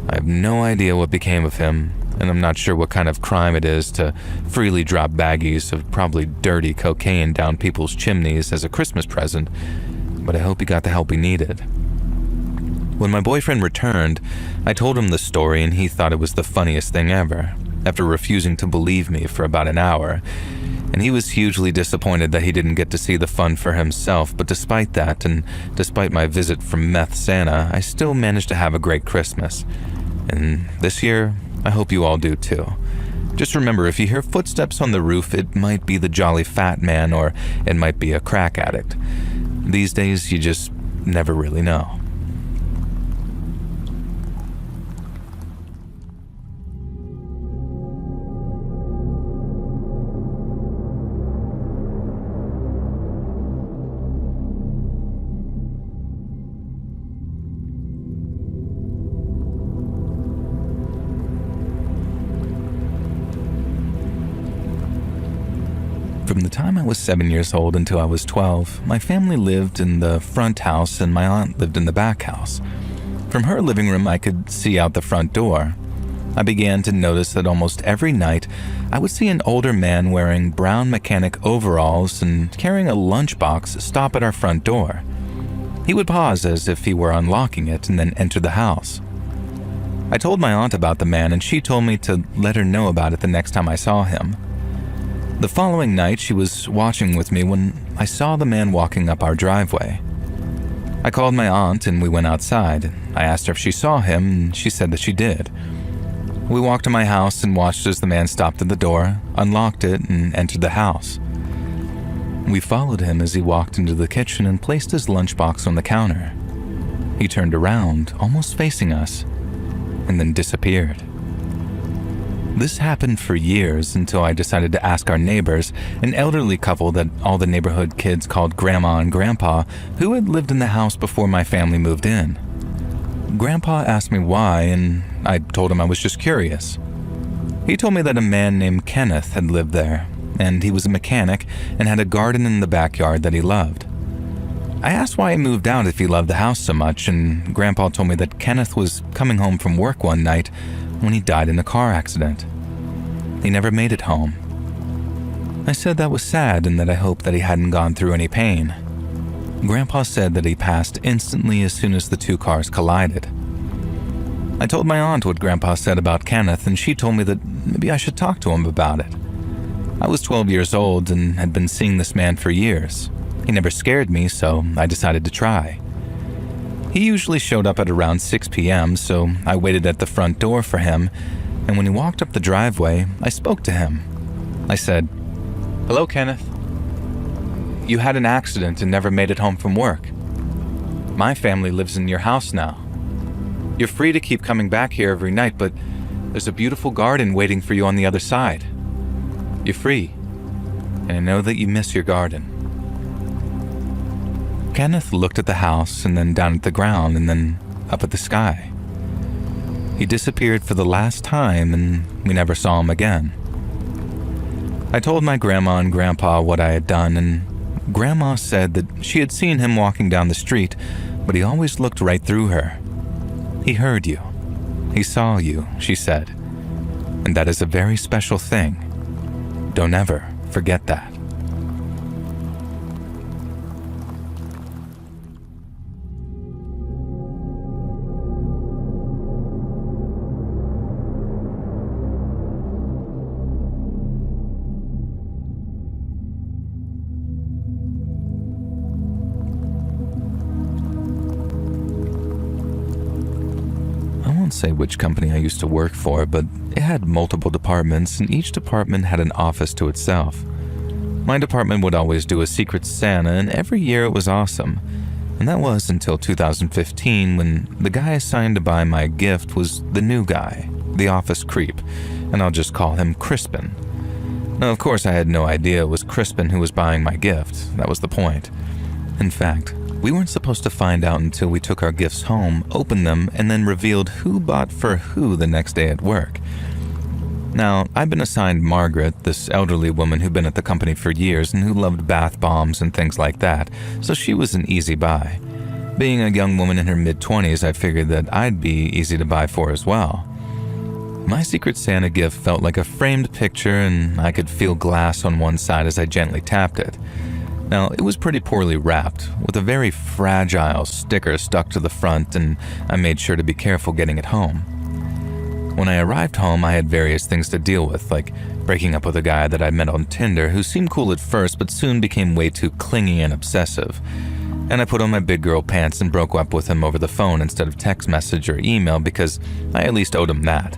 I have no idea what became of him, and I'm not sure what kind of crime it is to freely drop baggies of probably dirty cocaine down people's chimneys as a Christmas present, but I hope he got the help he needed. When my boyfriend returned, I told him the story, and he thought it was the funniest thing ever, after refusing to believe me for about an hour. and he was hugely disappointed that he didn't get to see the fun for himself. But despite that, and despite my visit from Meth Santa, I still managed to have a great Christmas. And this year, I hope you all do too. Just remember, if you hear footsteps on the roof, it might be the jolly fat man, or it might be a crack addict. These days, you just never really know. From the time I was 7 years old until I was 12, my family lived in the front house and my aunt lived in the back house. From her living room, I could see out the front door. I began to notice that almost every night, I would see an older man wearing brown mechanic overalls and carrying a lunchbox stop at our front door. He would pause as if he were unlocking it and then enter the house. I told my aunt about the man and she told me to let her know about it the next time I saw him. The following night, she was watching with me when I saw the man walking up our driveway. I called my aunt and we went outside. I asked her if she saw him and she said that she did. We walked to my house and watched as the man stopped at the door, unlocked it, and entered the house. We followed him as he walked into the kitchen and placed his lunchbox on the counter. He turned around, almost facing us, and then disappeared. This happened for years until I decided to ask our neighbors, an elderly couple that all the neighborhood kids called Grandma and Grandpa, who had lived in the house before my family moved in. Grandpa asked me why, and I told him I was just curious. He told me that a man named Kenneth had lived there, and he was a mechanic and had a garden in the backyard that he loved. I asked why he moved out if he loved the house so much, and Grandpa told me that Kenneth was coming home from work one night when he died in a car accident. He never made it home. I said that was sad and that I hoped that he hadn't gone through any pain. Grandpa said that he passed instantly as soon as the two cars collided. I told my aunt what Grandpa said about Kenneth, and she told me that maybe I should talk to him about it. I was 12 years old and had been seeing this man for years. He never scared me, so I decided to try. He usually showed up at around 6 p.m., so I waited at the front door for him, and when he walked up the driveway, I spoke to him. I said, "Hello, Kenneth. You had an accident and never made it home from work. My family lives in your house now. You're free to keep coming back here every night, but there's a beautiful garden waiting for you on the other side. You're free, and I know that you miss your garden." Kenneth looked at the house and then down at the ground and then up at the sky. He disappeared for the last time and we never saw him again. I told my grandma and grandpa what I had done, and Grandma said that she had seen him walking down the street, but he always looked right through her. He heard you. He saw you, she said. And that is a very special thing. Don't ever forget that. I won't say which company I used to work for, but it had multiple departments and each department had an office to itself. My department would always do a Secret Santa, and every year it was awesome. And that was until 2015, when the guy assigned to buy my gift was the new guy, the office creep, and I'll just call him Crispin. Now, of course, I had no idea it was Crispin who was buying my gift. That was the point. In fact, we weren't supposed to find out until we took our gifts home, opened them, and then revealed who bought for who the next day at work. Now, I've been assigned Margaret, this elderly woman who'd been at the company for years and who loved bath bombs and things like that, so she was an easy buy. Being a young woman in her mid-20s, I figured that I'd be easy to buy for as well. My Secret Santa gift felt like a framed picture, and I could feel glass on one side as I gently tapped it. Now, it was pretty poorly wrapped, with a very fragile sticker stuck to the front, and I made sure to be careful getting it home. When I arrived home, I had various things to deal with, like breaking up with a guy that I met on Tinder who seemed cool at first but soon became way too clingy and obsessive. And I put on my big girl pants and broke up with him over the phone instead of text message or email because I at least owed him that.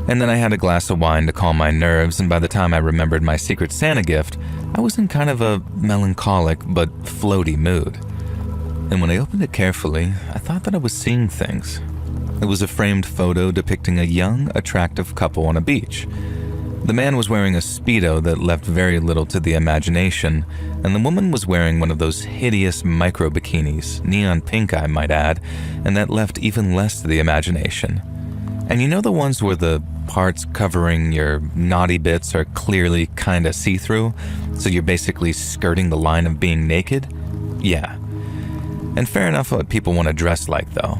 And then I had a glass of wine to calm my nerves, and by the time I remembered my Secret Santa gift, I was in kind of a melancholic but floaty mood. And when I opened it carefully, I thought that I was seeing things. It was a framed photo depicting a young, attractive couple on a beach. The man was wearing a Speedo that left very little to the imagination, and the woman was wearing one of those hideous micro bikinis, neon pink I might add, and that left even less to the imagination. And you know the ones where the parts covering your naughty bits are clearly kinda see-through, so you're basically skirting the line of being naked? Yeah. And fair enough what people want to dress like though.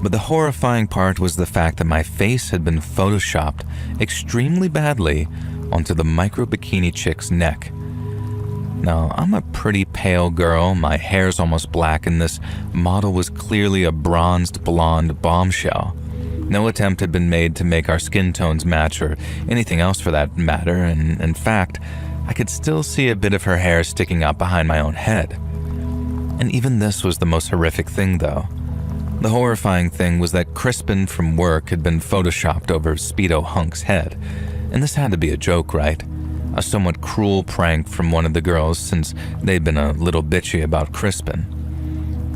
But the horrifying part was the fact that my face had been photoshopped extremely badly onto the micro bikini chick's neck. Now, I'm a pretty pale girl, my hair's almost black, and this model was clearly a bronzed blonde bombshell. No attempt had been made to make our skin tones match or anything else for that matter, and in fact, I could still see a bit of her hair sticking out behind my own head. And even this was the most horrific thing though. The horrifying thing was that Crispin from work had been photoshopped over Speedo Hunk's head. And this had to be a joke, right? A somewhat cruel prank from one of the girls since they'd been a little bitchy about Crispin.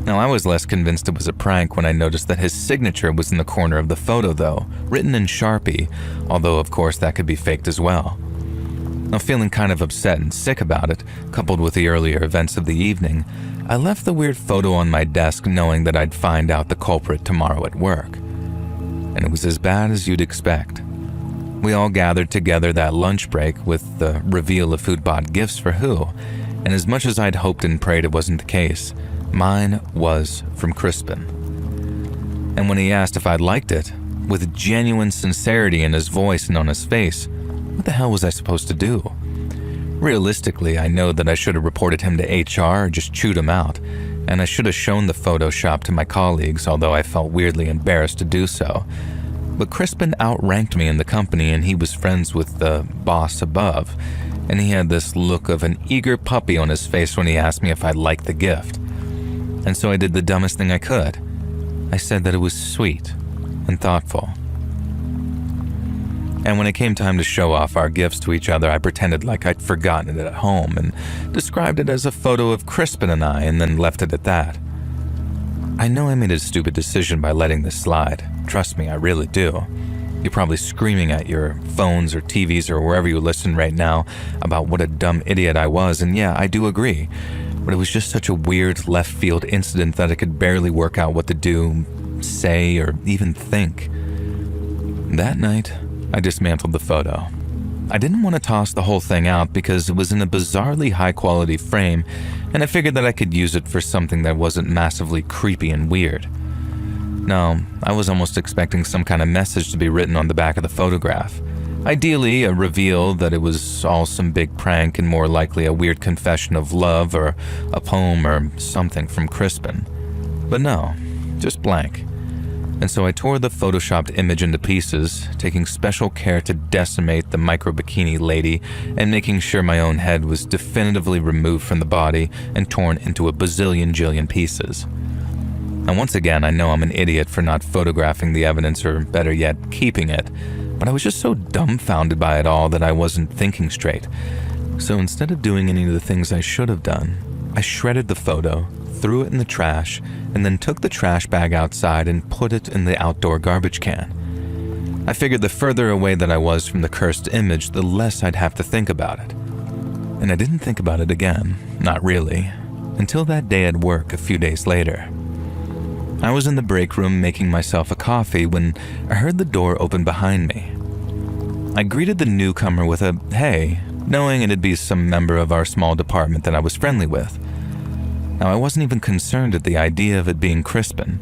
Now, I was less convinced it was a prank when I noticed that his signature was in the corner of the photo though, written in Sharpie, although of course that could be faked as well. Now, feeling kind of upset and sick about it, coupled with the earlier events of the evening, I left the weird photo on my desk knowing that I'd find out the culprit tomorrow at work. And it was as bad as you'd expect. We all gathered together that lunch break with the reveal of who'd bought gifts for who, and as much as I'd hoped and prayed it wasn't the case, mine was from Crispin. And when he asked if I'd liked it, with genuine sincerity in his voice and on his face, what the hell was I supposed to do? Realistically, I know that I should have reported him to HR or just chewed him out, and I should have shown the Photoshop to my colleagues, although I felt weirdly embarrassed to do so. But Crispin outranked me in the company, and he was friends with the boss above, and he had this look of an eager puppy on his face when he asked me if I liked the gift. And so I did the dumbest thing I could. I said that it was sweet and thoughtful. And when it came time to show off our gifts to each other, I pretended like I'd forgotten it at home and described it as a photo of Crispin and I, and then left it at that. I know I made a stupid decision by letting this slide. Trust me, I really do. You're probably screaming at your phones or TVs or wherever you listen right now about what a dumb idiot I was, and yeah, I do agree. But it was just such a weird left-field incident that I could barely work out what to do, say, or even think. That night, I dismantled the photo. I didn't want to toss the whole thing out because it was in a bizarrely high-quality frame, and I figured that I could use it for something that wasn't massively creepy and weird. No, I was almost expecting some kind of message to be written on the back of the photograph. Ideally, a reveal that it was all some big prank and more likely a weird confession of love or a poem or something from Crispin. But no, just blank. And so I tore the photoshopped image into pieces, taking special care to decimate the micro-bikini lady and making sure my own head was definitively removed from the body and torn into a bazillion pieces. And once again, I know I'm an idiot for not photographing the evidence or better yet, keeping it, but I was just so dumbfounded by it all that I wasn't thinking straight. So instead of doing any of the things I should have done, I shredded the photo, threw it in the trash, and then took the trash bag outside and put it in the outdoor garbage can. I figured the further away that I was from the cursed image, the less I'd have to think about it. And I didn't think about it again, not really, until that day at work a few days later. I was in the break room making myself a coffee when I heard the door open behind me. I greeted the newcomer with a "hey," knowing it'd be some member of our small department that I was friendly with. Now, I wasn't even concerned at the idea of it being Crispin.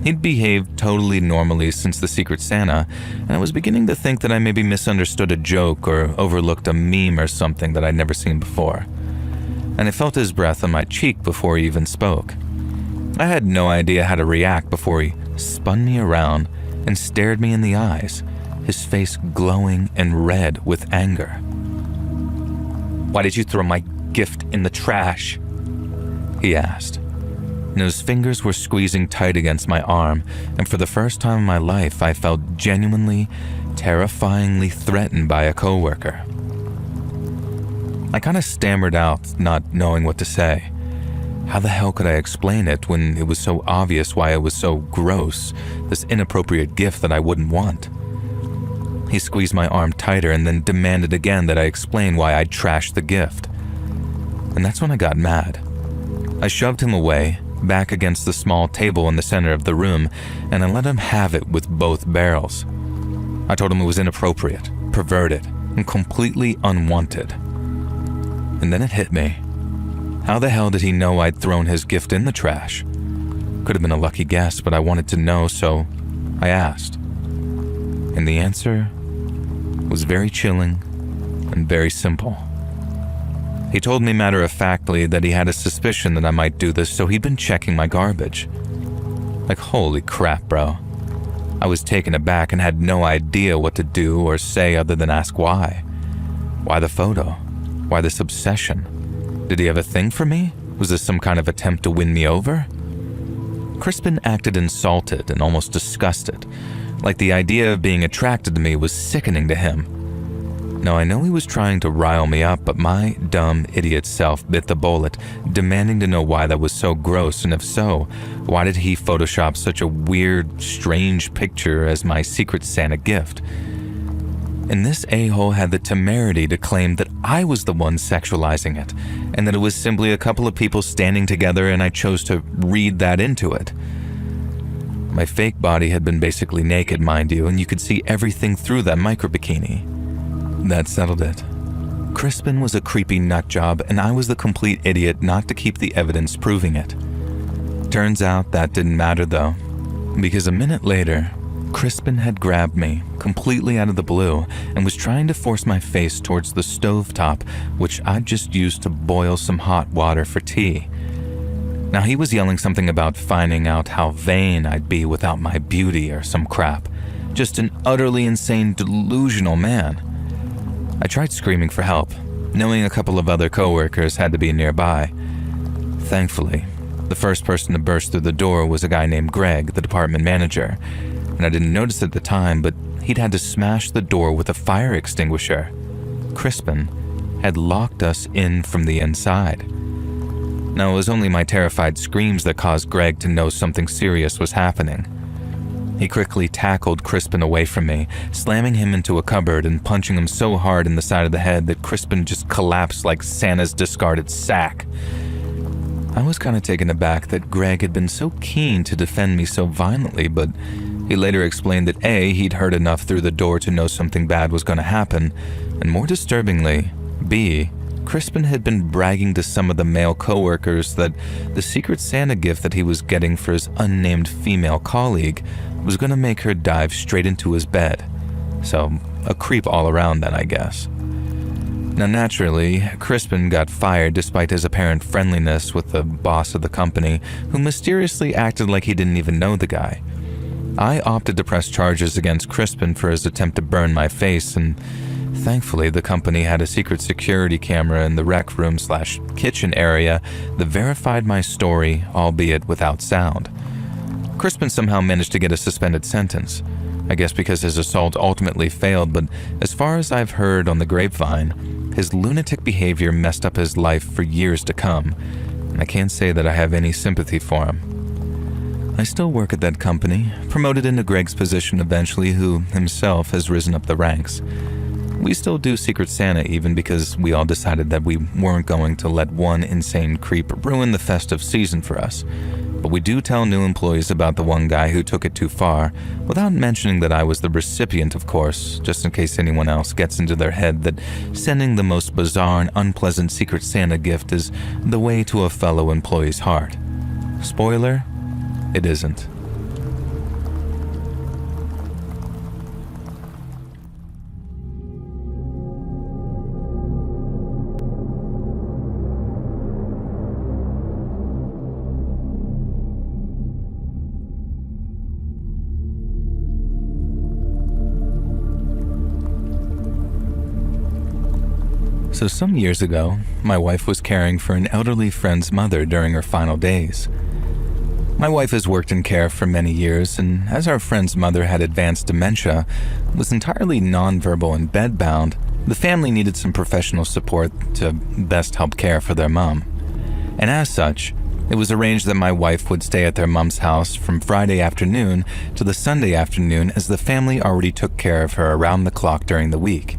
He'd behaved totally normally since the Secret Santa, and I was beginning to think that I maybe misunderstood a joke or overlooked a meme or something that I'd never seen before. And I felt his breath on my cheek before he even spoke. I had no idea how to react before he spun me around and stared me in the eyes, his face glowing and red with anger. "Why did you throw my gift in the trash?" he asked. And his fingers were squeezing tight against my arm, and for the first time in my life, I felt genuinely, terrifyingly threatened by a coworker. I kind of stammered out, not knowing what to say. How the hell could I explain it when it was so obvious why it was so gross, this inappropriate gift that I wouldn't want? He squeezed my arm tighter and then demanded again that I explain why I'd trashed the gift. And that's when I got mad. I shoved him away, back against the small table in the center of the room, and I let him have it with both barrels. I told him it was inappropriate, perverted, and completely unwanted. And then it hit me. How the hell did he know I'd thrown his gift in the trash? Could have been a lucky guess, but I wanted to know, so I asked. And the answer was very chilling and very simple. He told me matter-of-factly that he had a suspicion that I might do this, so he'd been checking my garbage. Like, holy crap, bro. I was taken aback and had no idea what to do or say other than ask why. Why the photo? Why this obsession? Did he have a thing for me? Was this some kind of attempt to win me over? Crispin acted insulted and almost disgusted, like the idea of being attracted to me was sickening to him. Now, I know he was trying to rile me up, but my dumb idiot self bit the bullet, demanding to know why that was so gross, and if so, why did he Photoshop such a weird, strange picture as my Secret Santa gift? And this a-hole had the temerity to claim that I was the one sexualizing it, and that it was simply a couple of people standing together and I chose to read that into it. My fake body had been basically naked, mind you, and you could see everything through that micro-bikini. That settled it. Crispin was a creepy nutjob, and I was the complete idiot not to keep the evidence proving it. Turns out that didn't matter though, because a minute later, Crispin had grabbed me completely out of the blue and was trying to force my face towards the stovetop, which I'd just used to boil some hot water for tea. Now he was yelling something about finding out how vain I'd be without my beauty or some crap. Just an utterly insane, delusional man. I tried screaming for help, knowing a couple of other coworkers had to be nearby. Thankfully, the first person to burst through the door was a guy named Greg, the department manager. And I didn't notice at the time, but he'd had to smash the door with a fire extinguisher. Crispin had locked us in from the inside. Now, it was only my terrified screams that caused Greg to know something serious was happening. He quickly tackled Crispin away from me, slamming him into a cupboard and punching him so hard in the side of the head that Crispin just collapsed like Santa's discarded sack. I was kind of taken aback that Greg had been so keen to defend me so violently, but he later explained that A, he'd heard enough through the door to know something bad was going to happen, and more disturbingly, B, Crispin had been bragging to some of the male coworkers that the Secret Santa gift that he was getting for his unnamed female colleague was going to make her dive straight into his bed. So, a creep all around then, I guess. Now naturally, Crispin got fired despite his apparent friendliness with the boss of the company, who mysteriously acted like he didn't even know the guy. I opted to press charges against Crispin for his attempt to burn my face, and thankfully the company had a secret security camera in the rec room/kitchen area that verified my story, albeit without sound. Crispin somehow managed to get a suspended sentence, I guess because his assault ultimately failed, but as far as I've heard on the grapevine, his lunatic behavior messed up his life for years to come, and I can't say that I have any sympathy for him. I still work at that company, promoted into Greg's position eventually, who himself has risen up the ranks. We still do Secret Santa even because we all decided that we weren't going to let one insane creep ruin the festive season for us. But we do tell new employees about the one guy who took it too far, without mentioning that I was the recipient, of course, just in case anyone else gets into their head that sending the most bizarre and unpleasant Secret Santa gift is the way to a fellow employee's heart. Spoiler, it isn't. So some years ago, my wife was caring for an elderly friend's mother during her final days. My wife has worked in care for many years, and as our friend's mother had advanced dementia, was entirely nonverbal and bedbound, the family needed some professional support to best help care for their mom. And as such, it was arranged that my wife would stay at their mom's house from Friday afternoon to the Sunday afternoon, as the family already took care of her around the clock during the week.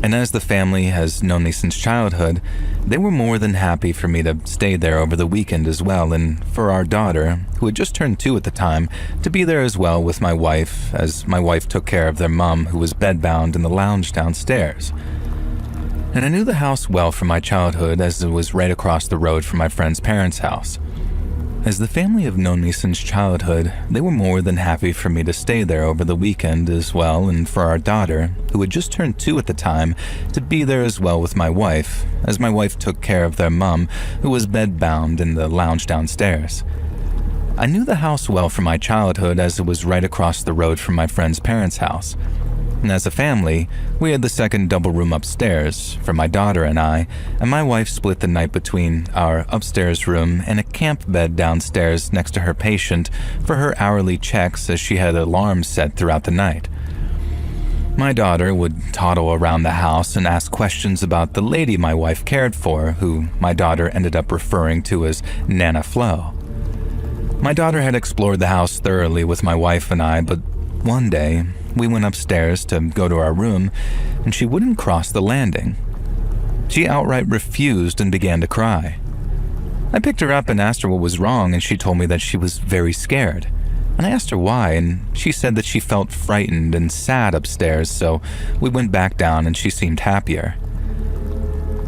And as the family has known me since childhood, they were more than happy for me to stay there over the weekend as well, and for our daughter, who had just turned 2 at the time, to be there as well with my wife, as my wife took care of their mom, who was bedbound in the lounge downstairs. And I knew the house well from my childhood, as it was right across the road from my friend's parents' house. As the family have known me since childhood, they were more than happy for me to stay there over the weekend as well, and for our daughter, who had just turned 2 at the time, to be there as well with my wife, as my wife took care of their mom, who was bedbound in the lounge downstairs. I knew the house well from my childhood, as it was right across the road from my friend's parents' house. And as a family, we had the second double room upstairs for my daughter and I, and my wife split the night between our upstairs room and a camp bed downstairs next to her patient for her hourly checks, as she had alarms set throughout the night. My daughter would toddle around the house and ask questions about the lady my wife cared for, who my daughter ended up referring to as Nana Flo. My daughter had explored the house thoroughly with my wife and I, but one day, we went upstairs to go to our room, and she wouldn't cross the landing. She outright refused and began to cry. I picked her up and asked her what was wrong, and she told me that she was very scared. And I asked her why, and she said that she felt frightened and sad upstairs, so we went back down and she seemed happier.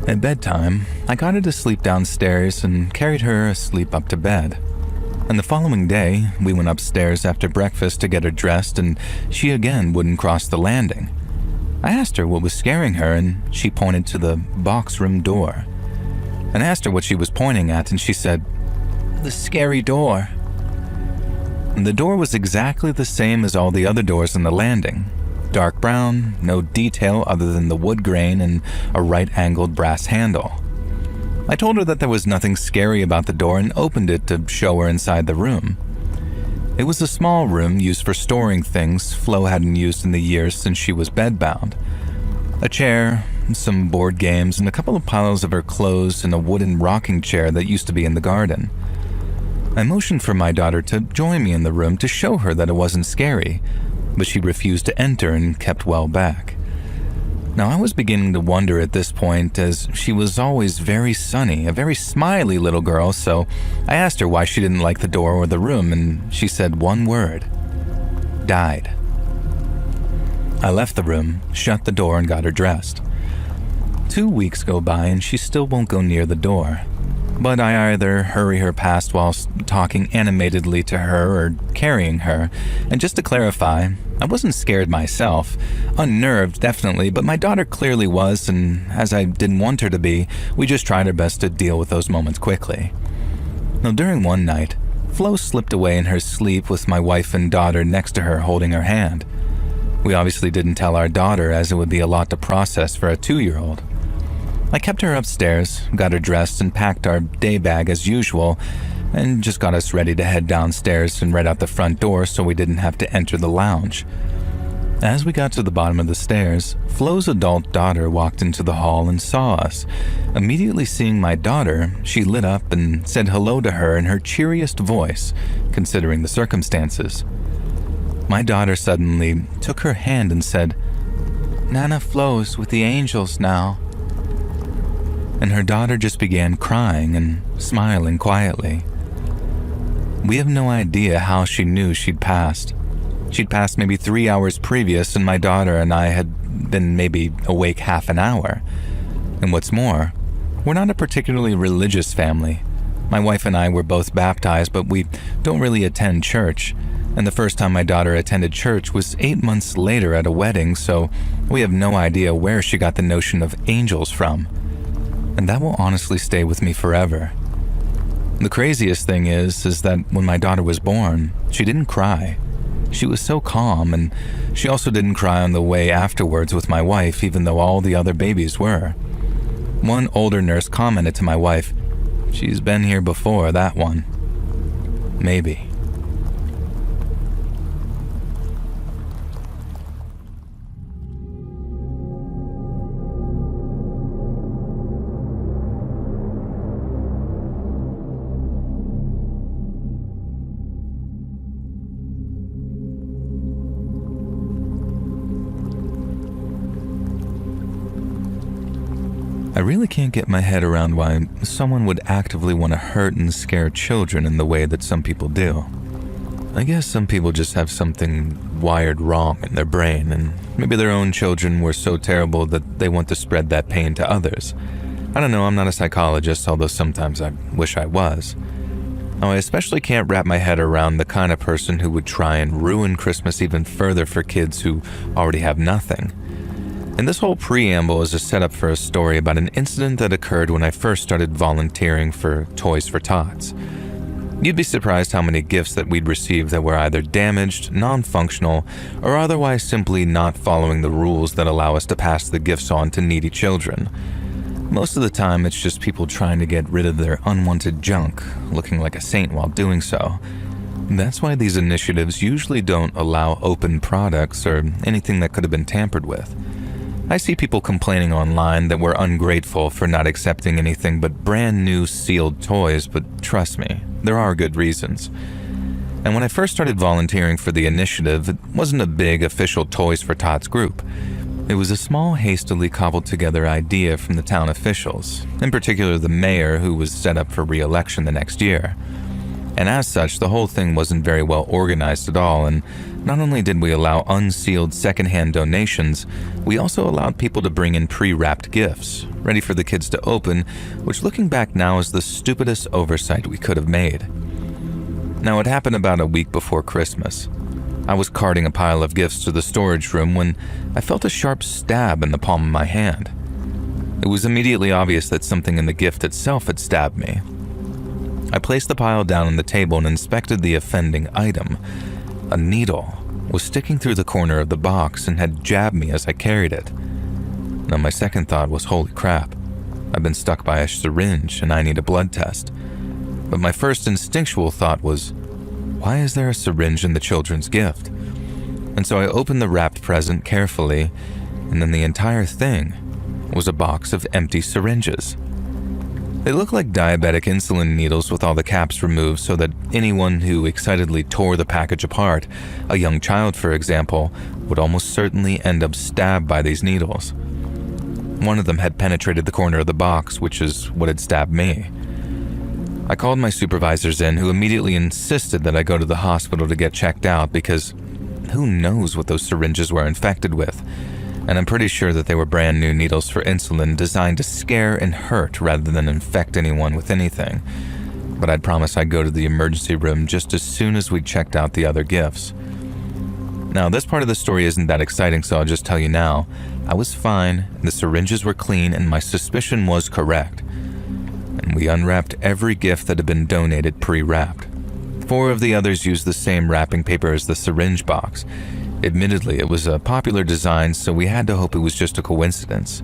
At bedtime, I got her to sleep downstairs and carried her asleep up to bed. And the following day, we went upstairs after breakfast to get her dressed, and she again wouldn't cross the landing. I asked her what was scaring her, and she pointed to the box room door. And I asked her what she was pointing at, and she said, "The scary door." And the door was exactly the same as all the other doors on the landing. Dark brown, no detail other than the wood grain and a right-angled brass handle. I told her that there was nothing scary about the door and opened it to show her inside the room. It was a small room used for storing things Flo hadn't used in the years since she was bedbound. A chair, some board games, and a couple of piles of her clothes and a wooden rocking chair that used to be in the garden. I motioned for my daughter to join me in the room to show her that it wasn't scary, but she refused to enter and kept well back. Now, I was beginning to wonder at this point, as she was always very sunny, a very smiley little girl, so I asked her why she didn't like the door or the room, and she said one word: died. I left the room, shut the door, and got her dressed. 2 weeks go by and she still won't go near the door, but I either hurry her past whilst talking animatedly to her or carrying her, and just to clarify, I wasn't scared myself, unnerved definitely, but my daughter clearly was, and as I didn't want her to be, we just tried our best to deal with those moments quickly. Now, during one night, Flo slipped away in her sleep with my wife and daughter next to her holding her hand. We obviously didn't tell our daughter, as it would be a lot to process for a 2-year-old. I kept her upstairs, got her dressed, and packed our day bag as usual, and just got us ready to head downstairs and right out the front door so we didn't have to enter the lounge. As we got to the bottom of the stairs, Flo's adult daughter walked into the hall and saw us. Immediately seeing my daughter, she lit up and said hello to her in her cheeriest voice, considering the circumstances. My daughter suddenly took her hand and said, "Nana Flo's with the angels now." And her daughter just began crying and smiling quietly. We have no idea how she knew she'd passed. She'd passed maybe 3 hours previous, and my daughter and I had been maybe awake half an hour. And what's more, we're not a particularly religious family. My wife and I were both baptized, but we don't really attend church. And the first time my daughter attended church was 8 months later at a wedding, so we have no idea where she got the notion of angels from. And that will honestly stay with me forever. The craziest thing is that when my daughter was born, she didn't cry. She was so calm, and she also didn't cry on the way afterwards with my wife, even though all the other babies were. One older nurse commented to my wife, "She's been here before, that one." Maybe. I really can't get my head around why someone would actively want to hurt and scare children in the way that some people do. I guess some people just have something wired wrong in their brain, and maybe their own children were so terrible that they want to spread that pain to others. I don't know, I'm not a psychologist, although sometimes I wish I was. Now, I especially can't wrap my head around the kind of person who would try and ruin Christmas even further for kids who already have nothing. And this whole preamble is a setup for a story about an incident that occurred when I first started volunteering for Toys for Tots. You'd be surprised how many gifts that we'd receive that were either damaged, non-functional, or otherwise simply not following the rules that allow us to pass the gifts on to needy children. Most of the time, it's just people trying to get rid of their unwanted junk, looking like a saint while doing so. That's why these initiatives usually don't allow open products or anything that could have been tampered with. I see people complaining online that we're ungrateful for not accepting anything but brand new sealed toys, but trust me, there are good reasons. And when I first started volunteering for the initiative, it wasn't a big official Toys for Tots group. It was a small, hastily cobbled together idea from the town officials, in particular the mayor, who was set up for re-election the next year. And as such, the whole thing wasn't very well organized at all, and not only did we allow unsealed secondhand donations, we also allowed people to bring in pre-wrapped gifts, ready for the kids to open, which looking back now is the stupidest oversight we could have made. Now, it happened about a week before Christmas. I was carting a pile of gifts to the storage room when I felt a sharp stab in the palm of my hand. It was immediately obvious that something in the gift itself had stabbed me. I placed the pile down on the table and inspected the offending item. A needle was sticking through the corner of the box and had jabbed me as I carried it. Now, my second thought was, holy crap, I've been stuck by a syringe and I need a blood test. But my first instinctual thought was, why is there a syringe in the children's gift? And so I opened the wrapped present carefully, and then the entire thing was a box of empty syringes. They looked like diabetic insulin needles with all the caps removed so that anyone who excitedly tore the package apart, a young child for example, would almost certainly end up stabbed by these needles. One of them had penetrated the corner of the box, which is what had stabbed me. I called my supervisors in, who immediately insisted that I go to the hospital to get checked out because who knows what those syringes were infected with. And I'm pretty sure that they were brand new needles for insulin designed to scare and hurt rather than infect anyone with anything. But I'd promised I'd go to the emergency room just as soon as we'd checked out the other gifts. Now, this part of the story isn't that exciting, so I'll just tell you now. I was fine, the syringes were clean, and my suspicion was correct. And we unwrapped every gift that had been donated pre-wrapped. 4 of the others used the same wrapping paper as the syringe box. Admittedly, it was a popular design, so we had to hope it was just a coincidence.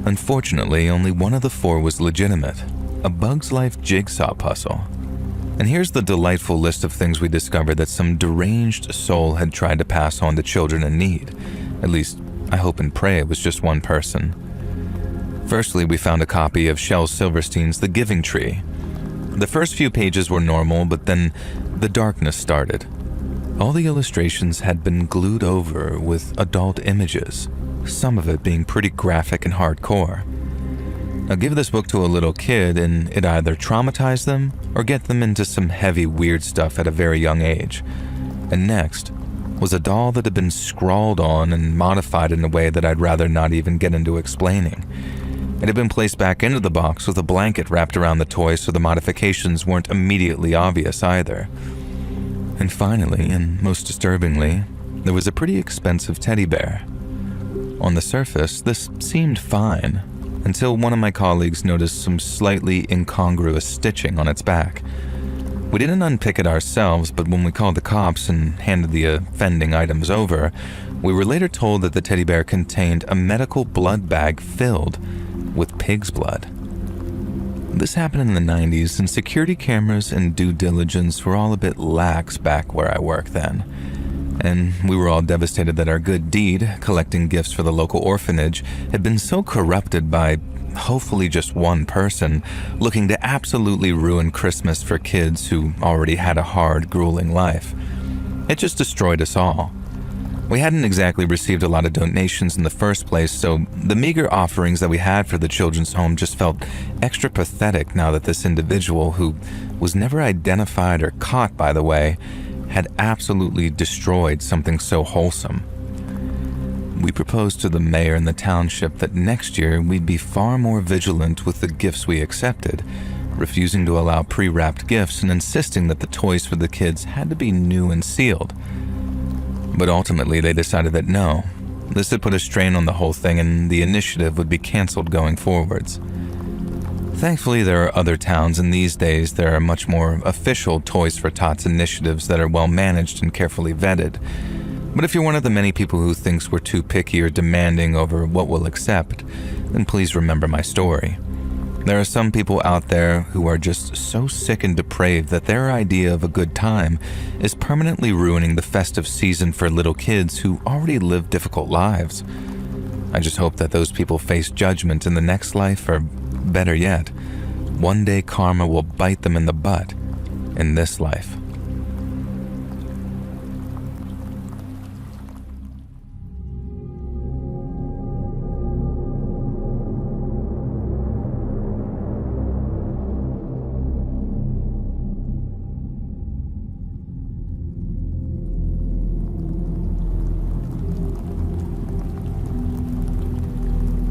Unfortunately, only one of the 4 was legitimate, a Bug's Life jigsaw puzzle. And here's the delightful list of things we discovered that some deranged soul had tried to pass on to children in need. At least, I hope and pray it was just one person. Firstly, we found a copy of Shel Silverstein's The Giving Tree. The first few pages were normal, but then the darkness started. All the illustrations had been glued over with adult images, some of it being pretty graphic and hardcore. Now, give this book to a little kid and it either traumatized them or get them into some heavy, weird stuff at a very young age. And next was a doll that had been scrawled on and modified in a way that I'd rather not even get into explaining. It had been placed back into the box with a blanket wrapped around the toy so the modifications weren't immediately obvious either. And finally, and most disturbingly, there was a pretty expensive teddy bear. On the surface, this seemed fine, until one of my colleagues noticed some slightly incongruous stitching on its back. We didn't unpick it ourselves, but when we called the cops and handed the offending items over, we were later told that the teddy bear contained a medical blood bag filled with pig's blood. This happened in the 90s, and security cameras and due diligence were all a bit lax back where I worked then. And we were all devastated that our good deed, collecting gifts for the local orphanage, had been so corrupted by hopefully just one person looking to absolutely ruin Christmas for kids who already had a hard, grueling life. It just destroyed us all. We hadn't exactly received a lot of donations in the first place, so the meager offerings that we had for the children's home just felt extra pathetic now that this individual, who was never identified or caught, by the way, had absolutely destroyed something so wholesome. We proposed to the mayor and the township that next year we'd be far more vigilant with the gifts we accepted, refusing to allow pre-wrapped gifts and insisting that the toys for the kids had to be new and sealed. But ultimately they decided that no, this had put a strain on the whole thing and the initiative would be canceled going forwards. Thankfully, there are other towns, and these days there are much more official Toys for Tots initiatives that are well managed and carefully vetted. But if you're one of the many people who thinks we're too picky or demanding over what we'll accept, then please remember my story. There are some people out there who are just so sick and depraved that their idea of a good time is permanently ruining the festive season for little kids who already live difficult lives. I just hope that those people face judgment in the next life, or better yet, one day karma will bite them in the butt in this life.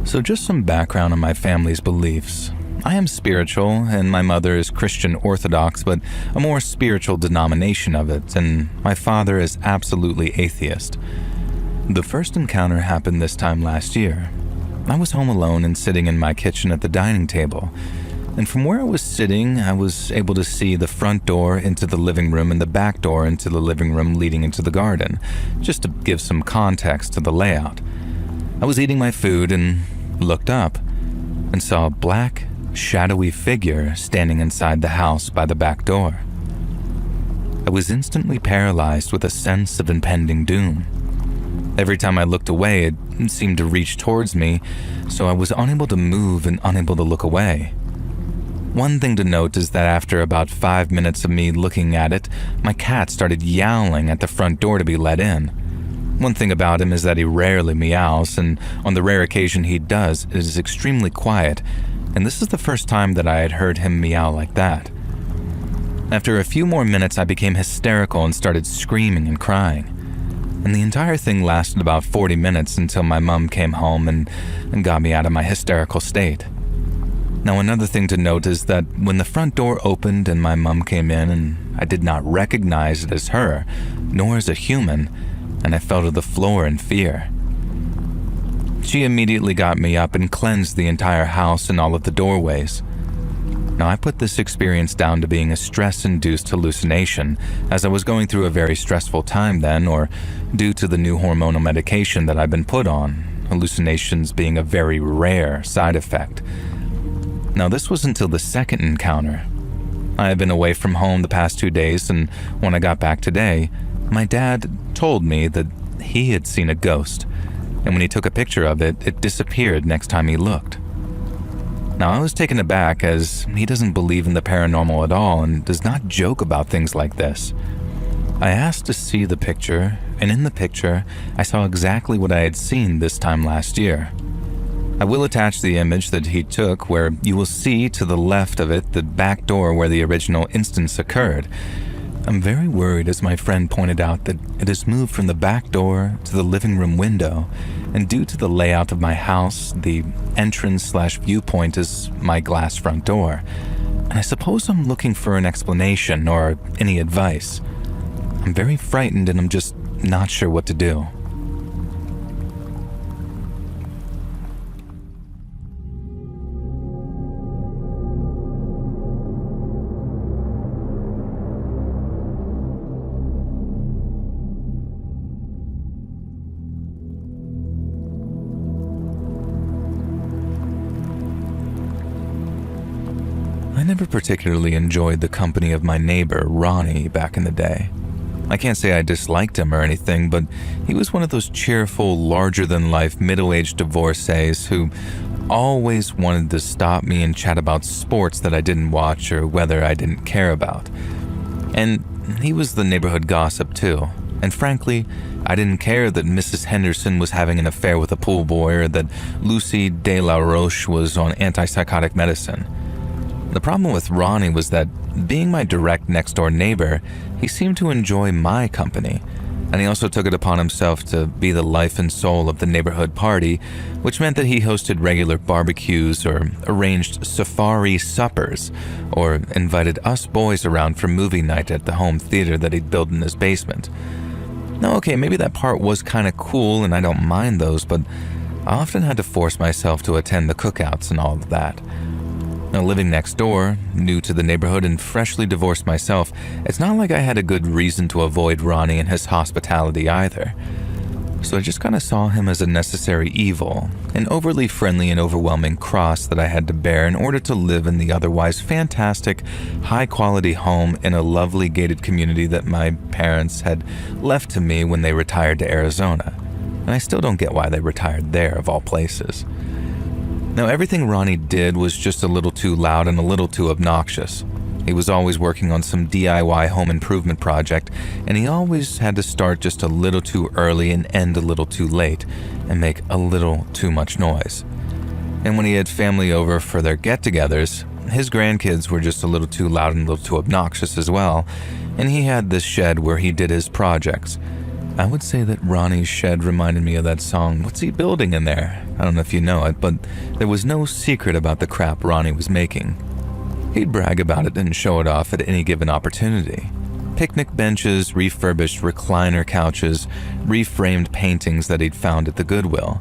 So just some background on my family's beliefs. I am spiritual, and my mother is Christian Orthodox, but a more spiritual denomination of it, and my father is absolutely atheist. The first encounter happened this time last year. I was home alone and sitting in my kitchen at the dining table, and from where I was sitting, I was able to see the front door into the living room and the back door into the living room leading into the garden, just to give some context to the layout. I was eating my food and looked up and saw a black, shadowy figure standing inside the house by the back door. I was instantly paralyzed with a sense of impending doom. Every time I looked away, it seemed to reach towards me, so I was unable to move and unable to look away. One thing to note is that after about 5 minutes of me looking at it, my cat started yowling at the front door to be let in. One thing about him is that he rarely meows, and on the rare occasion he does, it is extremely quiet, and this is the first time that I had heard him meow like that. After a few more minutes, I became hysterical and started screaming and crying. And the entire thing lasted about 40 minutes until my mom came home and got me out of my hysterical state. Now, another thing to note is that when the front door opened and my mom came in, and I did not recognize it as her, nor as a human, and I fell to the floor in fear. She immediately got me up and cleansed the entire house and all of the doorways. Now, I put this experience down to being a stress-induced hallucination, as I was going through a very stressful time then, or due to the new hormonal medication that I've been put on, hallucinations being a very rare side effect. Now, this was until the second encounter. I had been away from home the past 2 days, and when I got back today, my dad told me that he had seen a ghost, and when he took a picture of it, it disappeared next time he looked. Now, I was taken aback, as he doesn't believe in the paranormal at all and does not joke about things like this. I asked to see the picture, and in the picture, I saw exactly what I had seen this time last year. I will attach the image that he took, where you will see to the left of it the back door where the original instance occurred. I'm very worried, as my friend pointed out, that it has moved from the back door to the living room window, and due to the layout of my house, the entrance/viewpoint is my glass front door, and I suppose I'm looking for an explanation or any advice. I'm very frightened and I'm just not sure what to do. never particularly enjoyed the company of my neighbor, Ronnie, back in the day. I can't say I disliked him or anything, but he was one of those cheerful, larger-than-life, middle-aged divorcees who always wanted to stop me and chat about sports that I didn't watch or whether I didn't care about. And he was the neighborhood gossip, too. And frankly, I didn't care that Mrs. Henderson was having an affair with a pool boy or that Lucy de la Roche was on antipsychotic medicine. The problem with Ronnie was that, being my direct next-door neighbor, he seemed to enjoy my company, and he also took it upon himself to be the life and soul of the neighborhood party, which meant that he hosted regular barbecues or arranged safari suppers or invited us boys around for movie night at the home theater that he'd built in his basement. Now, okay, maybe that part was kind of cool and I don't mind those, but I often had to force myself to attend the cookouts and all of that. Now, living next door, new to the neighborhood and freshly divorced myself, it's not like I had a good reason to avoid Ronnie and his hospitality either. So I just kind of saw him as a necessary evil, an overly friendly and overwhelming cross that I had to bear in order to live in the otherwise fantastic, high-quality home in a lovely gated community that my parents had left to me when they retired to Arizona. And I still don't get why they retired there, of all places. Now, everything Ronnie did was just a little too loud and a little too obnoxious. He was always working on some DIY home improvement project, and he always had to start just a little too early and end a little too late, and make a little too much noise. And when he had family over for their get-togethers, his grandkids were just a little too loud and a little too obnoxious as well, and he had this shed where he did his projects. I would say that Ronnie's shed reminded me of that song, What's He Building in There? I don't know if you know it, but there was no secret about the crap Ronnie was making. He'd brag about it and show it off at any given opportunity. Picnic benches, refurbished recliner couches, reframed paintings that he'd found at the Goodwill.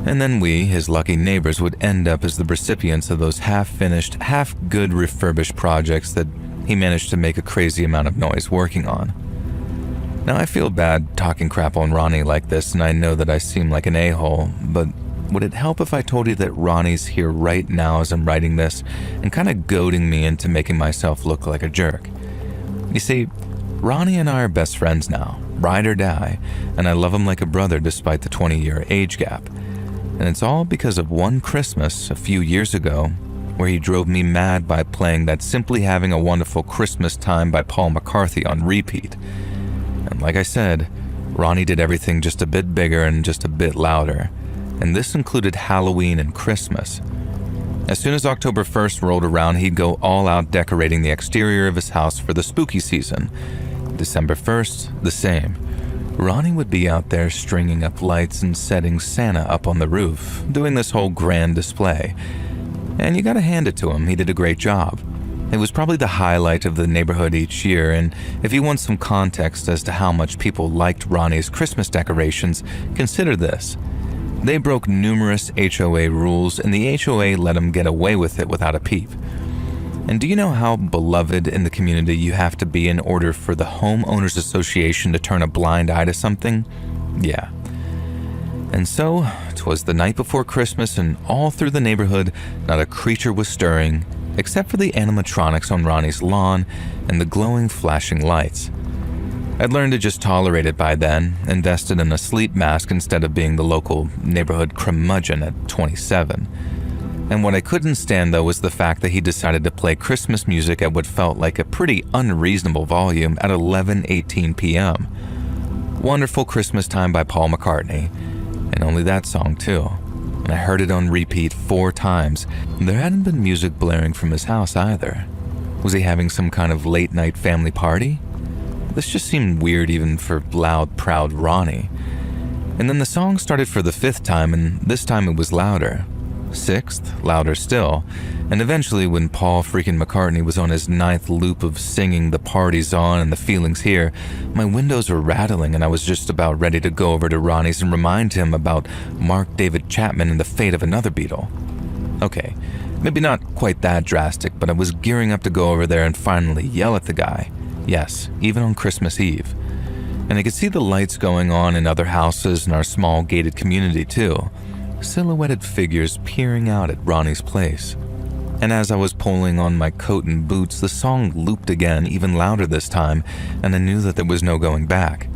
And then we, his lucky neighbors, would end up as the recipients of those half-finished, half-good refurbished projects that he managed to make a crazy amount of noise working on. Now, I feel bad talking crap on Ronnie like this, and I know that I seem like an a-hole, but would it help if I told you that Ronnie's here right now as I'm writing this and kind of goading me into making myself look like a jerk? You see, Ronnie and I are best friends now, ride or die, and I love him like a brother despite the 20-year age gap. And it's all because of one Christmas a few years ago where he drove me mad by playing that Simply Having a Wonderful Christmas Time by Paul McCarthy on repeat. And like I said, Ronnie did everything just a bit bigger and just a bit louder, and this included Halloween and Christmas. As soon as October 1st rolled around, he'd go all out decorating the exterior of his house for the spooky season. December 1st, the same. Ronnie would be out there stringing up lights and setting Santa up on the roof, doing this whole grand display. And you gotta hand it to him, he did a great job. It was probably the highlight of the neighborhood each year, and if you want some context as to how much people liked Ronnie's Christmas decorations, consider this. They broke numerous HOA rules, and the HOA let them get away with it without a peep. And do you know how beloved in the community you have to be in order for the Homeowners Association to turn a blind eye to something? Yeah. And so, 'twas the night before Christmas, and all through the neighborhood, not a creature was stirring, except for the animatronics on Ronnie's lawn and the glowing, flashing lights. I'd learned to just tolerate it by then, invested in a sleep mask instead of being the local neighborhood curmudgeon at 27. And what I couldn't stand, though, was the fact that he decided to play Christmas music at what felt like a pretty unreasonable volume at 11:18 p.m. Wonderful Christmas Time by Paul McCartney, and only that song, too. And I heard it on repeat 4 times. There hadn't been music blaring from his house either. Was he having some kind of late-night family party? This just seemed weird even for loud, proud Ronnie. And then the song started for the 5th time, and this time it was louder. 6th, louder still. And eventually, when Paul freaking McCartney was on his 9th loop of singing The Party's On and The Feeling's Here, my windows were rattling and I was just about ready to go over to Ronnie's and remind him about Mark David Chapman and the fate of another Beatle. Okay, maybe not quite that drastic, but I was gearing up to go over there and finally yell at the guy. Yes, even on Christmas Eve. And I could see the lights going on in other houses in our small gated community too. Silhouetted figures peering out at Ronnie's place. And as I was pulling on my coat and boots, the song looped again, even louder this time, and I knew that there was no going back.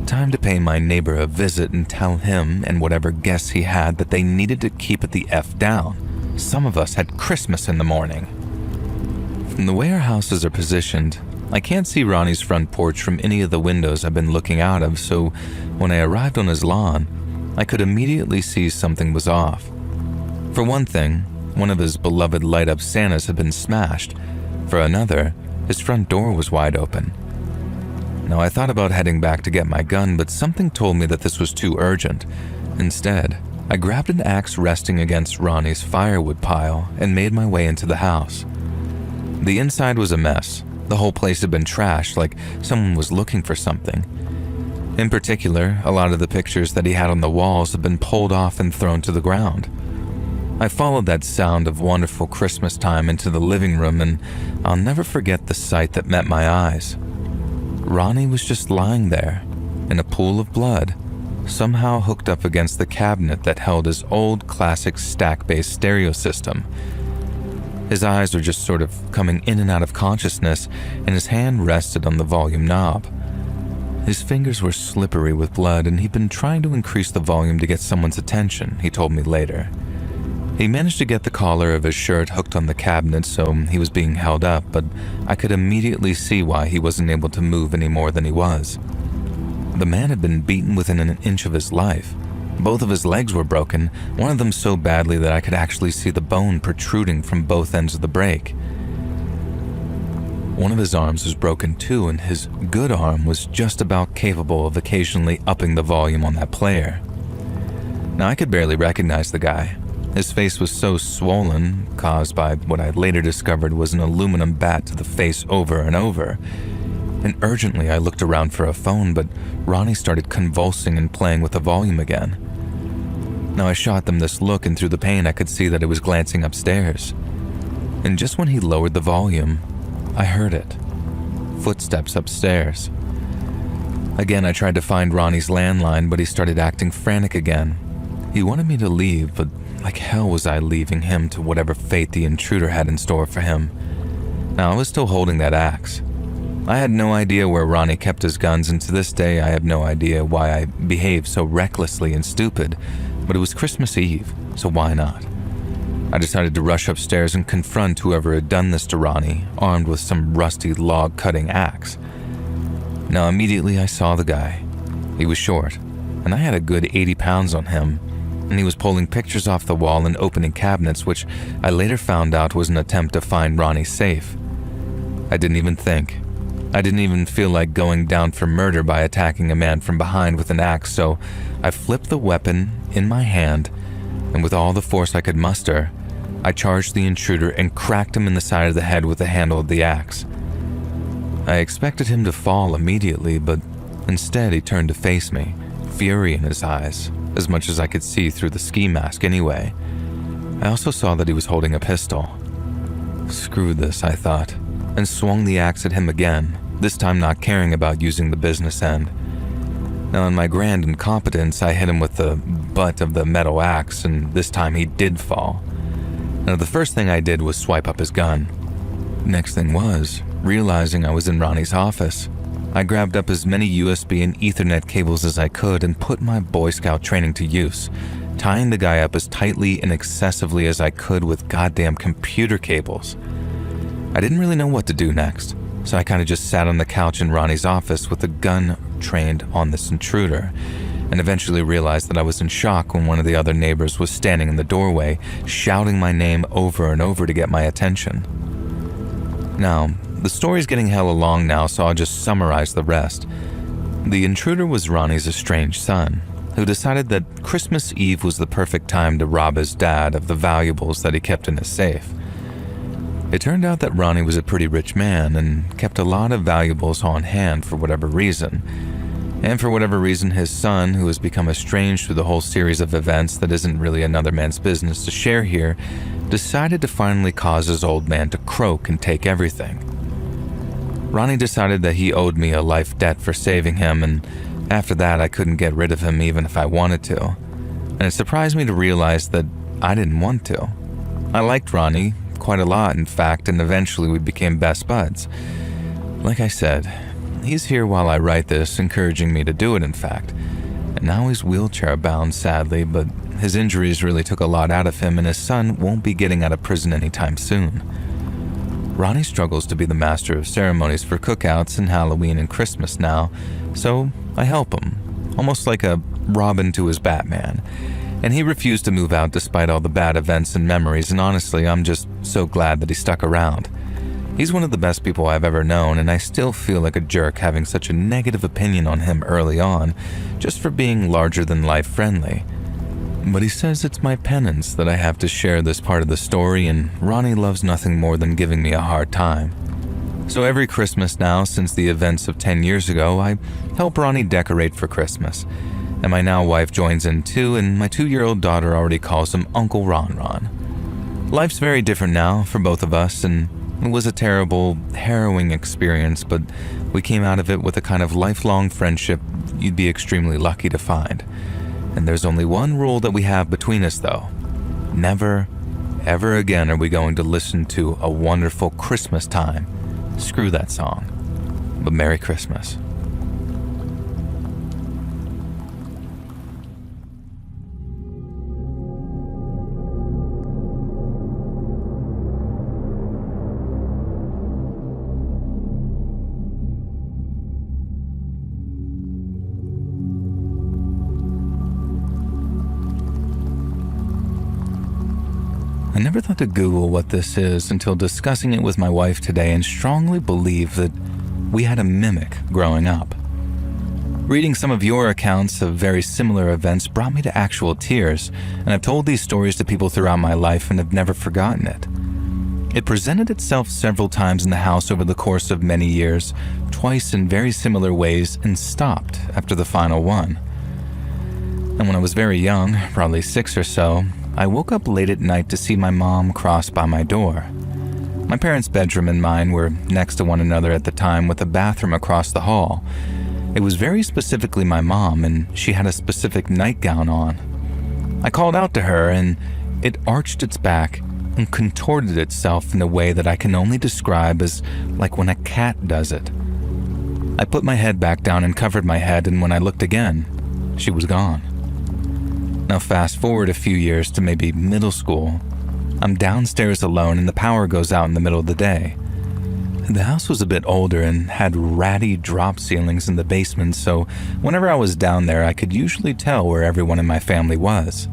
Time to pay my neighbor a visit and tell him and whatever guests he had that they needed to keep it the F down. Some of us had Christmas in the morning. From the way our houses are positioned, I can't see Ronnie's front porch from any of the windows I've been looking out of, so when I arrived on his lawn, I could immediately see something was off. For one thing, one of his beloved light-up Santas had been smashed. For another, his front door was wide open. Now, I thought about heading back to get my gun, but something told me that this was too urgent. Instead, I grabbed an axe resting against Ronnie's firewood pile and made my way into the house. The inside was a mess. The whole place had been trashed, like someone was looking for something. In particular, a lot of the pictures that he had on the walls had been pulled off and thrown to the ground. I followed that sound of wonderful Christmas time into the living room, and I'll never forget the sight that met my eyes. Ronnie was just lying there, in a pool of blood, somehow hooked up against the cabinet that held his old classic stack-based stereo system. His eyes were just sort of coming in and out of consciousness, and his hand rested on the volume knob. His fingers were slippery with blood, and he'd been trying to increase the volume to get someone's attention, he told me later. He managed to get the collar of his shirt hooked on the cabinet, so he was being held up, but I could immediately see why he wasn't able to move any more than he was. The man had been beaten within an inch of his life. Both of his legs were broken, one of them so badly that I could actually see the bone protruding from both ends of the break. One of his arms was broken too, and his good arm was just about capable of occasionally upping the volume on that player. Now, I could barely recognize the guy. His face was so swollen, caused by what I later discovered was an aluminum bat to the face over and over. And urgently I looked around for a phone, but Ronnie started convulsing and playing with the volume again. Now I shot them this look, and through the pain I could see that it was glancing upstairs. And just when he lowered the volume, I heard it. Footsteps upstairs. Again, I tried to find Ronnie's landline, but he started acting frantic again. He wanted me to leave, but like hell was I leaving him to whatever fate the intruder had in store for him. Now, I was still holding that axe. I had no idea where Ronnie kept his guns, and to this day I have no idea why I behaved so recklessly and stupid, but it was Christmas Eve, so why not? I decided to rush upstairs and confront whoever had done this to Ronnie, armed with some rusty log-cutting axe. Now, immediately I saw the guy. He was short, and I had a good 80 pounds on him, and he was pulling pictures off the wall and opening cabinets, which I later found out was an attempt to find Ronnie's safe. I didn't even think. I didn't even feel like going down for murder by attacking a man from behind with an axe, so I flipped the weapon in my hand, and with all the force I could muster, I charged the intruder and cracked him in the side of the head with the handle of the axe. I expected him to fall immediately, but instead he turned to face me, fury in his eyes, as much as I could see through the ski mask anyway. I also saw that he was holding a pistol. Screw this, I thought, and swung the axe at him again, this time not caring about using the business end. Now, in my grand incompetence, I hit him with the butt of the metal axe, and this time he did fall. Now, the first thing I did was swipe up his gun. Next thing was, realizing I was in Ronnie's office, I grabbed up as many USB and Ethernet cables as I could and put my Boy Scout training to use, tying the guy up as tightly and excessively as I could with goddamn computer cables. I didn't really know what to do next, so I kind of just sat on the couch in Ronnie's office with the gun trained on this intruder, and eventually realized that I was in shock when one of the other neighbors was standing in the doorway, shouting my name over and over to get my attention. Now, the story's getting hella long now, so I'll just summarize the rest. The intruder was Ronnie's estranged son, who decided that Christmas Eve was the perfect time to rob his dad of the valuables that he kept in his safe. It turned out that Ronnie was a pretty rich man and kept a lot of valuables on hand for whatever reason. And for whatever reason, his son, who has become estranged through the whole series of events that isn't really another man's business to share here, decided to finally cause his old man to croak and take everything. Ronnie decided that he owed me a life debt for saving him, and after that I couldn't get rid of him even if I wanted to. And it surprised me to realize that I didn't want to. I liked Ronnie, quite a lot, in fact, and eventually we became best buds. Like I said, he's here while I write this, encouraging me to do it, in fact. And now he's wheelchair-bound, sadly, but his injuries really took a lot out of him, and his son won't be getting out of prison anytime soon. Ronnie struggles to be the master of ceremonies for cookouts and Halloween and Christmas now, so I help him, almost like a Robin to his Batman. And he refused to move out despite all the bad events and memories, and honestly, I'm just so glad that he stuck around. He's one of the best people I've ever known, and I still feel like a jerk having such a negative opinion on him early on, just for being larger-than-life friendly. But he says it's my penance that I have to share this part of the story, and Ronnie loves nothing more than giving me a hard time. So every Christmas now, since the events of 10 years ago, I help Ronnie decorate for Christmas. And my now wife joins in too, and my 2-year-old daughter already calls him Uncle Ron Ron. Life's very different now for both of us, and it was a terrible, harrowing experience, but we came out of it with a kind of lifelong friendship you'd be extremely lucky to find. And there's only one rule that we have between us, though. Never, ever again are we going to listen to A Wonderful Christmas Time. Screw that song. But Merry Christmas. I never thought to Google what this is until discussing it with my wife today, and strongly believe that we had a mimic growing up. Reading some of your accounts of very similar events brought me to actual tears, and I've told these stories to people throughout my life and have never forgotten it. It presented itself several times in the house over the course of many years, twice in very similar ways, and stopped after the final one. And when I was very young, probably 6 or so, I woke up late at night to see my mom cross by my door. My parents' bedroom and mine were next to one another at the time, with a bathroom across the hall. It was very specifically my mom, and she had a specific nightgown on. I called out to her, and it arched its back and contorted itself in a way that I can only describe as like when a cat does it. I put my head back down and covered my head, and when I looked again, she was gone. Now fast forward a few years to maybe middle school. I'm downstairs alone and the power goes out in the middle of the day. The house was a bit older and had ratty drop ceilings in the basement, so whenever I was down there, I could usually tell where everyone in my family was.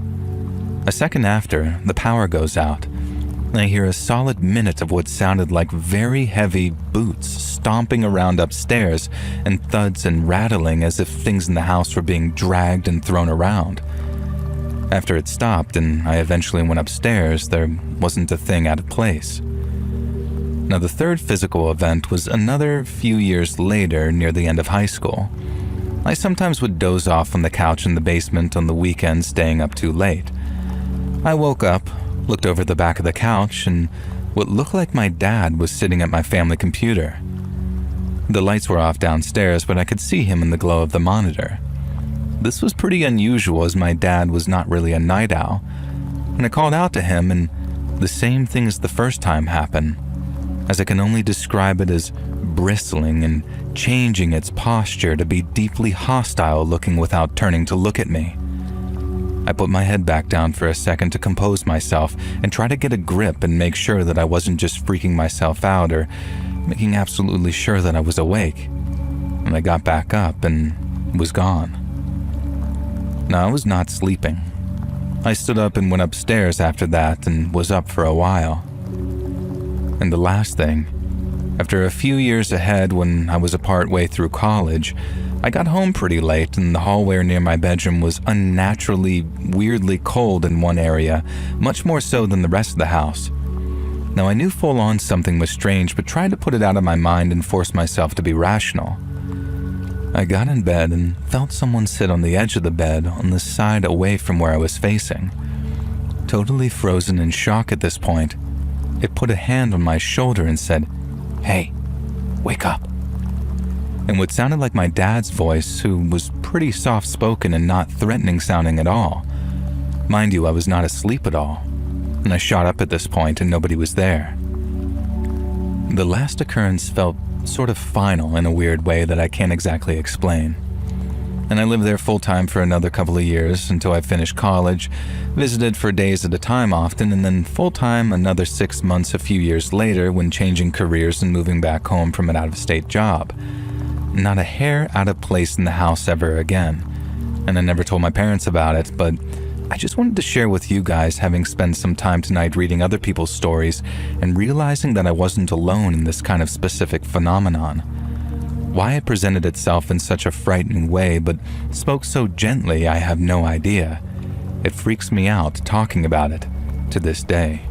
A second after, the power goes out, and I hear a solid minute of what sounded like very heavy boots stomping around upstairs, and thuds and rattling as if things in the house were being dragged and thrown around. After it stopped and I eventually went upstairs, there wasn't a thing out of place. Now, the third physical event was another few years later, near the end of high school. I sometimes would doze off on the couch in the basement on the weekends, staying up too late. I woke up, looked over the back of the couch, and what looked like my dad was sitting at my family computer. The lights were off downstairs, but I could see him in the glow of the monitor. This was pretty unusual, as my dad was not really a night owl, and I called out to him, and the same thing as the first time happened, as I can only describe it as bristling and changing its posture to be deeply hostile, looking without turning to look at me. I put my head back down for a second to compose myself and try to get a grip and make sure that I wasn't just freaking myself out or making absolutely sure that I was awake. And I got back up and was gone. Now, I was not sleeping. I stood up and went upstairs after that and was up for a while. And the last thing, after a few years ahead when I was a part way through college, I got home pretty late and the hallway near my bedroom was unnaturally, weirdly cold in one area, much more so than the rest of the house. Now, I knew full on something was strange, but tried to put it out of my mind and force myself to be rational. I got in bed and felt someone sit on the edge of the bed on the side away from where I was facing. Totally frozen in shock at this point, it put a hand on my shoulder and said, "Hey, wake up." In what sounded like my dad's voice, who was pretty soft-spoken and not threatening sounding at all. Mind you, I was not asleep at all. and I shot up at this point and nobody was there. The last occurrence felt sort of final in a weird way that I can't exactly explain. And I lived there full-time for another couple of years until I finished college, visited for days at a time often, and then full-time another 6 months a few years later when changing careers and moving back home from an out-of-state job. Not a hair out of place in the house ever again, and I never told my parents about it, but I just wanted to share with you guys, having spent some time tonight reading other people's stories and realizing that I wasn't alone in this kind of specific phenomenon. Why it presented itself in such a frightening way but spoke so gently, I have no idea. It freaks me out talking about it to this day.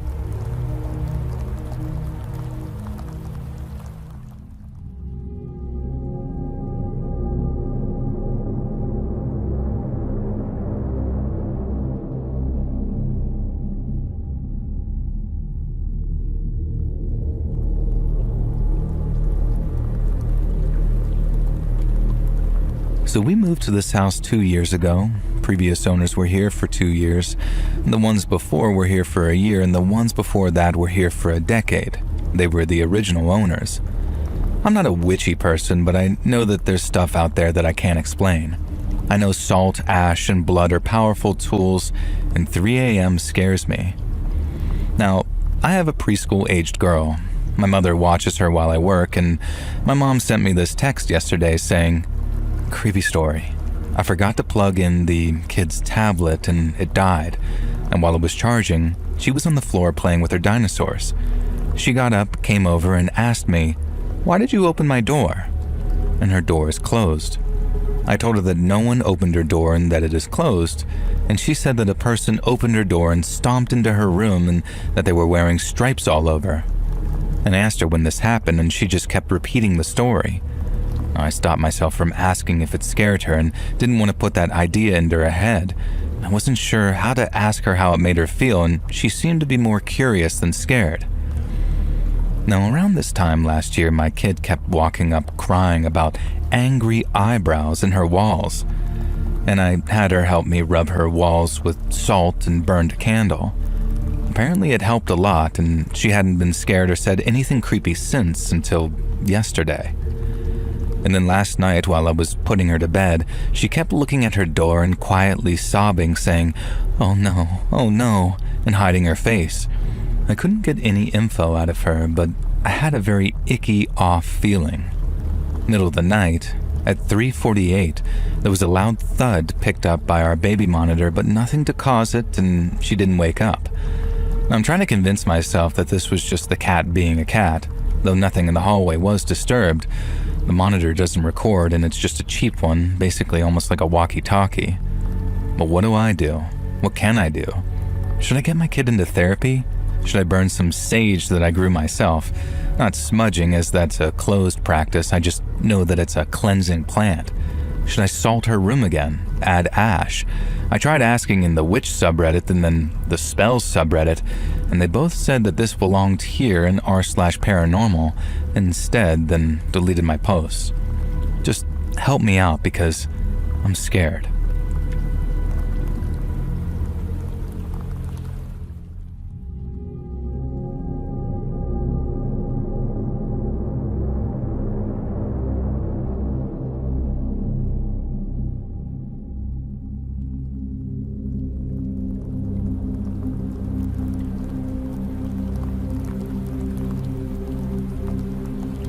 So we moved to this house 2 years ago. Previous owners were here for 2 years. The ones before were here for a year, and the ones before that were here for a decade. They were the original owners. I'm not a witchy person, but I know that there's stuff out there that I can't explain. I know salt, ash, and blood are powerful tools, and 3 a.m. scares me. Now, I have a preschool-aged girl. My mother watches her while I work, and my mom sent me this text yesterday saying, "Creepy story. I forgot to plug in the kid's tablet and it died, and while it was charging, she was on the floor playing with her dinosaurs. She got up, came over, and asked me, 'Why did you open my door?' And her door is closed. I told her that no one opened her door and that it is closed, and she said that a person opened her door and stomped into her room and that they were wearing stripes all over. And I asked her when this happened, and she just kept repeating the story. I stopped myself from asking if it scared her and didn't want to put that idea into her head. I wasn't sure how to ask her how it made her feel, and she seemed to be more curious than scared. Now, around this time last year, my kid kept walking up crying about angry eyebrows in her walls, and I had her help me rub her walls with salt and burned a candle. Apparently it helped a lot, and she hadn't been scared or said anything creepy since until yesterday. And then last night, while I was putting her to bed, she kept looking at her door and quietly sobbing, saying, oh no, and hiding her face. I couldn't get any info out of her, but I had a very icky, off feeling. Middle of the night, at 3:48, there was a loud thud picked up by our baby monitor, but nothing to cause it, and she didn't wake up. I'm trying to convince myself that this was just the cat being a cat, though nothing in the hallway was disturbed. The monitor doesn't record, and it's just a cheap one, basically almost like a walkie-talkie. But what do? What can I do? Should I get my kid into therapy? Should I burn some sage that I grew myself? Not smudging, as that's a closed practice, I just know that it's a cleansing plant. Should I salt her room again? Add ash? I tried asking in the witch subreddit and then the spells subreddit, and they both said that this belonged here in r/paranormal instead, then deleted my posts. Just help me out because I'm scared.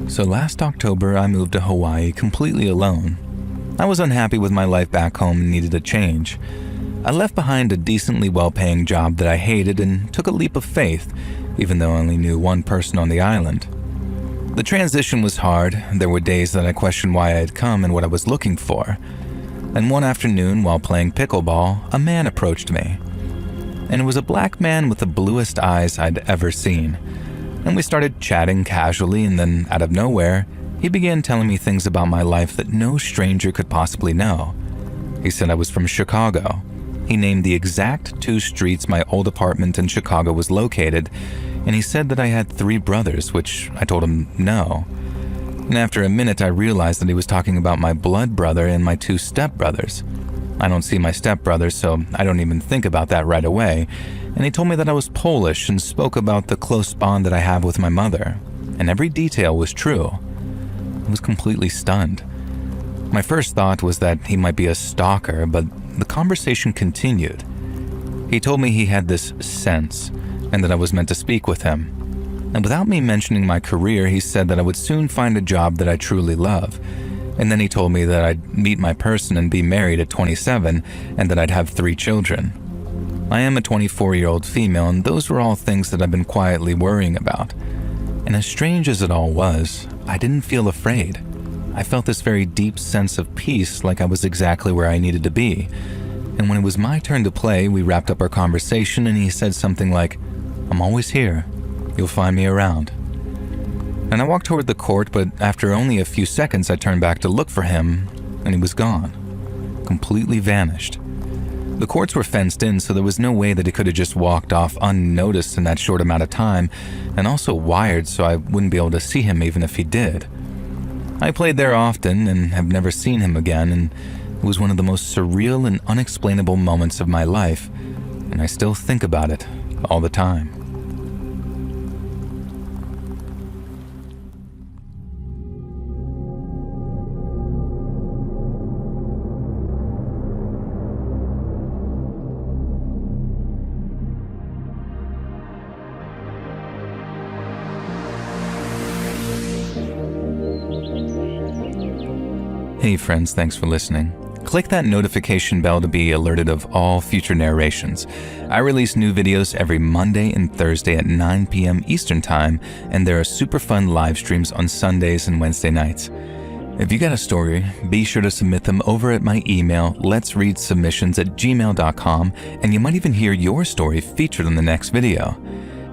So last October, I moved to Hawaii completely alone. I was unhappy with my life back home and needed a change. I left behind a decently well-paying job that I hated and took a leap of faith, even though I only knew one person on the island. The transition was hard. There were days that I questioned why I had come and what I was looking for. And one afternoon, while playing pickleball, a man approached me. And it was a black man with the bluest eyes I'd ever seen. And we started chatting casually, and then out of nowhere, he began telling me things about my life that no stranger could possibly know. He said I was from Chicago. He named the exact 2 streets my old apartment in Chicago was located, and he said that I had 3 brothers, which I told him no. And after a minute, I realized that he was talking about my blood brother and my 2 stepbrothers. I don't see my stepbrother, so I don't even think about that right away, and he told me that I was Polish and spoke about the close bond that I have with my mother, and every detail was true. I was completely stunned. My first thought was that he might be a stalker, but the conversation continued. He told me he had this sense, and that I was meant to speak with him. And without me mentioning my career, he said that I would soon find a job that I truly love. And then he told me that I'd meet my person and be married at 27, and that I'd have 3 children. I am a 24-year-old female, and those were all things that I've been quietly worrying about. And as strange as it all was, I didn't feel afraid. I felt this very deep sense of peace, like I was exactly where I needed to be. And when it was my turn to play, we wrapped up our conversation and he said something like, "I'm always here. You'll find me around." And I walked toward the court, but after only a few seconds I turned back to look for him, and he was gone. Completely vanished. The courts were fenced in, so there was no way that he could have just walked off unnoticed in that short amount of time, and also wired so I wouldn't be able to see him even if he did. I played there often and have never seen him again, and it was one of the most surreal and unexplainable moments of my life, and I still think about it all the time. Hey friends, thanks for listening. Click that notification bell to be alerted of all future narrations. I release new videos every Monday and Thursday at 9 p.m. Eastern Time, and there are super fun live streams on Sundays and Wednesday nights. If you got a story, be sure to submit them over at my email, letsreadsubmissions@gmail.com, and you might even hear your story featured in the next video.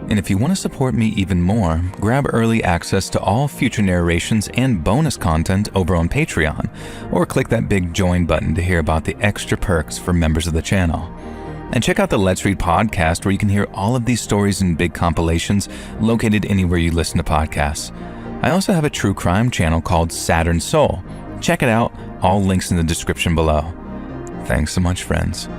And if you want to support me even more, grab early access to all future narrations and bonus content over on Patreon, or click that big join button to hear about the extra perks for members of the channel. And check out the Let's Read podcast, where you can hear all of these stories in big compilations located anywhere you listen to podcasts. I also have a true crime channel called Saturn Soul. Check it out, all links in the description below. Thanks so much, friends.